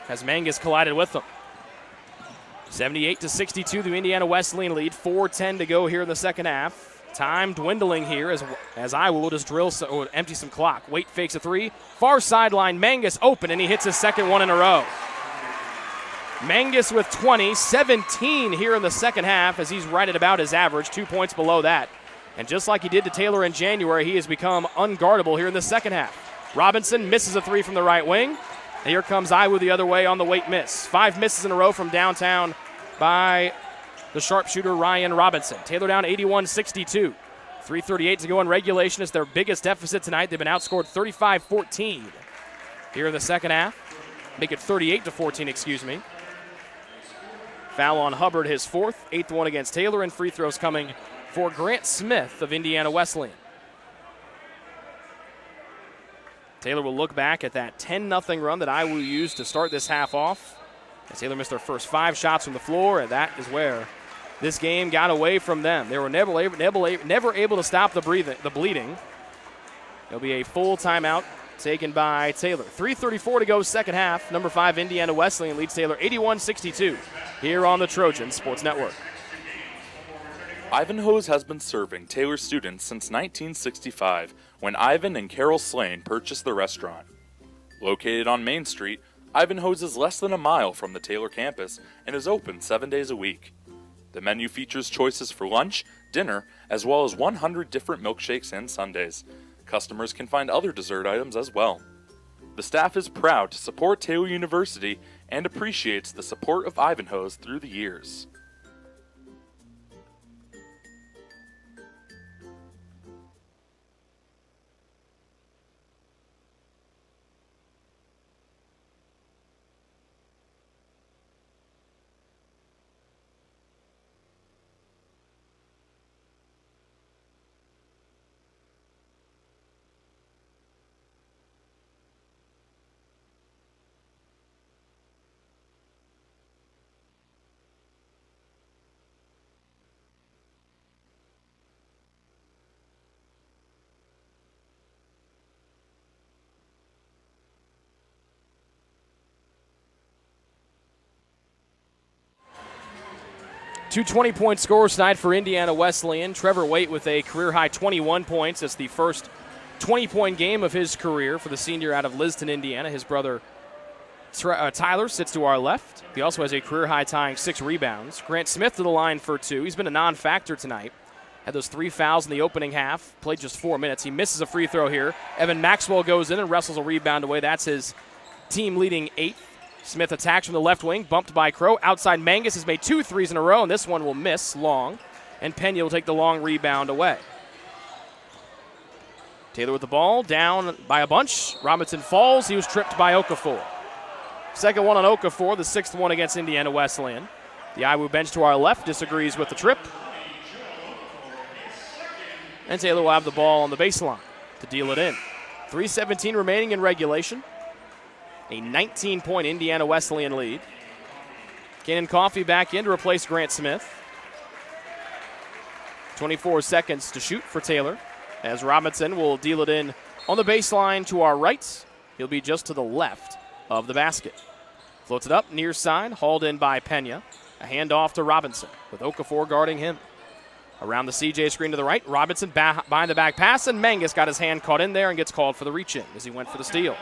as Mangus collided with him. 78-62, the Indiana Wesleyan lead. 4:10 to go here in the second half. Time dwindling here as IWU will just empty some clock. Waite fakes a 3. Far sideline, Mangus open, and he hits his second one in a row. Mangus with 20, 17 here in the second half as he's right at about his average, 2 points below that. And just like he did to Taylor in January, he has become unguardable here in the second half. Robinson misses a 3 from the right wing. And here comes IWU the other way on the Waite miss. 5 misses in a row from downtown by the sharpshooter Ryan Robinson. Taylor down 81-62. 3:38 to go in regulation. It's their biggest deficit tonight. They've been outscored 35-14 here in the second half. Make it 38-14, excuse me. Foul on Hubbard, his 4th, 8th one against Taylor, and free throws coming for Grant Smith of Indiana Wesleyan. Taylor will look back at that 10-0 run that IWU used to start this half off. As Taylor missed their first 5 shots from the floor, and that is where this game got away from them. They were never able to stop the bleeding. There'll be a full timeout taken by Taylor. 3:34 to go second half. Number 5 Indiana Wesleyan leads Taylor 81-62 here on the Trojan Sports Network. Ivanhoe's has been serving Taylor students since 1965 when Ivan and Carol Slane purchased the restaurant. Located on Main Street, Ivanhoe's is less than a mile from the Taylor campus and is open 7 days a week. The menu features choices for lunch, dinner, as well as 100 different milkshakes and sundaes. Customers can find other dessert items as well. The staff is proud to support Taylor University and appreciates the support of Ivanhoe's through the years. Two 20-point scorers tonight for Indiana Wesleyan. Trevor Waite with a career-high 21 points. It's the first 20-point game of his career for the senior out of Liston, Indiana. His brother Tyler sits to our left. He also has a career-high tying 6 rebounds. Grant Smith to the line for 2. He's been a non-factor tonight. Had those 3 fouls in the opening half. Played just 4 minutes. He misses a free throw here. Evan Maxwell goes in and wrestles a rebound away. That's his team-leading 8th. Smith attacks from the left wing, bumped by Crow. Outside, Mangus has made 2 threes in a row, and this one will miss long. And Pena will take the long rebound away. Taylor with the ball, down by a bunch. Robinson falls. He was tripped by Okafor. Second one on Okafor, the 6th one against Indiana Wesleyan. The IWU bench to our left disagrees with the trip. And Taylor will have the ball on the baseline to deal it in. 3:17 remaining in regulation. A 19-point Indiana Wesleyan lead. Cannon Coffey back in to replace Grant Smith. 24 seconds to shoot for Taylor, as Robinson will deal it in on the baseline to our right. He'll be just to the left of the basket. Floats it up near side, hauled in by Pena. A handoff to Robinson with Okafor guarding him. Around the CJ screen to the right, Robinson behind the back pass, and Mangus got his hand caught in there and gets called for the reach-in as he went for the steal.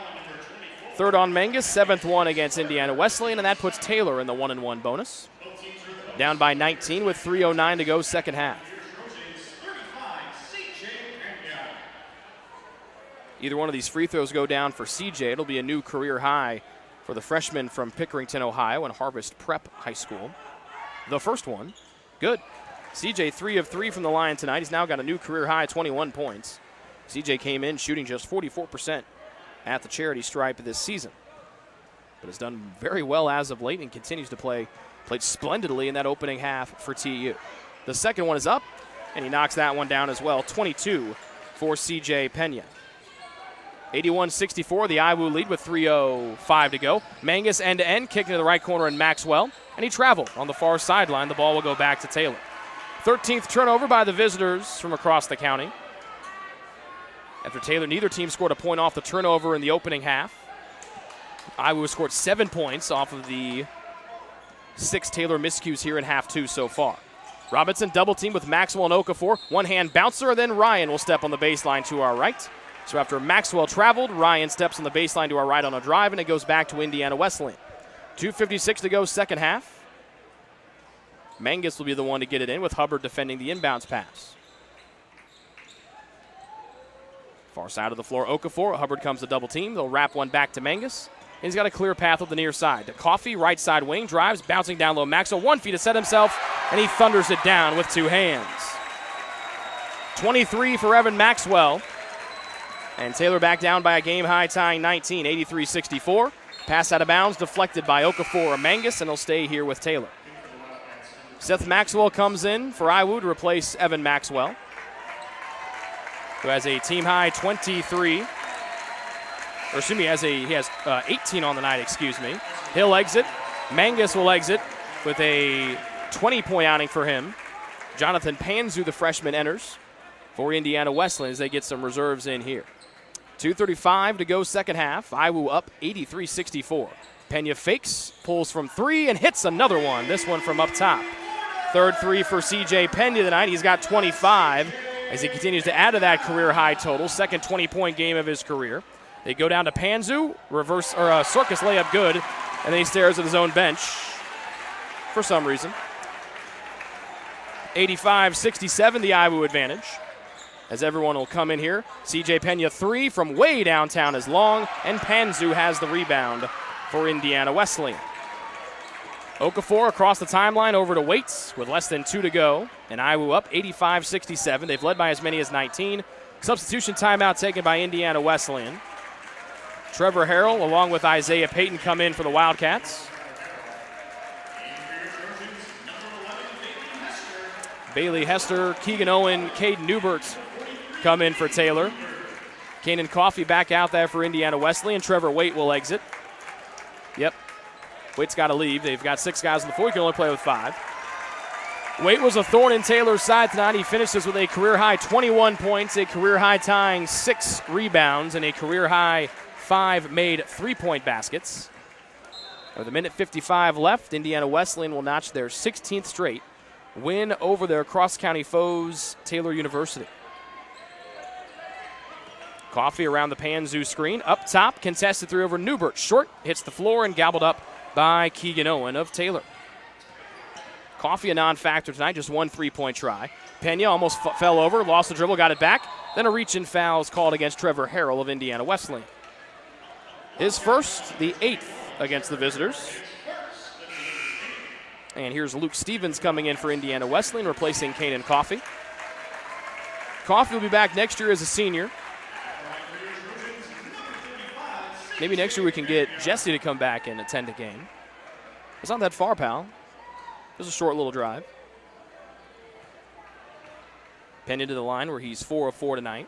Third on Mangus, 7th one against Indiana Wesleyan, and that puts Taylor in the 1-and-1 bonus. Down by 19 with 3:09 to go, second half. Either one of these free throws go down for CJ. It'll be a new career high for the freshman from Pickerington, Ohio, and Harvest Prep High School. The first one, good. CJ 3 of 3 from the line tonight. He's now got a new career high, 21 points. CJ came in shooting just 44% at the charity stripe this season, but has done very well as of late and continues to played splendidly in that opening half for TU. The second one is up, and he knocks that one down as well. 22 for CJ Pena. 81-64, the IWU lead with 3:05 to go. Mangus end-to-end, kicking to the right corner, and Maxwell, and he traveled on the far sideline. The ball will go back to Taylor. 13th turnover by the visitors from across the county. After Taylor, neither team scored a point off the turnover in the opening half. IWU scored 7 points off of the 6 Taylor miscues here in half 2 so far. Robinson double team with Maxwell and Okafor. One-hand bouncer, then Ryan will step on the baseline to our right. So after Maxwell traveled, Ryan steps on the baseline to our right on a drive, and it goes back to Indiana Wesleyan. 2:56 to go, second half. Mangus will be the one to get it in with Hubbard defending the inbounds pass. Far side of the floor, Okafor. Hubbard comes to double team. They'll wrap one back to Mangus. And he's got a clear path up the near side. To Coffey, right side wing, drives, bouncing down low. Maxwell, 1 feet to set himself, and he thunders it down with 2 hands. 23 for Evan Maxwell. And Taylor back down by a game-high tying 19, 83-64. Pass out of bounds, deflected by Okafor or Mangus, and he'll stay here with Taylor. Seth Maxwell comes in for IWU to replace Evan Maxwell, who has a team-high 23. Or excuse me, he has 18 on the night, excuse me. He'll exit. Mangus will exit with a 20-point outing for him. Jonathan Panzu, the freshman, enters for Indiana Wesleyan as they get some reserves in here. 2:35 to go, second half. IWU up 83-64. Pena fakes, pulls from 3, and hits another one. This one from up top. Third 3 for CJ Pena tonight. He's got 25 as he continues to add to that career high total. Second 20-point game of his career. They go down to Panzu, reverse or a circus layup, good, and then he stares at his own bench for some reason. 85-67, the IWU advantage. As everyone will come in here. CJ Pena 3 from way downtown is long, and Panzu has the rebound for Indiana Wesleyan. Okafor across the timeline over to Waits with less than 2 to go, and IWU up 85-67. They've led by as many as 19. Substitution timeout taken by Indiana Wesleyan. Trevor Harrell along with Isaiah Payton come in for the Wildcats. Bailey Hester, Keegan Owen, Caden Newbert come in for Taylor. Kanan Coffey back out there for Indiana Wesleyan. Trevor Waite will exit. Yep, Waite's got to leave. They've got 6 guys on the floor. You can only play with 5. Waite was a thorn in Taylor's side tonight. He finishes with a career-high 21 points, a career-high tying 6 rebounds, and a career-high 5 made 3-point baskets. With a minute 55 left, Indiana Wesleyan will notch their 16th straight win over their cross-county foes, Taylor University. Coffey around the Panzu screen. Up top, contested 3 over Newbert. Short, hits the floor and gobbled up by Keegan Owen of Taylor. Coffey a non-factor tonight, just 1 3-point try. Pena almost fell over, lost the dribble, got it back. Then a reach-in foul is called against Trevor Harrell of Indiana Wesleyan. His first, the 8th against the visitors. And here's Luke Stevens coming in for Indiana Wesleyan, replacing Kanan Coffey. Coffey will be back next year as a senior. Maybe next year we can get Jesse to come back and attend a game. It's not that far, pal. Just a short little drive. Penn into the line where he's 4 of 4 tonight.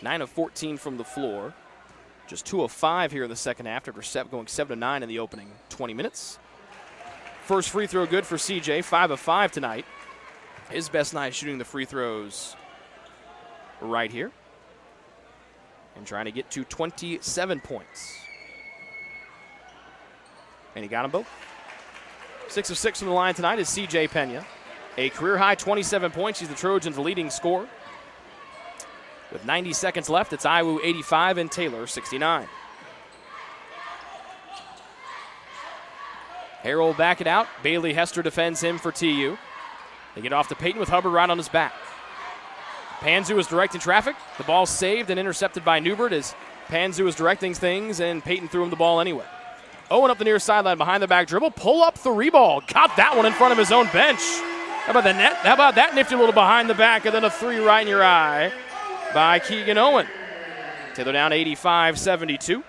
9 of 14 from the floor. Just 2 of 5 here in the second half after going 7 of 9 in the opening 20 minutes. First free throw good for CJ, 5 of 5 tonight. His best night shooting the free throws right here. And trying to get to 27 points. And he got them both. 6 of 6 from the line tonight is C.J. Pena. A career-high 27 points. He's the Trojans' leading scorer. With 90 seconds left, it's Iwu 85 and Taylor 69. Harrell back it out. Bailey Hester defends him for TU. They get off to Peyton with Hubbard right on his back. Panzu is directing traffic. The ball saved and intercepted by Newbert as Panzu is directing things, and Peyton threw him the ball anyway. Owen up the near sideline behind the back dribble. Pull up three ball. Got that one in front of his own bench. How about the net? How about that nifty little behind the back and then a three right in your eye by Keegan Owen. Taylor down 85-72.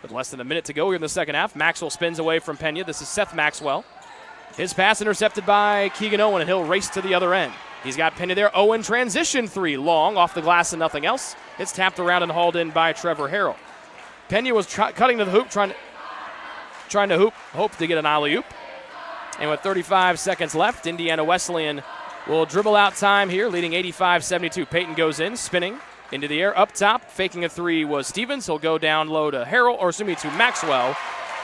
With less than a minute to go here in the second half. Maxwell spins away from Pena. This is Seth Maxwell. His pass intercepted by Keegan Owen, and he'll race to the other end. He's got Pena there. Owen transition three, long, off the glass and nothing else. It's tapped around and hauled in by Trevor Harrell. Pena was cutting to the hoop, trying to hope to get an alley-oop. And with 35 seconds left, Indiana Wesleyan will dribble out time here, leading 85-72. Peyton goes in, spinning into the air, up top, faking a three was Stevens. He'll go down low to to Maxwell.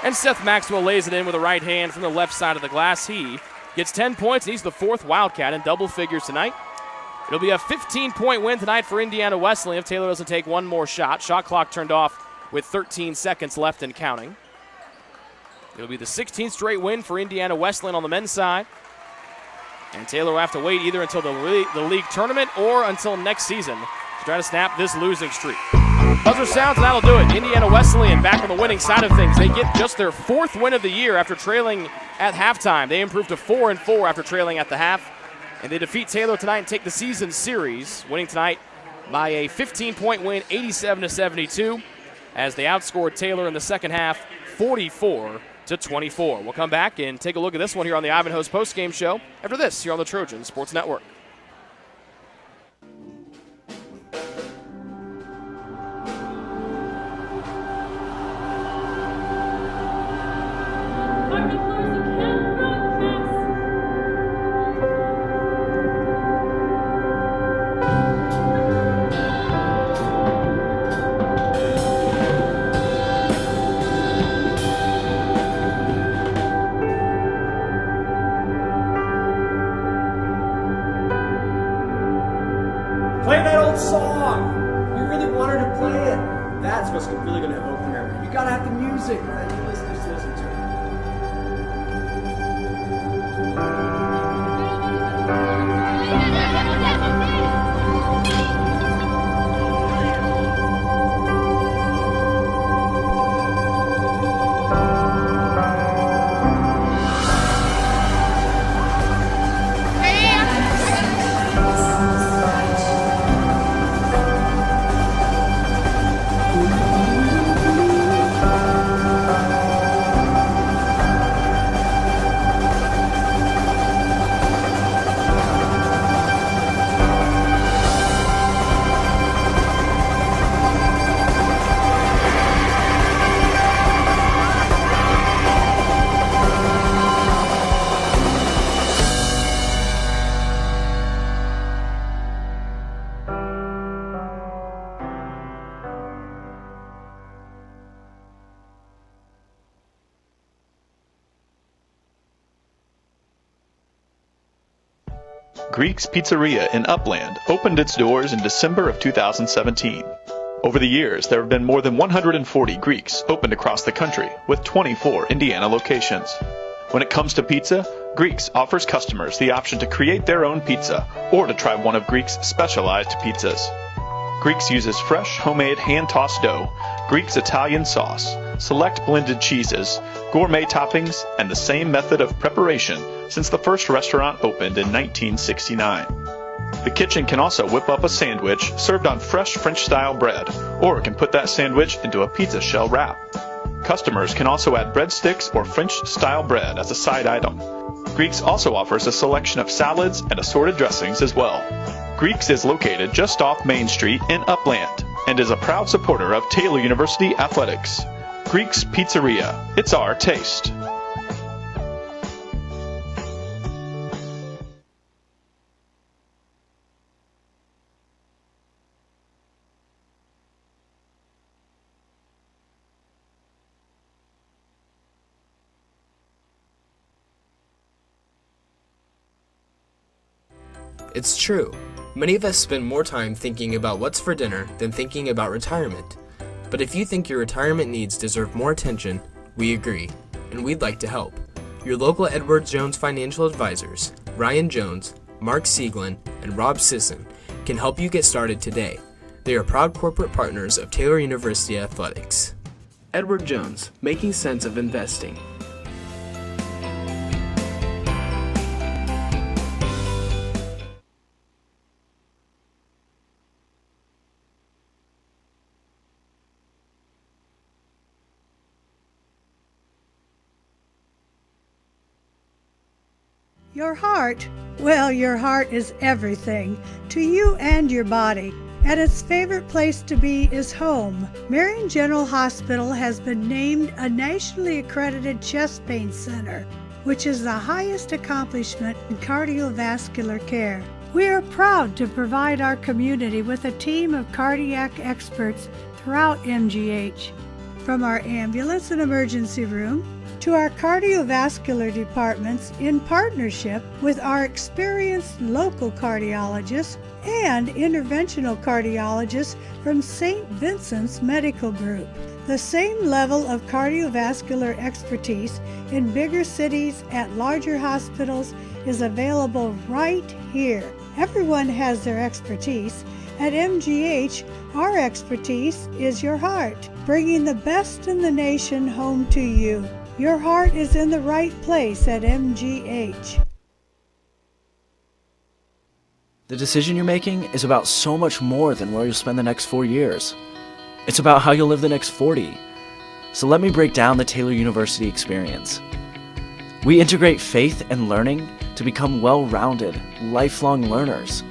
And Seth Maxwell lays it in with a right hand from the left side of the glass. He gets 10 points, and he's the fourth Wildcat in double figures tonight. It'll be a 15-point win tonight for Indiana Wesleyan if Taylor doesn't take one more shot. Shot clock turned off with 13 seconds left and counting. It'll be the 16th straight win for Indiana Wesleyan on the men's side. And Taylor will have to wait either until the league tournament or until next season to try to snap this losing streak. Buzzer sounds, and that'll do it. Indiana Wesleyan back on the winning side of things. They get just their fourth win of the year after trailing at halftime. They improved to 4-4 after trailing at the half. And they defeat Taylor tonight and take the season series, winning tonight by a 15-point win, 87-72, as they outscored Taylor in the second half, 44-24. We'll come back and take a look at this one here on the Ivanhoe's postgame show after this here on the Trojan Sports Network. Play that old song. You really want her to play it. That's what's really going to evoke the memory. You got to have the music that you listeners to listen to. Greek's Pizzeria in Upland opened its doors in December of 2017. Over the years, there have been more than 140 Greeks opened across the country, with 24 Indiana locations. When it comes to pizza, Greeks offers customers the option to create their own pizza or to try one of Greek's specialized pizzas. Greeks uses fresh, homemade, hand-tossed dough, Greek's Italian sauce, select blended cheeses, gourmet toppings, and the same method of preparation since the first restaurant opened in 1969. The kitchen can also whip up a sandwich served on fresh French-style bread, or it can put that sandwich into a pizza shell wrap. Customers can also add breadsticks or French-style bread as a side item. Greeks also offers a selection of salads and assorted dressings as well. Greeks is located just off Main Street in Upland and is a proud supporter of Taylor University Athletics. Greek's Pizzeria. It's our taste. It's true. Many of us spend more time thinking about what's for dinner than thinking about retirement. But if you think your retirement needs deserve more attention, we agree, and we'd like to help. Your local Edward Jones financial advisors, Ryan Jones, Mark Sieglin, and Rob Sisson, can help you get started today. They are proud corporate partners of Taylor University Athletics. Edward Jones, making sense of investing. Your heart, well, your heart is everything to you and your body, and its favorite place to be is home. Marion General Hospital has been named a nationally accredited chest pain center, which is the highest accomplishment in cardiovascular care. We are proud to provide our community with a team of cardiac experts throughout MGH, from our ambulance and emergency room to our cardiovascular departments, in partnership with our experienced local cardiologists and interventional cardiologists from St. Vincent's Medical Group. The same level of cardiovascular expertise in bigger cities at larger hospitals is available right here. Everyone has their expertise. At MGH, our expertise is your heart, bringing the best in the nation home to you. Your heart is in the right place at MGH. The decision you're making is about so much more than where you'll spend the next 4 years. It's about how you'll live the next 40. So let me break down the Taylor University experience. We integrate faith and learning to become well-rounded, lifelong learners,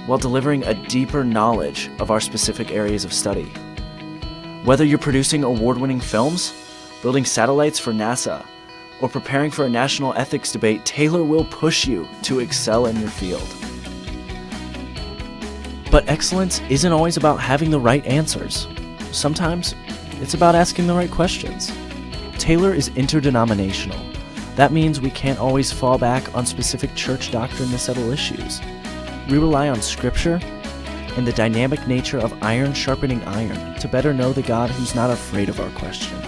while delivering a deeper knowledge of our specific areas of study. Whether you're producing award-winning films, building satellites for NASA, or preparing for a national ethics debate, Taylor will push you to excel in your field. But excellence isn't always about having the right answers. Sometimes it's about asking the right questions. Taylor is interdenominational. That means we can't always fall back on specific church doctrine to settle issues. We rely on scripture and the dynamic nature of iron sharpening iron to better know the God who's not afraid of our question.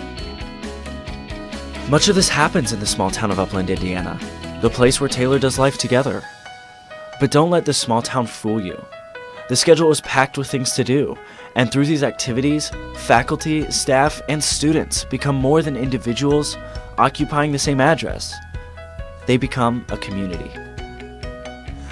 Much of this happens in the small town of Upland, Indiana, the place where Taylor does life together. But don't let this small town fool you. The schedule is packed with things to do, and through these activities, faculty, staff, and students become more than individuals occupying the same address. They become a community.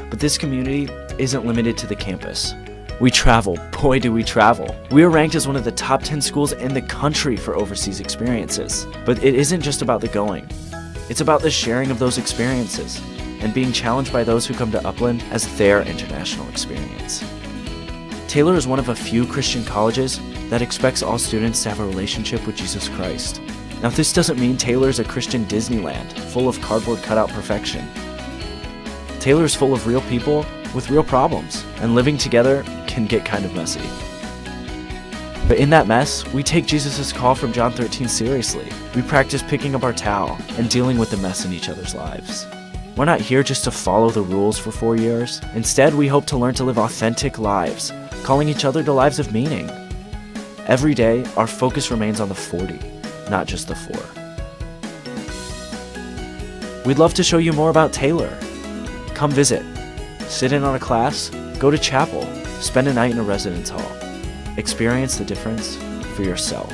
But this community isn't limited to the campus. We travel, boy do we travel. We are ranked as one of the top 10 schools in the country for overseas experiences. But it isn't just about the going. It's about the sharing of those experiences and being challenged by those who come to Upland as their international experience. Taylor is one of a few Christian colleges that expects all students to have a relationship with Jesus Christ. Now, this doesn't mean Taylor is a Christian Disneyland full of cardboard cutout perfection. Taylor is full of real people with real problems, and living together can get kind of messy. But in that mess, we take Jesus' call from John 13 seriously. We practice picking up our towel and dealing with the mess in each other's lives. We're not here just to follow the rules for 4 years. Instead, we hope to learn to live authentic lives, calling each other to lives of meaning. Every day, our focus remains on the 40, not just the 4. We'd love to show you more about Taylor. Come visit, sit in on a class, go to chapel, spend a night in a residence hall. Experience the difference for yourself.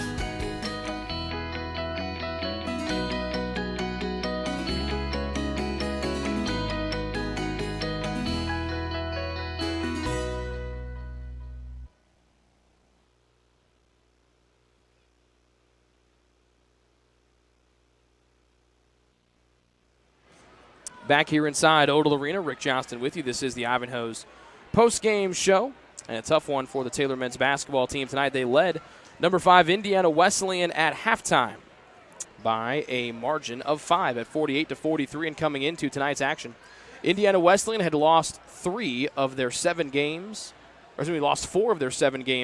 Back here inside Odell Arena, Rick Johnston with you. This is the Ivanhoe's post-game show, and a tough one for the Taylor men's basketball team tonight. They led number 5 Indiana Wesleyan at halftime by a margin of 5 at 48-43. And coming into tonight's action, Indiana Wesleyan had lost 4 of their 7 games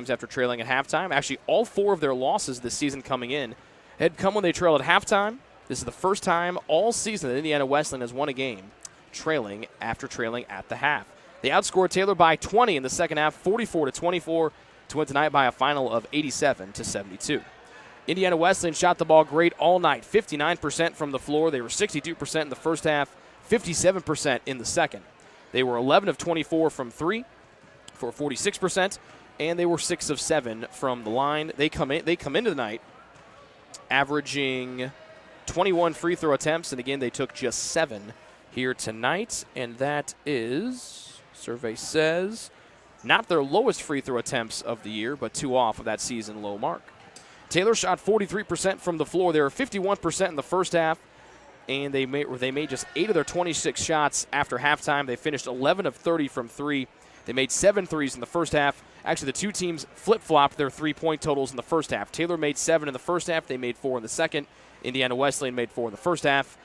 after trailing at halftime. Actually, all 4 of their losses this season coming in had come when they trailed at halftime. This is the first time all season that Indiana Wesleyan has won a game trailing at the half. They outscored Taylor by 20 in the second half, 44-24, to win tonight by a final of 87-72. Indiana Wesleyan shot the ball great all night, 59% from the floor. They were 62% in the first half, 57% in the second. They were 11 of 24 from three for 46%, and they were 6 of 7 from the line. They come into the night averaging 21 free throw attempts, and again, they took just 7 here tonight, and that is, survey says, not their lowest free throw attempts of the year, but 2 off of that season low mark. Taylor shot 43% from the floor. They were 51% in the first half, and they made just 8 of their 26 shots after halftime. They finished 11 of 30 from 3. They made 7 threes in the first half. Actually, the two teams flip-flopped their three-point totals in the first half. Taylor made 7 in the first half. They made 4 in the second. Indiana Wesleyan made 4 in the first half.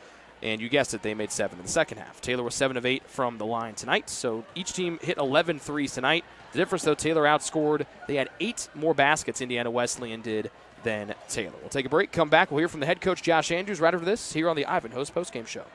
And you guessed it, they made 7 in the second half. Taylor was 7 of 8 from the line tonight. So each team hit 11 threes tonight. The difference, though, Taylor outscored. They had 8 more baskets, Indiana Wesleyan did, than Taylor. We'll take a break, come back. We'll hear from the head coach, Josh Andrews, right after this here on the Ivanhoe's postgame show.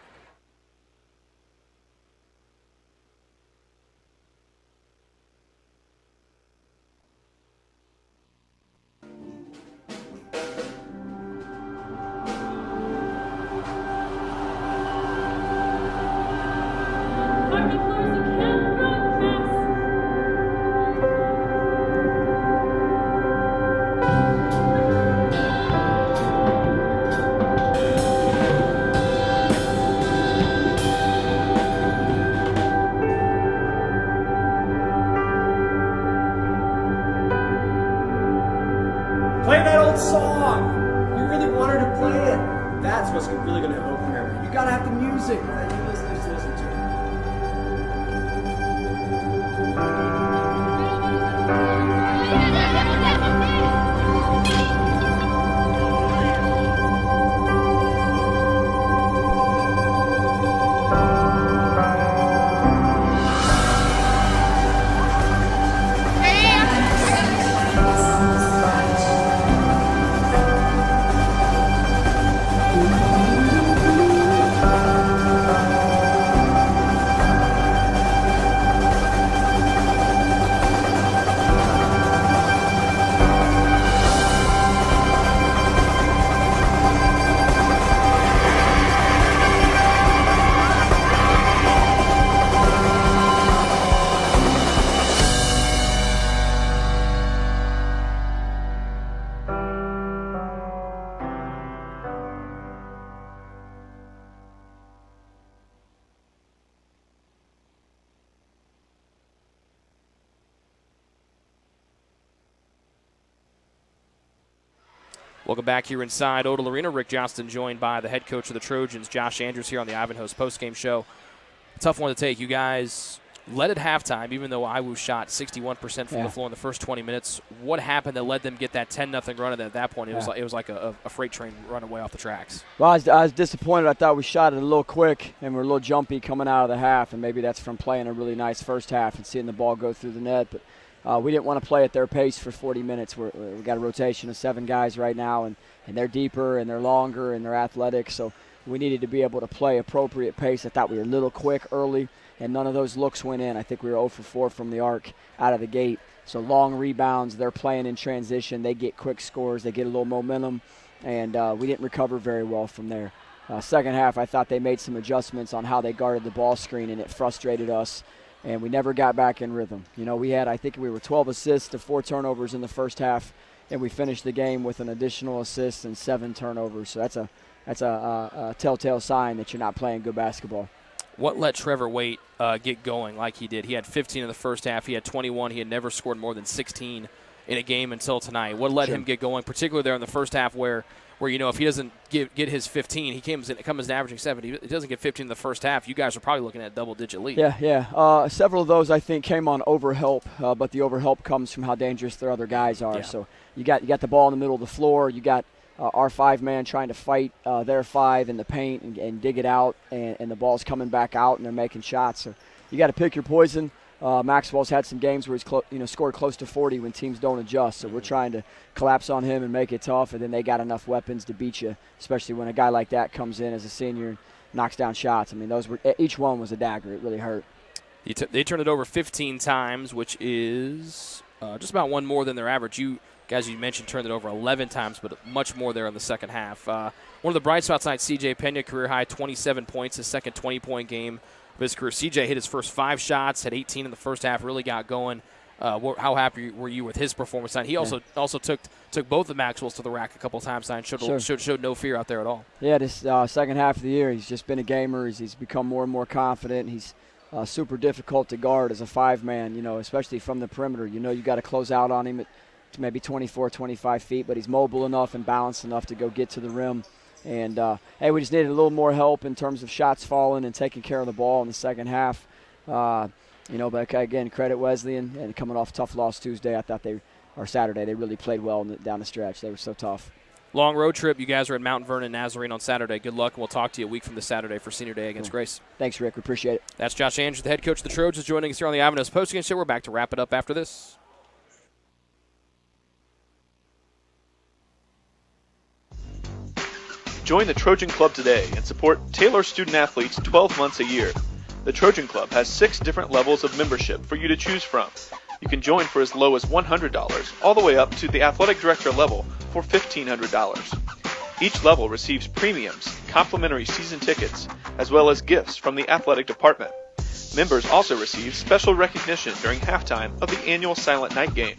Play that old song. You really want her to play it. That's what's really going to evoke memory. You got to have the music that you listeners to listen to. Welcome back here inside Odell Arena. Rick Johnston joined by the head coach of the Trojans, Josh Andrews, here on the Ivanhoe's postgame show. Tough one to take. You guys led at halftime, even though IWU shot 61% from the floor in the first 20 minutes. What happened that led them get that 10-0 run at that point? It was like a freight train running away off the tracks. Well, I was disappointed. I thought we shot it a little quick and we're a little jumpy coming out of the half, and maybe that's from playing a really nice first half and seeing the ball go through the net. But we didn't want to play at their pace for 40 minutes. We got a rotation of 7 guys right now, and they're deeper and they're longer and they're athletic, so we needed to be able to play appropriate pace. I thought we were a little quick early, and none of those looks went in. I think we were 0 for 4 from the arc out of the gate. So long rebounds, they're playing in transition, they get quick scores, they get a little momentum, and we didn't recover very well from there. Second half, I thought they made some adjustments on how they guarded the ball screen, and it frustrated us, and we never got back in rhythm. You know, I think we were 12 assists to 4 turnovers in the first half, and we finished the game with an additional assist and 7 turnovers. So that's a telltale sign that you're not playing good basketball. What let Trevor Waite get going like he did? He had 15 in the first half. He had 21. He had never scored more than 16 in a game until tonight. What let him get going, particularly there in the first half where you know, if he doesn't get his 15, he comes in averaging 7. He doesn't get 15 in the first half. You guys are probably looking at a double-digit lead. Yeah. Several of those, I think, came on overhelp, but the overhelp comes from how dangerous their other guys are. Yeah. So you got the ball in the middle of the floor. You got our 5-man trying to fight their 5 in the paint and dig it out, and the ball's coming back out, and they're making shots. So you got to pick your poison. Maxwell's had some games where he's scored close to 40 when teams don't adjust. So we're trying to collapse on him and make it tough, and then they got enough weapons to beat you, especially when a guy like that comes in as a senior and knocks down shots. I mean, each one was a dagger. It really hurt. They turned it over 15 times, which is just about one more than their average. You guys, you mentioned, turned it over 11 times, but much more there in the second half. One of the bright spots tonight, C.J. Pena, career high, 27 points, his second 20-point game of his career. C.J. hit his first 5 shots, had 18 in the first half, really got going. How happy were you with his performance tonight? He also took both the Maxwells to the rack a couple of times tonight. Showed no fear out there at all. Yeah, this second half of the year, he's just been a gamer. He's become more and more confident. He's super difficult to guard as a 5-man, especially from the perimeter. You got to close out on him at maybe 24, 25 feet, but he's mobile enough and balanced enough to go get to the rim. And, we just needed a little more help in terms of shots falling and taking care of the ball in the second half. But again, credit Wesleyan, and coming off a tough loss Tuesday, I thought Saturday, they really played well down the stretch. They were so tough. Long road trip. You guys are at Mount Vernon, Nazarene on Saturday. Good luck, and we'll talk to you a week from this Saturday for Senior Day against Grace. Thanks, Rick. We appreciate it. That's Josh Andrews, the head coach of the Trojans, joining us here on the Ivanhoe Postgame Show. We're back to wrap it up after this. Join the Trojan Club today and support Taylor student-athletes 12 months a year. The Trojan Club has 6 different levels of membership for you to choose from. You can join for as low as $100, all the way up to the athletic director level for $1,500. Each level receives premiums, complimentary season tickets, as well as gifts from the athletic department. Members also receive special recognition during halftime of the annual Silent Night game.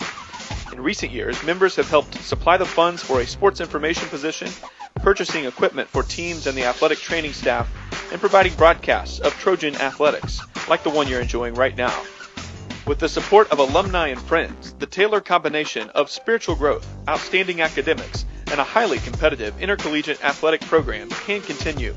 In recent years, members have helped supply the funds for a sports information position, purchasing equipment for teams and the athletic training staff, and providing broadcasts of Trojan athletics, like the one you're enjoying right now. With the support of alumni and friends, the Taylor combination of spiritual growth, outstanding academics, and a highly competitive intercollegiate athletic program can continue.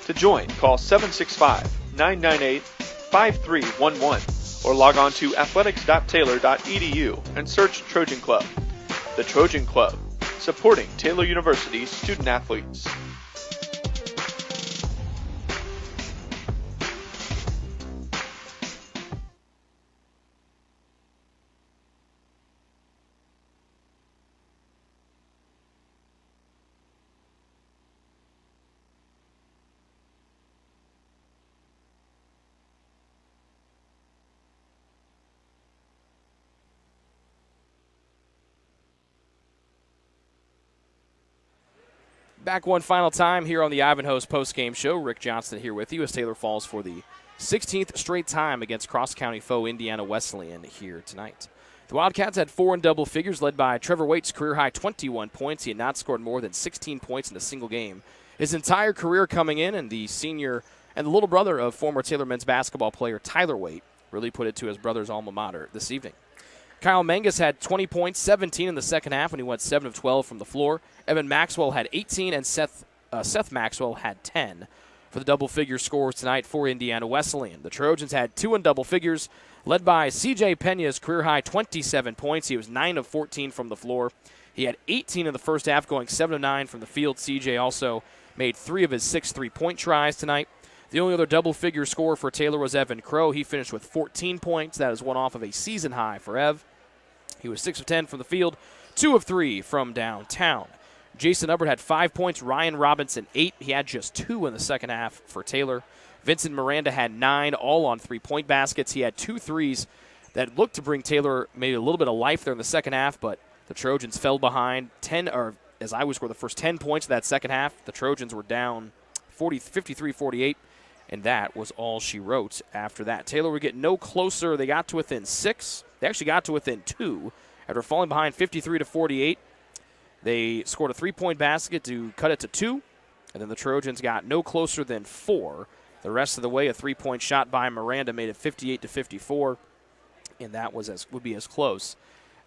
To join, call 765-998-5311 or log on to athletics.taylor.edu and search Trojan Club. The Trojan Club, supporting Taylor University's student-athletes. Back one final time here on the Ivanhoe's postgame show. Rick Johnston here with you as Taylor falls for the 16th straight time against cross-county foe Indiana Wesleyan here tonight. The Wildcats had 4 in double figures, led by Trevor Waite's career-high 21 points. He had not scored more than 16 points in a single game his entire career coming in, and the senior and the little brother of former Taylor men's basketball player Tyler Waite really put it to his brother's alma mater this evening. Kyle Mangus had 20 points, 17 in the second half when he went 7 of 12 from the floor. Evan Maxwell had 18, and Seth Maxwell had 10 for the double-figure scores tonight for Indiana Wesleyan. The Trojans had 2 in double figures, led by C.J. Pena's career-high 27 points. He was 9 of 14 from the floor. He had 18 in the first half, going 7 of 9 from the field. C.J. also made 3 of his 6 3-point tries tonight. The only other double-figure scorer for Taylor was Evan Crow. He finished with 14 points. That is one off of a season high for Ev. He was 6 of 10 from the field, 2 of 3 from downtown. Jason Hubbard had 5 points. Ryan Robinson, 8. He had just 2 in the second half for Taylor. Vincent Miranda had 9, all on 3-point baskets. He had 2 threes that looked to bring Taylor maybe a little bit of life there in the second half, but the Trojans fell behind 10, or as I would score the first 10 points of that second half. The Trojans were down 53-48. And that was all she wrote after that. Taylor would get no closer. They got to within 6. They actually got to within 2. After falling behind 53-48, they scored a 3-point basket to cut it to 2. And then the Trojans got no closer than 4. The rest of the way, a 3-point shot by Miranda made it 58-54. And that would be as close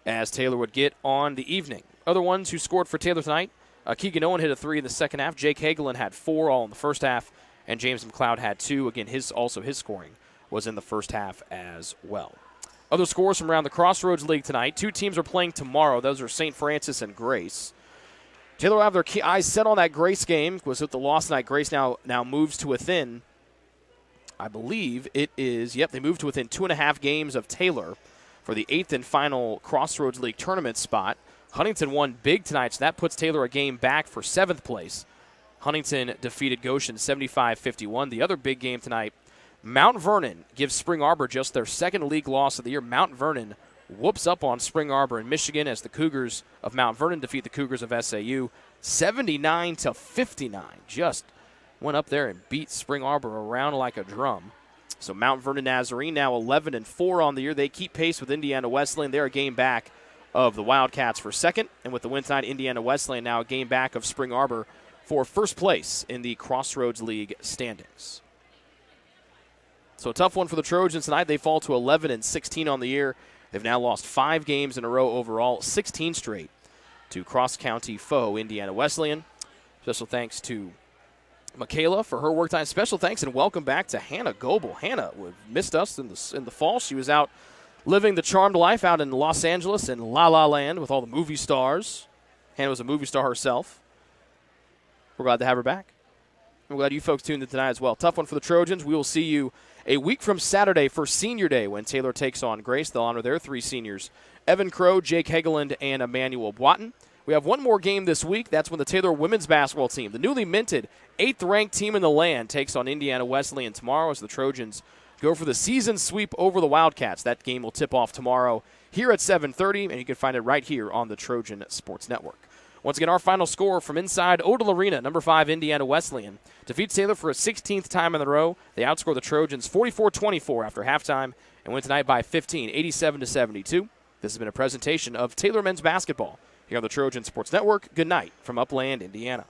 as Taylor would get on the evening. Other ones who scored for Taylor tonight, Keegan Owen hit a 3 in the second half. Jake Hagelin had 4 all in the first half. And James McLeod had 2. Again, his scoring was in the first half as well. Other scores from around the Crossroads League tonight. 2 teams are playing tomorrow. Those are St. Francis and Grace. Taylor will have their eyes set on that Grace game because with the loss tonight, Grace now moves to within, I believe it is, they moved to within 2.5 games of Taylor for the 8th and final Crossroads League tournament spot. Huntington won big tonight, so that puts Taylor a game back for 7th place. Huntington defeated Goshen 75-51. The other big game tonight, Mount Vernon gives Spring Arbor just their second league loss of the year. Mount Vernon whoops up on Spring Arbor in Michigan as the Cougars of Mount Vernon defeat the Cougars of SAU 79-59. Just went up there and beat Spring Arbor around like a drum. So Mount Vernon Nazarene now 11-4 on the year. They keep pace with Indiana Wesleyan. They're a game back of the Wildcats for second. And with the win tonight, Indiana Wesleyan now a game back of Spring Arbor for first place in the Crossroads League standings. So a tough one for the Trojans tonight. They fall to 11-16 on the year. They've now lost 5 games in a row overall, 16 straight, to cross-county foe Indiana Wesleyan. Special thanks to Michaela for her work time. Special thanks and welcome back to Hannah Goebel. Hannah missed us in the fall. She was out living the charmed life out in Los Angeles and La La Land with all the movie stars. Hannah was a movie star herself. We're glad to have her back. We're glad you folks tuned in tonight as well. Tough one for the Trojans. We will see you a week from Saturday for Senior Day when Taylor takes on Grace. They'll honor their 3 seniors, Evan Crow, Jake Hegeland, and Emmanuel Boitin. We have one more game this week. That's when the Taylor women's basketball team, the newly minted 8th-ranked team in the land, takes on Indiana Wesleyan tomorrow as the Trojans go for the season sweep over the Wildcats. That game will tip off tomorrow here at 7:30, and you can find it right here on the Trojan Sports Network. Once again, our final score from inside Odell Arena, number 5 Indiana Wesleyan defeats Taylor for a 16th time in a row. They outscore the Trojans 44-24 after halftime and win tonight by 15, 87-72. This has been a presentation of Taylor men's basketball here on the Trojan Sports Network. Good night from Upland, Indiana.